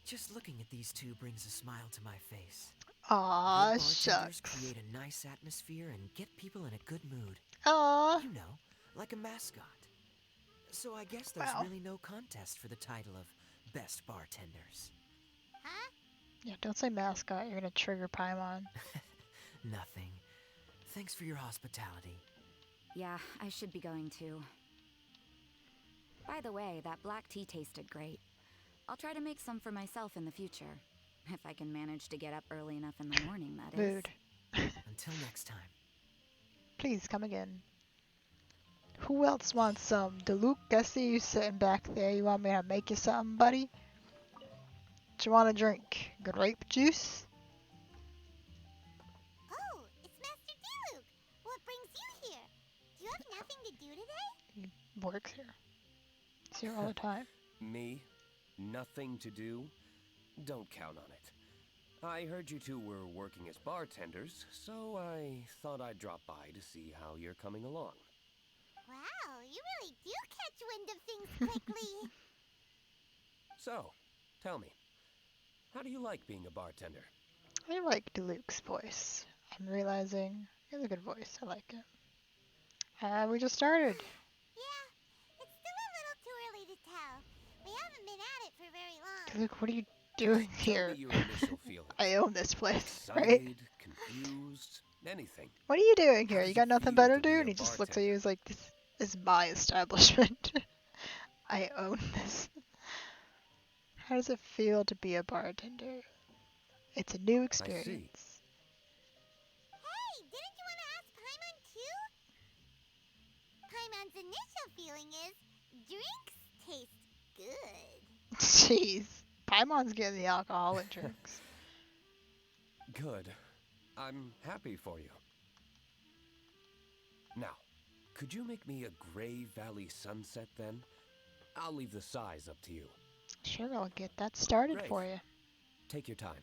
Just looking at these two brings a smile to my face. Aw, Good bartenders shucks. create a nice atmosphere and get people in a good mood. Aw. You know, like a mascot. So I guess there's Wow. really no contest for the title of Best Bartenders. Huh? Yeah, don't say mascot. You're gonna trigger Paimon. Nothing. Thanks for your hospitality. Yeah, I should be going too. By the way, that black tea tasted great. I'll try to make some for myself in the future. If I can manage to get up early enough in the morning, that is. Mood. Until next time. Please come again. Who else wants some? Deluke, I see you sitting back there. You want me to make you something, buddy? What you want to drink? Grape juice? Oh, it's Master Diluc. What brings you here? Do you have nothing to do today? He works here. He's here all the time. Me? Nothing to do? Don't count on it. I heard you two were working as bartenders, so I thought I'd drop by to see how you're coming along. Wow, you really do catch wind of things quickly. So, tell me, how do you like being a bartender? I like Deluke's voice. I'm realizing he has a good voice. I like it. We just started. Yeah, it's still a little too early to tell. We haven't been at it for very long. Deluke, what are you doing Tell here? me your initial feelings. I own this place, Excited, right? confused, anything. What are you doing How here? does You it got nothing feel better to to do? be And a he just looks at bartender? you. He's like, "This is my establishment. I own this." How does it feel to be a bartender? It's a new I see. experience. Hey, didn't you want to ask Paimon too? Paimon's initial feeling is drinks taste good. Jeez. Paimon's getting the alcoholic drinks. Good. I'm happy for you. Now, could you make me a Gray Valley sunset then? I'll leave the size up to you. Sure, I'll get that started Great. for you. Take your time.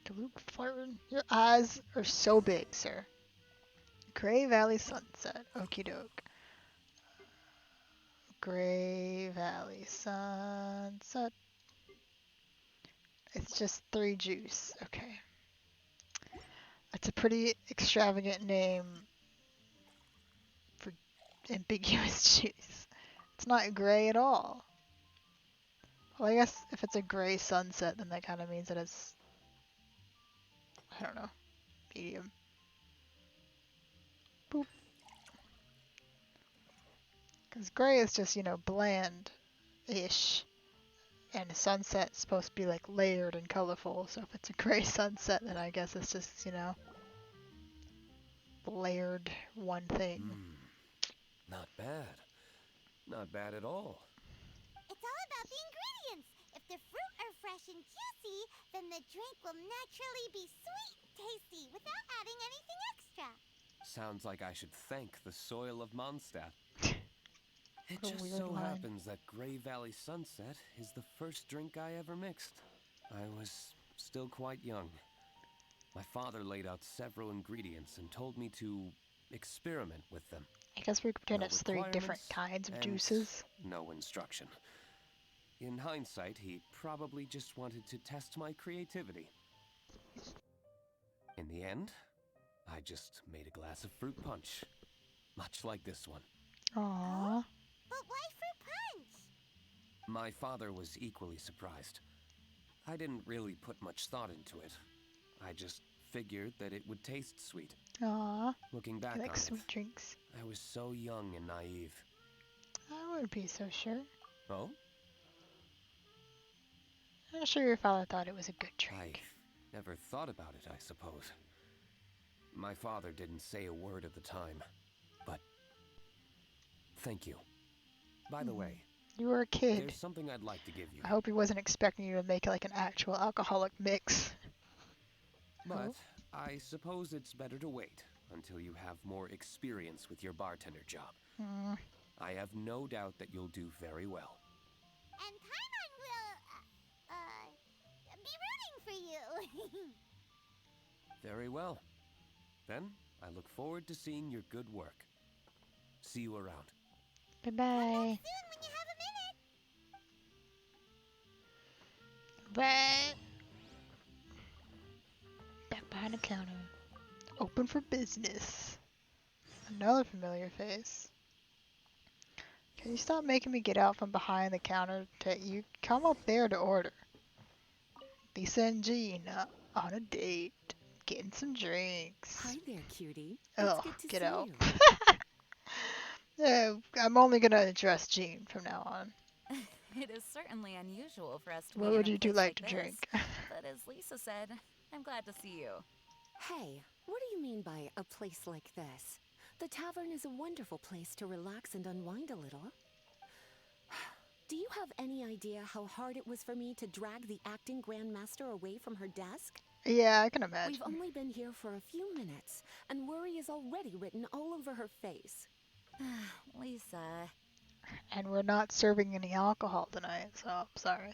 Deluke flirting. Your eyes are so big, sir. Gray Valley Sunset. Okie doke. Gray Valley Sunset. It's just 3 juice. Okay. That's a pretty extravagant name for ambiguous juice. It's not gray at all. Well, I guess if it's a gray sunset, then that kind of means that it's, I don't know, medium. Boop. Because gray is just, you know, bland-ish. And a sunset's supposed to be like layered and colorful. So if it's a gray sunset, then I guess it's just, you know, layered one thing. Not bad. Not bad at all. It's all about the ingredients. If the fruit are fresh and juicy, then the drink will naturally be sweet and tasty without adding anything extra. Sounds like I should thank the soil of Mondstadt. It What a just weird so line. happens that Gray Valley Sunset is the first drink I ever mixed. I was still quite young. My father laid out several ingredients and told me to experiment with them. I guess we could pretend No it's 3 different requirements kinds of and juices. No instruction. In hindsight, he probably just wanted to test my creativity. In the end, I just made a glass of fruit punch. Much like this one. Aww. But why fruit punch? My father was equally surprised. I didn't really put much thought into it. I just figured that it would taste sweet. Aww. Looking back I like on it, sweet drinks. I was so young and naive. I wouldn't be so sure. Oh? I'm sure your father thought it was a good I drink. never thought about it, I suppose. My father didn't say a word at the time, but thank you. By the way, You were a kid. there's something I'd like to give you. I hope he wasn't expecting you to make like an actual alcoholic mix. But I suppose it's better to wait until you have more experience with your bartender job. Mm. I have no doubt that you'll do very well. And Paimon will, be rooting for you. Very well. Then I look forward to seeing your good work. See you around. Bye-bye. Soon when you have a minute. Bye. Bye Behind the counter. Open for business. Another familiar face. Can you stop making me get out from behind the counter? You come up there to order. Lisa and Jean on a date. Getting some drinks. Hi there, cutie. Oh, It's good to get see out. you. I'm only gonna address Jean from now on. It is certainly unusual for us to What meet would in a you two place like like to this. drink? But as Lisa said, I'm glad to see you. Hey, what do you mean by a place like this? The tavern is a wonderful place to relax and unwind a little. Do you have any idea how hard it was for me to drag the acting grandmaster away from her desk? Yeah, I can imagine. We've only been here for a few minutes, and worry is already written all over her face. Lisa. And we're not serving any alcohol tonight, so I'm sorry.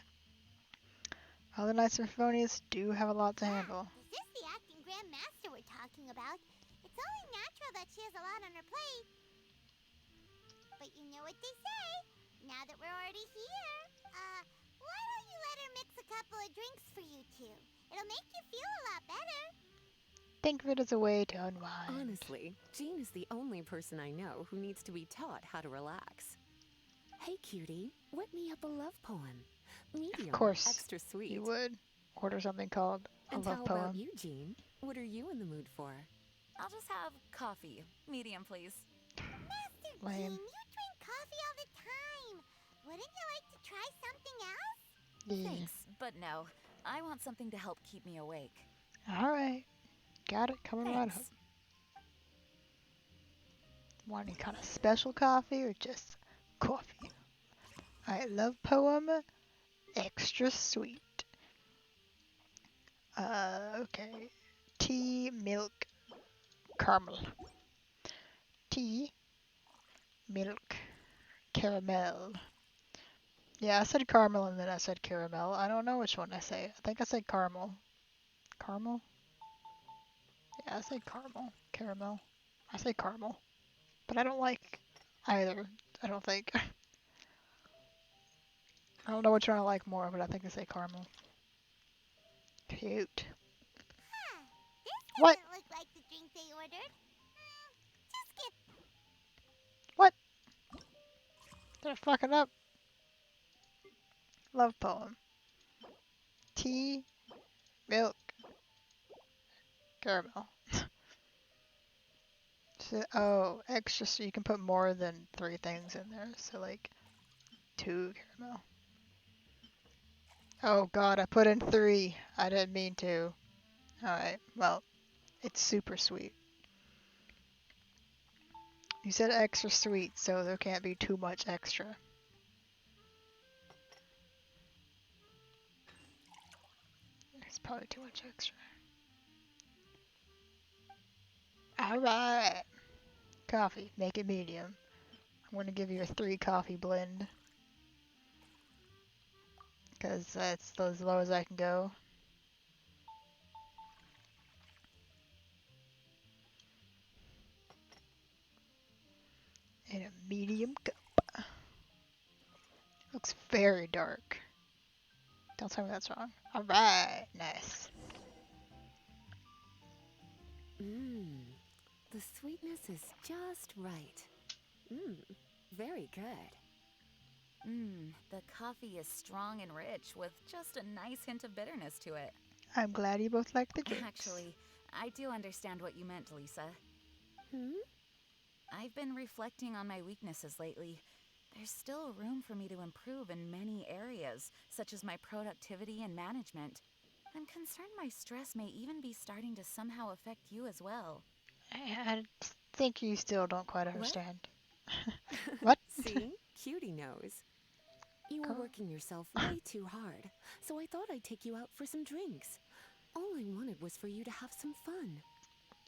Other Knights of Euphonius do have a lot to handle. This is the acting grandmaster we're talking about. It's only natural that she has a lot on her plate. But you know what they say, now that we're already here, why don't you let her mix a couple of drinks for you two? It'll make you feel a lot better. Think of it as a way to unwind. Honestly, Jean is the only person I know who needs to be taught how to relax. Hey, cutie, whip me up a love poem. Medium, Of course, extra sweet. you would order something called a And love how poem. about you, Jean? What are you in the mood for? I'll just have coffee. Medium, please. Master Lame. Jean, you drink coffee all the time. Wouldn't you like to try something else? Yeah. Thanks, but no. I want something to help keep me awake. Alright. Got it. Coming right up. Thanks. Want any kind of special coffee or just coffee? Alright, love poem. Extra sweet. Okay. Tea, milk, caramel. Tea, milk, caramel. Yeah, I said caramel and then I said caramel. I don't know which one I say. I think I said caramel. Caramel? Yeah, I say caramel. Caramel. I say caramel. But I don't like either, I don't think. I don't know which one I like more, but I think I say caramel. Cute. Huh. This What? doesn't look like the drink they ordered. Just skip. What? Did I fuck it up? Love poem. Tea, milk, caramel. So, oh, extra, so you can put more than 3 things in there. So like 2 caramel. Oh god, I put in 3. I didn't mean to. Alright, well, it's super sweet. You said extra sweet, so there can't be too much extra. There's probably too much extra. Alright. Coffee, make it medium. I'm gonna give you a 3 coffee blend. Because that's as low as I can go. In a medium cup. Looks very dark. Don't tell me that's wrong. Alright, nice. Mmm, the sweetness is just right. Mmm, very good. The coffee is strong and rich with just a nice hint of bitterness to it. I'm glad you both like the drinks. Actually, I do understand what you meant, Lisa. I've been reflecting on my weaknesses lately. There's still room for me to improve in many areas, such as my productivity and management. I'm concerned my stress may even be starting to somehow affect you as well. I think you still don't quite understand. What? What? See? Cutie knows. You were working yourself way too hard, so I thought I'd take you out for some drinks. All I wanted was for you to have some fun.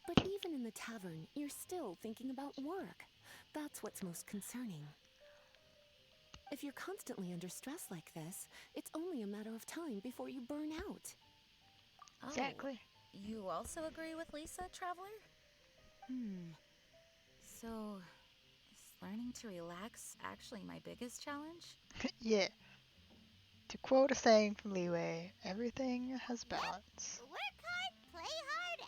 But even in the tavern, you're still thinking about work. That's what's most concerning. If you're constantly under stress like this, it's only a matter of time before you burn out. Exactly. You also agree with Lisa, Traveler? So, is learning to relax actually my biggest challenge? Yeah. To quote a saying from Leeway, everything has balance. Work hard, play hard,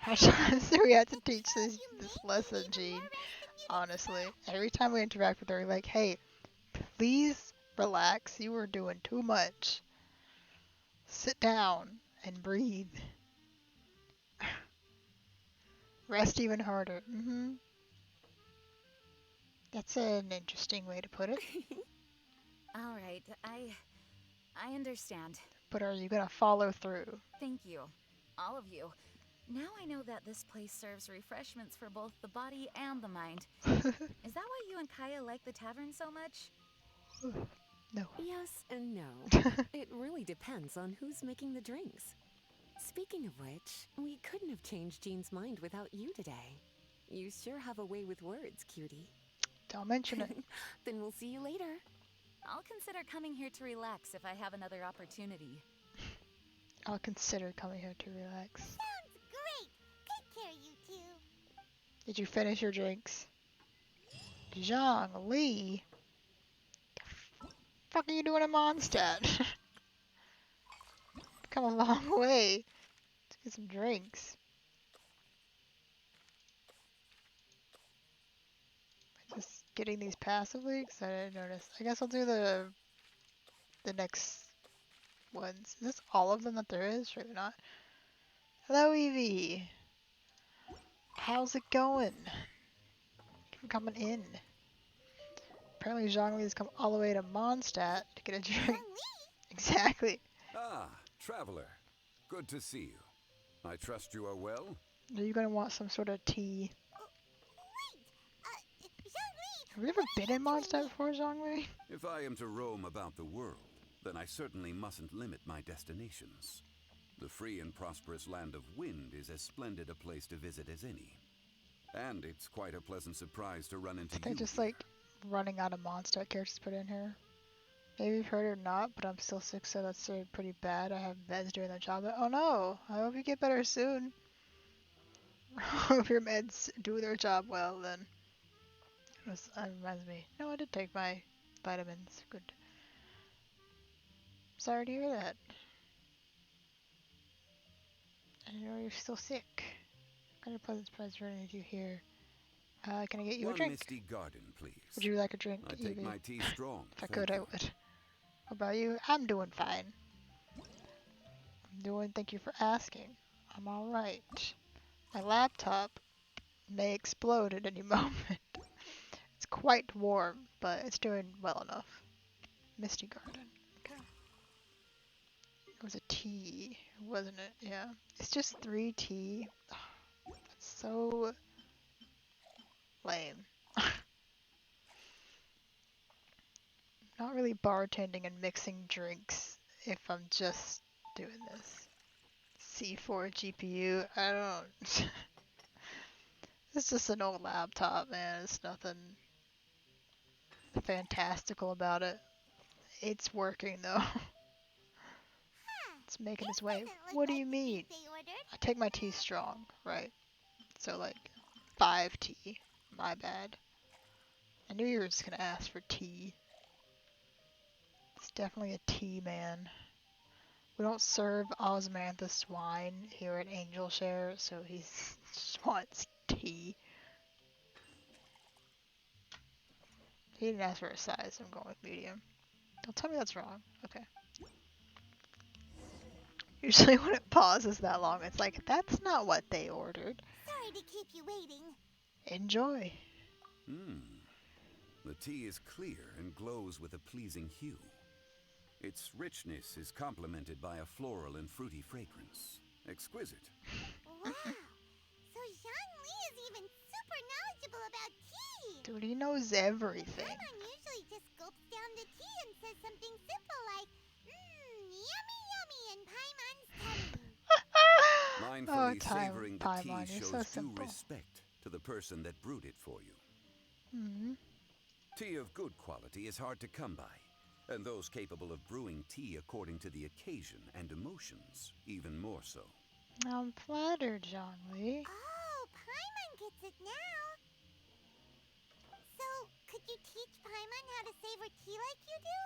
How much times do we have to teach this lesson, Jean? Honestly, every time we interact with her, we're like, hey, please relax. You are doing too much. Sit down and breathe. Rest even harder. That's an interesting way to put it. All right, I understand. But are you gonna follow through? Thank you, all of you. Now I know that this place serves refreshments for both the body and the mind. Is that why you and Kaya like the tavern so much? No. Yes and no. It really depends on who's making the drinks. Speaking of which, we couldn't have changed Jean's mind without you today. You sure have a way with words, cutie. Don't mention it. Then we'll see you later. I'll consider coming here to relax if I have another opportunity. I'll consider coming here to relax. Sounds great. Take care, you two. Did you finish your drinks? Zhongli? The fuck are you doing in Mondstadt? Come a long way to get some drinks. Just getting these passively? Because I didn't notice. I guess I'll do the next ones. Is this all of them that there is? Surely not. Hello, Evie. How's it going? Keep coming in. Apparently Zhongli has come all the way to Mondstadt to get a drink. Exactly. Ah, traveler. Good to see you. I trust you are well? Are you gonna want some sort of tea? Zhongli! Have we ever been in Mondstadt before, Zhongli? If I am to roam about the world, then I certainly mustn't limit my destinations. The free and prosperous land of Wind is as splendid a place to visit as any. And it's quite a pleasant surprise to run into you. They're just here. like running out of Mondstadt characters to put in here. Maybe you've heard it or not, but I'm still sick, so that's pretty bad. I have meds doing their job. Oh no! I hope you get better soon. Hope your meds do their job well then. That reminds me. No, I did take my vitamins. Good. Sorry to hear that. I know you're still sick. Got a pleasant surprise for any of you here. Can I get you a One drink? misty garden, please. Would you like a drink, I take Evie? my tea strong. If I thank could, I you. would. How about you? I'm doing fine. Thank you for asking. I'm alright. My laptop may explode at any moment. It's quite warm, but it's doing well enough. Misty Garden. Okay. It was a tea, wasn't it? Yeah. It's just 3 tea. That's so lame. Not really bartending and mixing drinks if I'm just doing this. C4 GPU, I don't... It's just an old laptop, man. It's nothing fantastical about it. It's working, though. It's making its way. What do you mean? I take my tea strong, right? So, like, 5 tea. My bad. I knew you were just gonna ask for tea. It's definitely a tea man. We don't serve osmanthus wine here at Angel Share, so he just wants tea. He didn't ask for a size, I'm going with medium. Don't tell me that's wrong. Okay. Usually when it pauses that long, it's like, that's not what they ordered. Sorry to keep you waiting. Enjoy. The tea is clear and glows with a pleasing hue. Its richness is complemented by a floral and fruity fragrance. Exquisite. Wow. So Zhongli is even super knowledgeable about tea. Dude, he knows everything. Paimon usually just gulps down the tea and says something simple like, yummy yummy in Paimon's tummy. Mindfully savoring the Paimon, tea you're so shows due simple. respect to the person that brewed it for you. Tea of good quality is hard to come by, and those capable of brewing tea according to the occasion and emotions, even more so. I'm flattered, Zhongli. Oh, Paimon gets it now. So, could you teach Paimon how to savor tea like you do?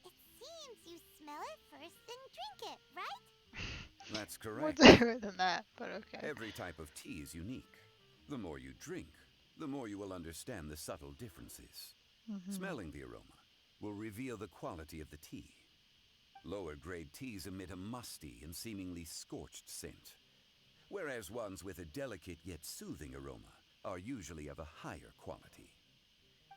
It seems you smell it first, then drink it, right? That's More correct. to it than that, but okay. Every type of tea is unique. The more you drink, the more you will understand the subtle differences. Smelling the aroma will reveal the quality of the tea. Lower grade teas emit a musty and seemingly scorched scent, whereas ones with a delicate yet soothing aroma are usually of a higher quality.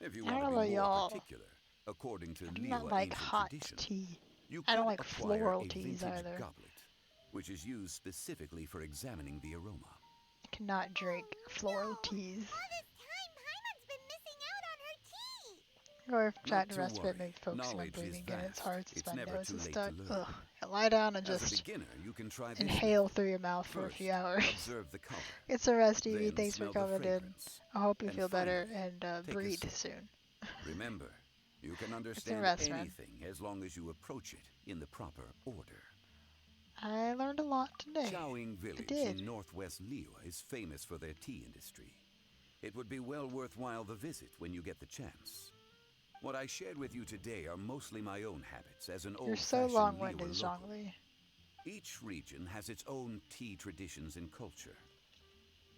If you I want don't to know be about more y'all. particular, according to I do not Liyue like ancient hot tradition, tea. you I don't could like acquire floral a teas vintage either. goblet, which is used specifically for examining the aroma. I cannot drink floral teas. All this time, Paimon's been missing out on her tea. Or if Not chatting the to rest of it, worry, maybe focusing on knowledge is breathing again. It's vast. hard since It's my never nose too is late to stuck. learn. Ugh. And lie down and As a just beginner, you can try this inhale method. through your mouth for a First, few hours. observe the color. It's a rest, Evie. Then Thanks for smell the coming in. fragrance. I hope you And feel better finally, and take a breed sip. soon. Remember, you can It's a understand rest, man. anything as long as you approach it in the proper order. I learned a lot today. Chaoying I village did. in northwest Liyue is famous for their tea industry. It would be well worthwhile the visit when you get the chance. What I shared with you today are mostly my own habits as an You're so old-fashioned long-winded, Liyue local. Zhongli. Each region has its own tea traditions and culture.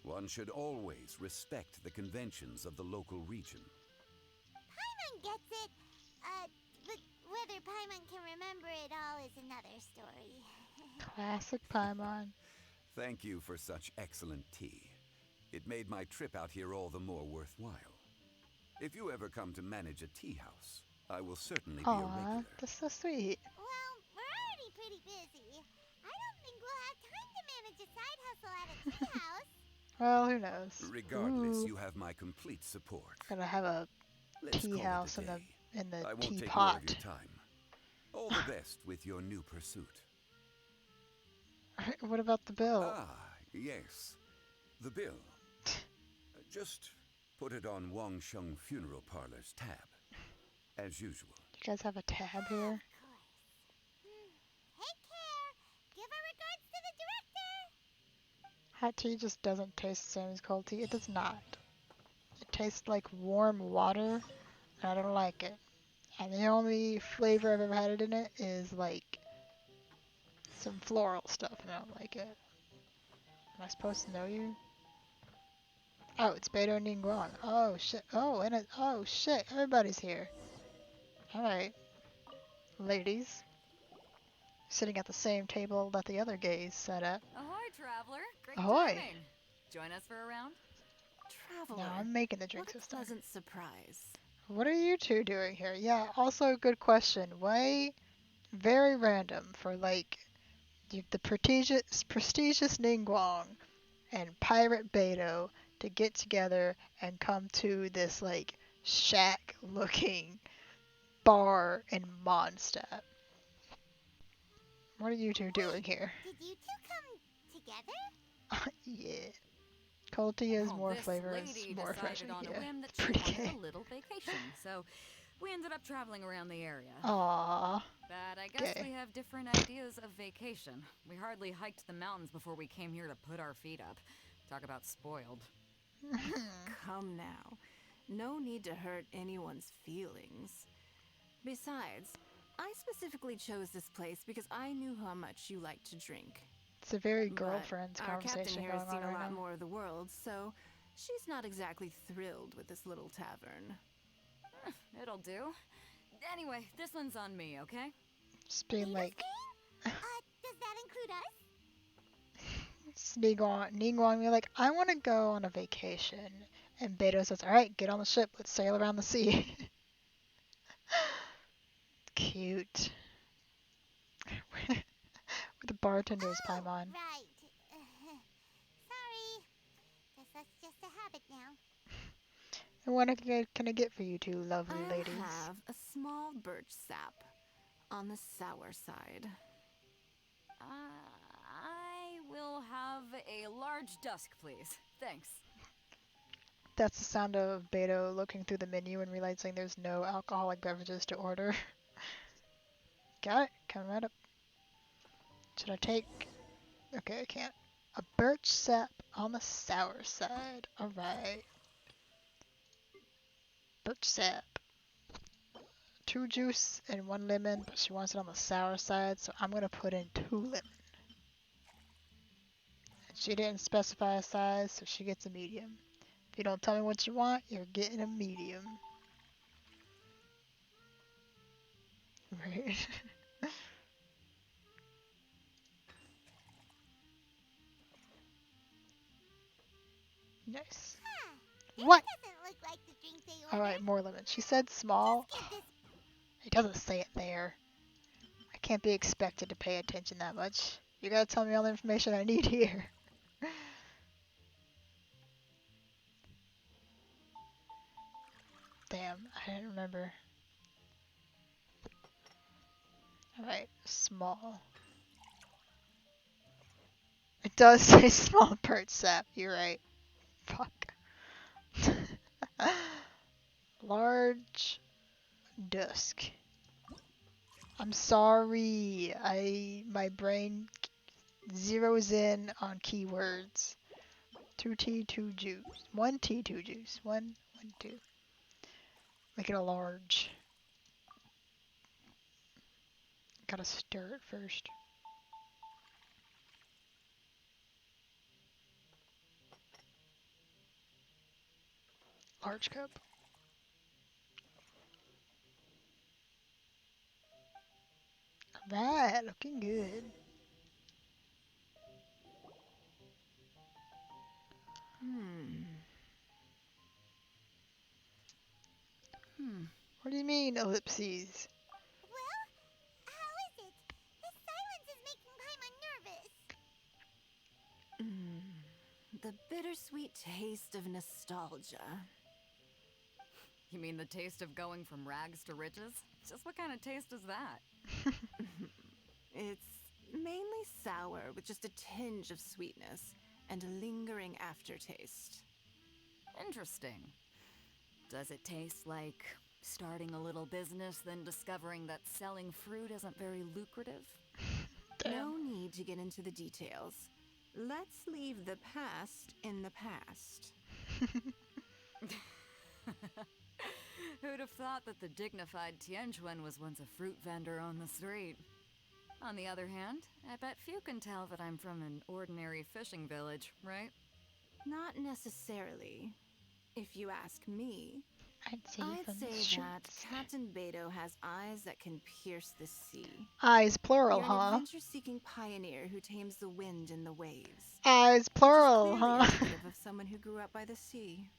One should always respect the conventions of the local region. Paimon gets it. But whether Paimon can remember it all is another story. Classic Paimon. Thank you for such excellent tea. It made my trip out here all the more worthwhile. If you ever come to manage a tea house, I will certainly be a Aw, regular. that's so sweet. Well, we're already pretty busy. I don't think we'll have time to manage a side hustle at a tea house. Well, who knows? Regardless, Ooh, you have my complete support. gonna have a Let's tea call it house a in day. the I won't take more of your teapot. time. All the best with your new pursuit. What about the bill? Ah, yes. The bill. Just put it on Wang Sheng Funeral Parlor's tab. As usual. You guys have a tab here? Of course. Take care. Give our regards to the director. Hot tea just doesn't taste the same as cold tea. It does not. It tastes like warm water, and I don't like it. And the only flavor I've ever had it in it is like some floral stuff, and I don't like it. Am I supposed to know you? Oh, it's Beidou Ningguang. Oh shit. Oh shit. Everybody's here. Alright. Ladies. Sitting at the same table that the other gays sat at. Ahoy, traveler! Great Ahoy. timing. Join us for a round? Traveler. No, I'm making the drinks What a this time. pleasant surprise. What are you two doing here? Yeah, also a good question. Why very random for like the prestigious Ningguang and Pirate Beto to get together and come to this like shack looking bar in Mondstadt. What are you two doing here? Did you two come together? Yeah. Cold tea has Well, more this flavor, lady it's more decided refreshing. on a Yeah, whim that it's she pretty wanted gay. a little vacation, so we ended up traveling around the area. Aww. But I guess Gay. we have different ideas of vacation. We hardly hiked the mountains before we came here to put our feet up. Talk about spoiled. Come now. No need to hurt anyone's feelings. Besides, I specifically chose this place because I knew how much you like to drink. It's a very But girlfriend's our captain conversation here going has seen on a right lot now. more of the world, so she's not exactly thrilled with this little tavern. It'll do. Anyway, this one's on me, okay? Just being like, Does that include us? Ningguang, you're like, I want to go on a vacation. And Beto says, alright, get on the ship, let's sail around the sea. Cute. With the bartender's Paimon. Right. Sorry. Guess that's just a habit now. And what can I get for you two lovely I ladies? have a small birch sap on the sour side. I will have a large dusk, please. Thanks. That's the sound of Beto looking through the menu and realizing there's no alcoholic beverages to order. Got it. Coming right up. Should I take... Okay, I can't. A birch sap on the sour side. Alright. Birch sap. 2 juice and 1 lemon, but she wants it on the sour side, so I'm gonna put in 2 lemon. She didn't specify a size, so she gets a medium. If you don't tell me what you want, you're getting a medium. Right. Nice. Huh. What? Doesn't look like the drink they ordered. Alright, more lemons. She said small. Just give this. It doesn't say it there. I can't be expected to pay attention that much. You gotta tell me all the information I need here. Damn, I didn't remember. Alright, small. It does say small bird sap, you're right. Fuck. Large dusk. I'm sorry. My brain zeroes in on keywords. 2 tea, 2 juice. 1 tea, 2 juice. 1, 2. Make it a large. Gotta stir it first. Large cup. Alright, looking good. What do you mean, ellipses? Well, how is it? His silence is making Paimon nervous. The bittersweet taste of nostalgia. You mean the taste of going from rags to riches? Just what kind of taste is that? It's mainly sour with just a tinge of sweetness and a lingering aftertaste. Interesting. Does it taste like starting a little business, then discovering that selling fruit isn't very lucrative? No need to get into the details. Let's leave the past in the past. Who'd have thought that the dignified Tianquan was once a fruit vendor on the street? On the other hand, I bet few can tell that I'm from an ordinary fishing village, right? Not necessarily. If you ask me, I'd say that Captain Beto has eyes that can pierce the sea. Eyes plural, You're an huh? adventure-seeking pioneer who tames the wind and the waves. Eyes plural, Which is huh? clearly indicative of someone who grew up by the sea.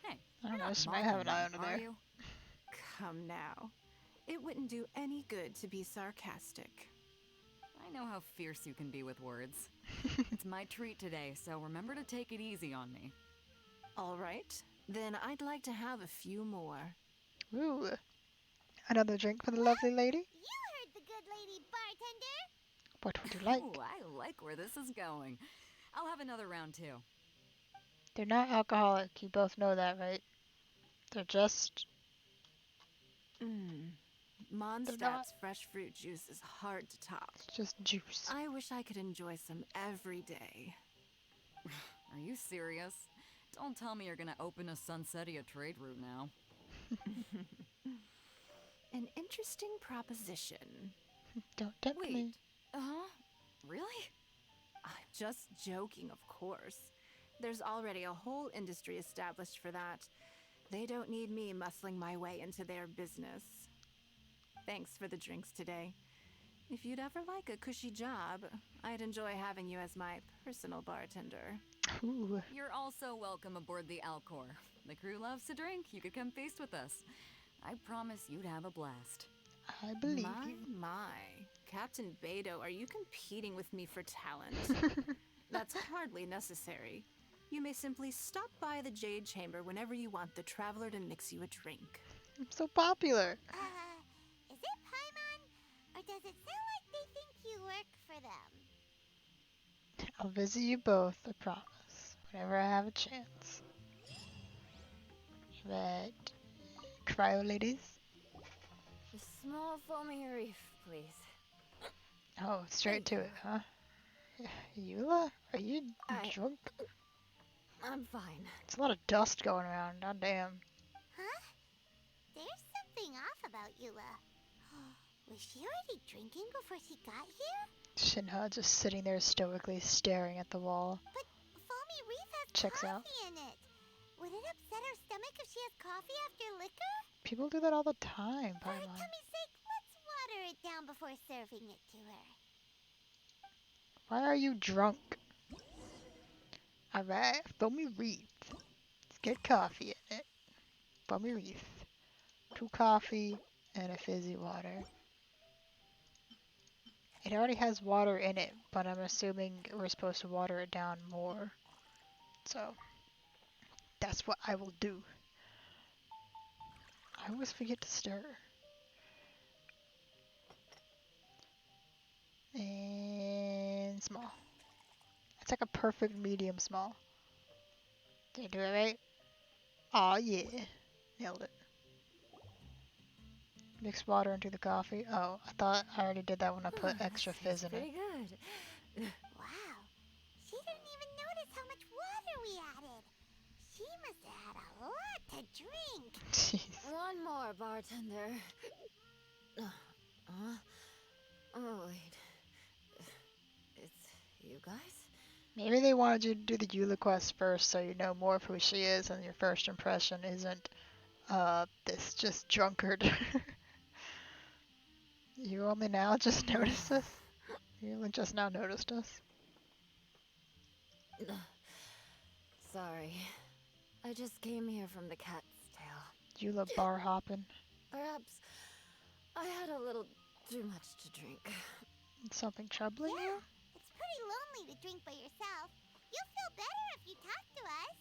Hey, I don't know, she might have an eye under there. you? Come now. It wouldn't do any good to be sarcastic. I know how fierce you can be with words. It's my treat today, so remember to take it easy on me. All right. Then I'd like to have a few more. Ooh. Another drink for the lovely lady? You heard the good lady bartender. What would you like? Ooh, I like where this is going. I'll have another round too. They're not alcoholic. You both know that, right? They're just... Mondstadt's fresh fruit juice is hard to top. It's just juice. I wish I could enjoy some every day. Are you serious? Don't tell me you're gonna open a Sunsetia trade route now. An interesting proposition. Don't tempt me. Really? I'm just joking, of course. There's already a whole industry established for that. They don't need me muscling my way into their business. Thanks for the drinks today. If you'd ever like a cushy job, I'd enjoy having you as my personal bartender. Ooh. You're also welcome aboard the Alcor. The crew loves to drink. You could come feast with us. I promise you'd have a blast. I believe you. My. Captain Beto, are you competing with me for talent? That's hardly necessary. You may simply stop by the Jade Chamber whenever you want the Traveler to mix you a drink. I'm so popular. Is it Paimon? Or does it sound like they think you work for them? I'll visit you both, I promise. Whenever I have a chance. Right. Cryo ladies? A small foamy reef, please. Oh, straight to it, huh? Eula? Are you drunk? I'm fine. It's a lot of dust going around, god damn. Huh? There's something off about Eula. Was she already drinking before she got here? Shinha just sitting there stoically staring at the wall. But Foamy Reef has Checks coffee out. in it. Would it upset her stomach if she has coffee after liquor? People do that all the time, For her Paimon. tummy's sake, let's water it down before serving it to her. Why are you drunk? Alright, Foamy Reef. Let's get coffee in it. Foamy Reef. 2 coffee and a fizzy water. It already has water in it, but I'm assuming we're supposed to water it down more. So, that's what I will do. I always forget to stir. And small. It's like a perfect medium small. Did I do it right? Aw, yeah. Nailed it. Mix water into the coffee. Oh, I thought I already did that when I put extra fizz in it. Pretty good. Wow. She didn't even notice how much water we added. She must have had a lot to drink. Jeez. One more, bartender. Oh, wait. It's you guys? Maybe they wanted you to do the Eula quest first so you know more of who she is and your first impression isn't, this just drunkard. You only now just noticed this? You only just now noticed us? Sorry. I just came here from the cat's tail. Eula bar hopping. Perhaps I had a little too much to drink. Something troubling you? It's pretty lonely to drink by yourself. You'll feel better if you talk to us.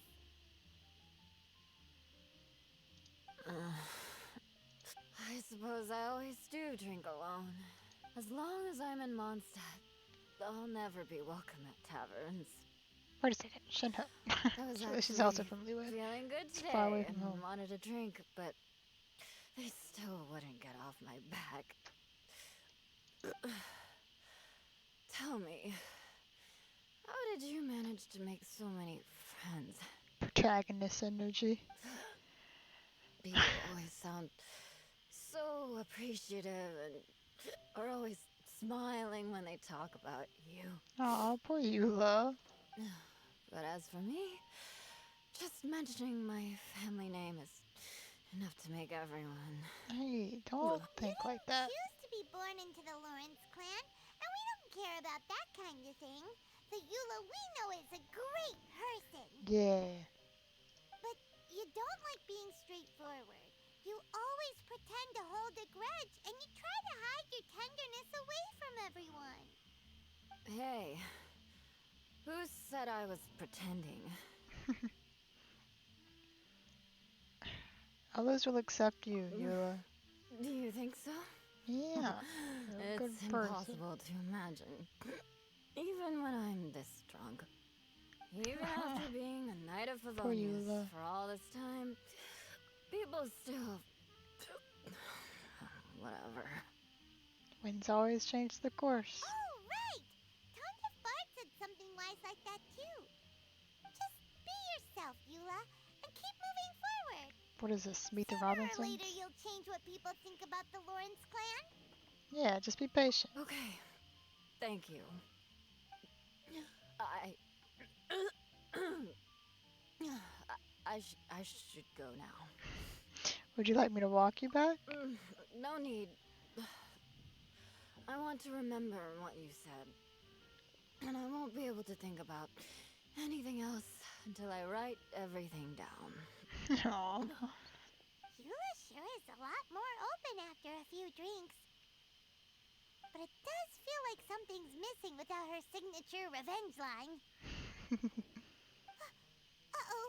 I suppose I always do drink alone. As long as I'm in Mondstadt, I'll never be welcome at taverns. Wait a second, Shinho. I was She's also actually from Liyue. feeling good It's today far away and from home. wanted a drink, but they still wouldn't get off my back. Tell me, how did you manage to make so many friends? Protagonist energy. People always sound so appreciative and are always smiling when they talk about you. Aw, poor Eula. But as for me, just mentioning my family name is enough to make everyone. Hey, don't think like that. Choose to be born into the Lawrence clan, and we don't care about that kind of thing. The Eula we know is a great person. Yeah. But you don't like being straightforward. You always pretend to hold a grudge, and you try to hide your tenderness away from everyone. Hey, who said I was pretending? Others will accept you, Eula. Do you think so? Yeah. You're a good It's person. impossible to imagine. Even when I'm this drunk. Even after being a Knight of Poor Favonius Eula. for all this time, people still... Whatever. Winds always change the course. Oh, right! Tanya Bard said something wise like that, too. Just be yourself, Eula, and keep moving forward. What is this, Meet the Sooner or Robinsons? later, you'll change what people think about the Lawrence clan. Yeah, just be patient. Okay. Thank you. I should go now. Would you like me to walk you back? No need. I want to remember what you said. And I won't be able to think about anything else until I write everything down. Aw. Eula sure is a lot more open after a few drinks. But it does feel like something's missing without her signature revenge line. Uh-oh.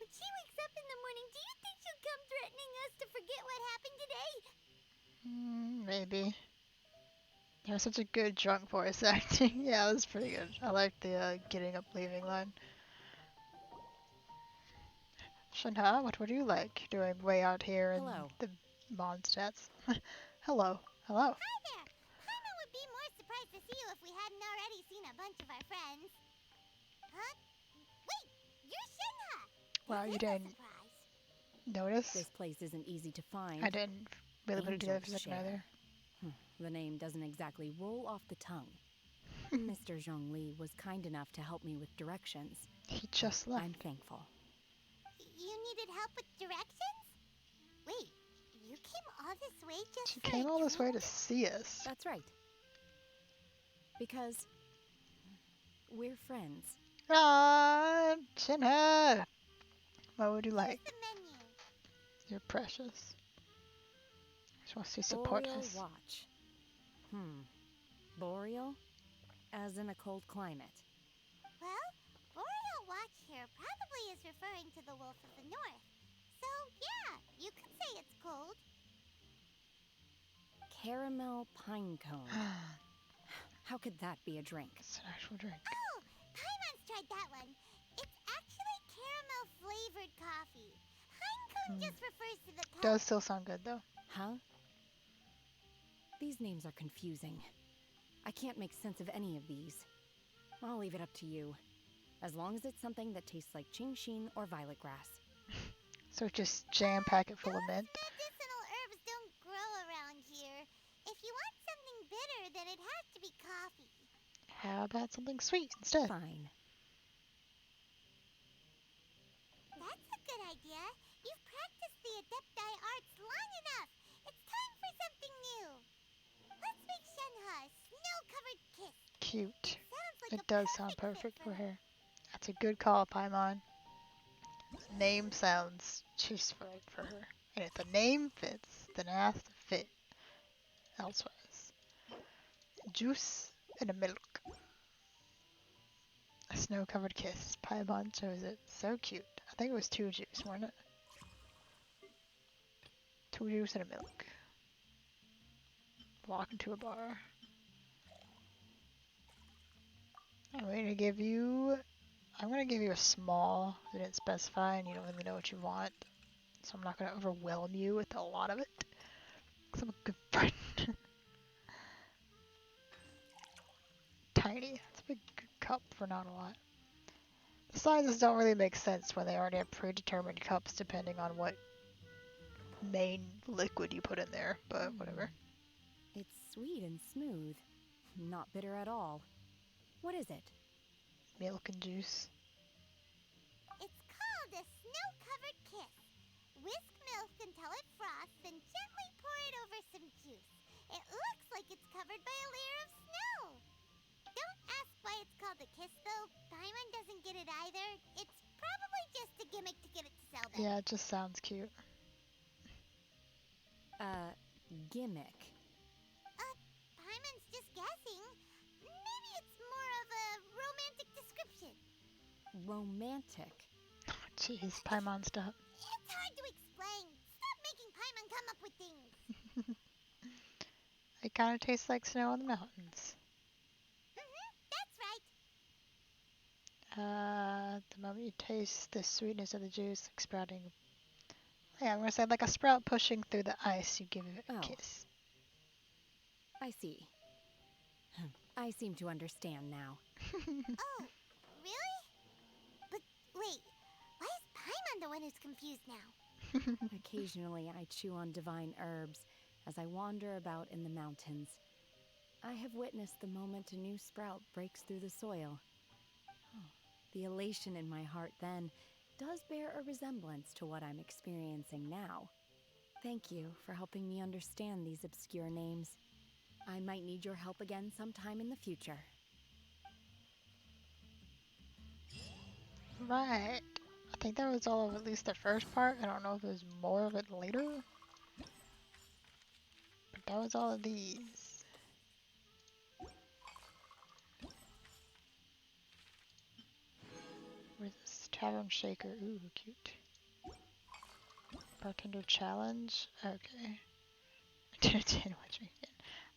When she wakes up in the morning, do you think she'll come threatening us to forget what happened today? Maybe. That was such a good drunk voice acting. Yeah, it was pretty good. I like the getting up leaving line. Shinha, what would you like doing way out here in Hello. the Mondstats? Hello. Hello. Hi there. Paimon would be more surprised to see you if we hadn't already seen a bunch of our friends. Huh? Wait, you're Shinha. Wow, you This is a didn't surprise. notice? This place isn't easy to find. I didn't really put it together for a second Angels either. The name doesn't exactly roll off the tongue. Mr. Zhongli was kind enough to help me with directions. He just left. I'm thankful. You needed help with directions? Wait, you came all this way just She for came a all this way to drink? see us. That's right. Because we're friends. Ah, Shinha! What would you like? Here's the menu. You're precious. Just want to see Boreal supporters. watch. Boreal? As in a cold climate. Well, Boreal Watch here probably is referring to the wolf of the north. So, yeah, you could say it's cold. Caramel pine cone. How could that be a drink? It's an actual drink. Oh, Paimon's tried that one. It's actually caramel-flavored coffee. Pine cone just refers to the color. Does still sound good though. Huh? These names are confusing. I can't make sense of any of these. I'll leave it up to you. As long as it's something that tastes like Qingxin or violet grass. So just jam packet full of mint. Medicinal herbs don't grow around here. If you want something bitter, then it has to be coffee. How about something sweet instead? Fine. That's a good idea. You've practiced the Adepti arts long enough. It's time for something new. Let's make Shenhe a snow-covered kiss. Cute. Sounds like It a does sound fit perfect for her. That's a good call, Paimon. Name sounds just right for her. And if the name fits, then it has to fit elsewise. Juice and a milk. A snow-covered kiss. Paimon chose it. So cute. I think it was 2 juice, wasn't it? 2 juice and a milk. Walk into a bar. I'm gonna give you a small. I didn't specify and you don't really know what you want. So I'm not gonna overwhelm you with a lot of it. Because I'm a good friend. Tiny. It's a big cup for not a lot. The sizes don't really make sense when they already have predetermined cups depending on what main liquid you put in there, but whatever. It's sweet and smooth. Not bitter at all. What is it? Milk and juice. It's called a snow-covered kiss. Whisk milk until it froths, then gently pour it over some juice. It looks like it's covered by a layer of snow. Don't ask why it's called a kiss, though. Paimon doesn't get it either. It's probably just a gimmick to get it to sell better. Yeah, it just sounds cute. Gimmick. Paimon's just guessing. Maybe it's more of a romantic description. Romantic. Jeez, Paimon, stop. It's hard to explain. Stop making Paimon come up with things. It kind of tastes like snow on the mountains. That's right. The moment you taste the sweetness of the juice like sprouting. Yeah, I'm gonna say like a sprout pushing through the ice, you give it a kiss. I see. I seem to understand now. Oh, really? But wait, why is Paimon the one who's confused now? Occasionally I chew on divine herbs as I wander about in the mountains. I have witnessed the moment a new sprout breaks through the soil. The elation in my heart then does bear a resemblance to what I'm experiencing now. Thank you for helping me understand these obscure names. I might need your help again sometime in the future. Right. I think that was all of at least the first part. I don't know if there's more of it later. But that was all of these. Where's this tavern shaker? Ooh, cute. Bartender challenge? Okay.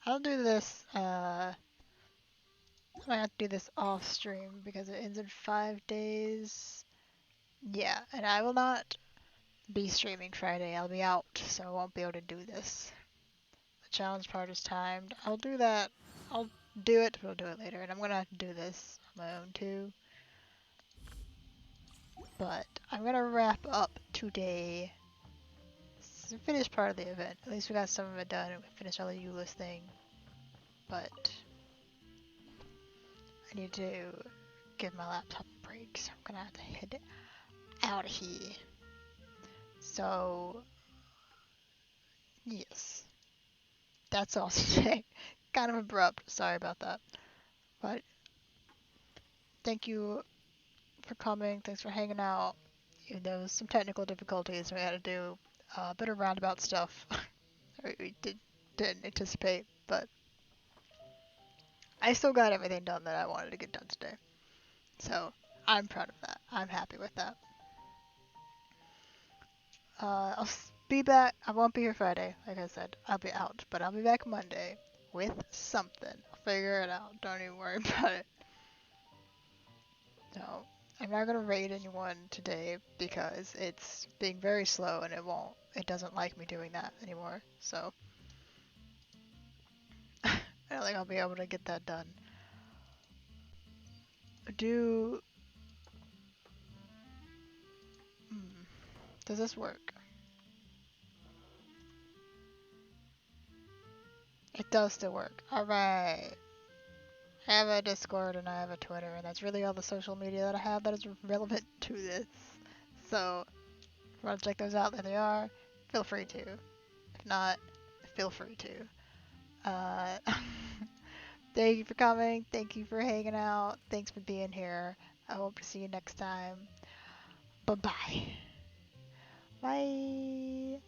I'll do this, I might have to do this off stream because it ends in 5 days. Yeah, and I will not be streaming Friday. I'll be out, so I won't be able to do this. The challenge part is timed. I'll do that. I'll do it, but I'll do it later. And I'm gonna have to do this on my own too. But I'm gonna wrap up today. the finished part of the event. At least we got some of it done and we finished all the Euless thing. But I need to give my laptop a break, so I'm gonna have to head out of here. So, yes. That's all today. Kind of abrupt, sorry about that. But thank you for coming, thanks for hanging out. Even though there was some technical difficulties, we had to do a bit of roundabout stuff we didn't anticipate, but I still got everything done that I wanted to get done today. So I'm proud of that. I'm happy with that. I'll be back. I won't be here Friday, like I said. I'll be out, but I'll be back Monday with something. I'll figure it out. Don't even worry about it. No, I'm not gonna raid anyone today because it's being very slow and it doesn't like me doing that anymore. So I don't think I'll be able to get that done. Do does this work? It does still work. Alright. I have a Discord and I have a Twitter, and that's really all the social media that I have that is relevant to this. So, if you want to check those out, there they are. Feel free to. If not, feel free to. Thank you for coming. Thank you for hanging out. Thanks for being here. I hope to see you next time. Bye-bye. Bye.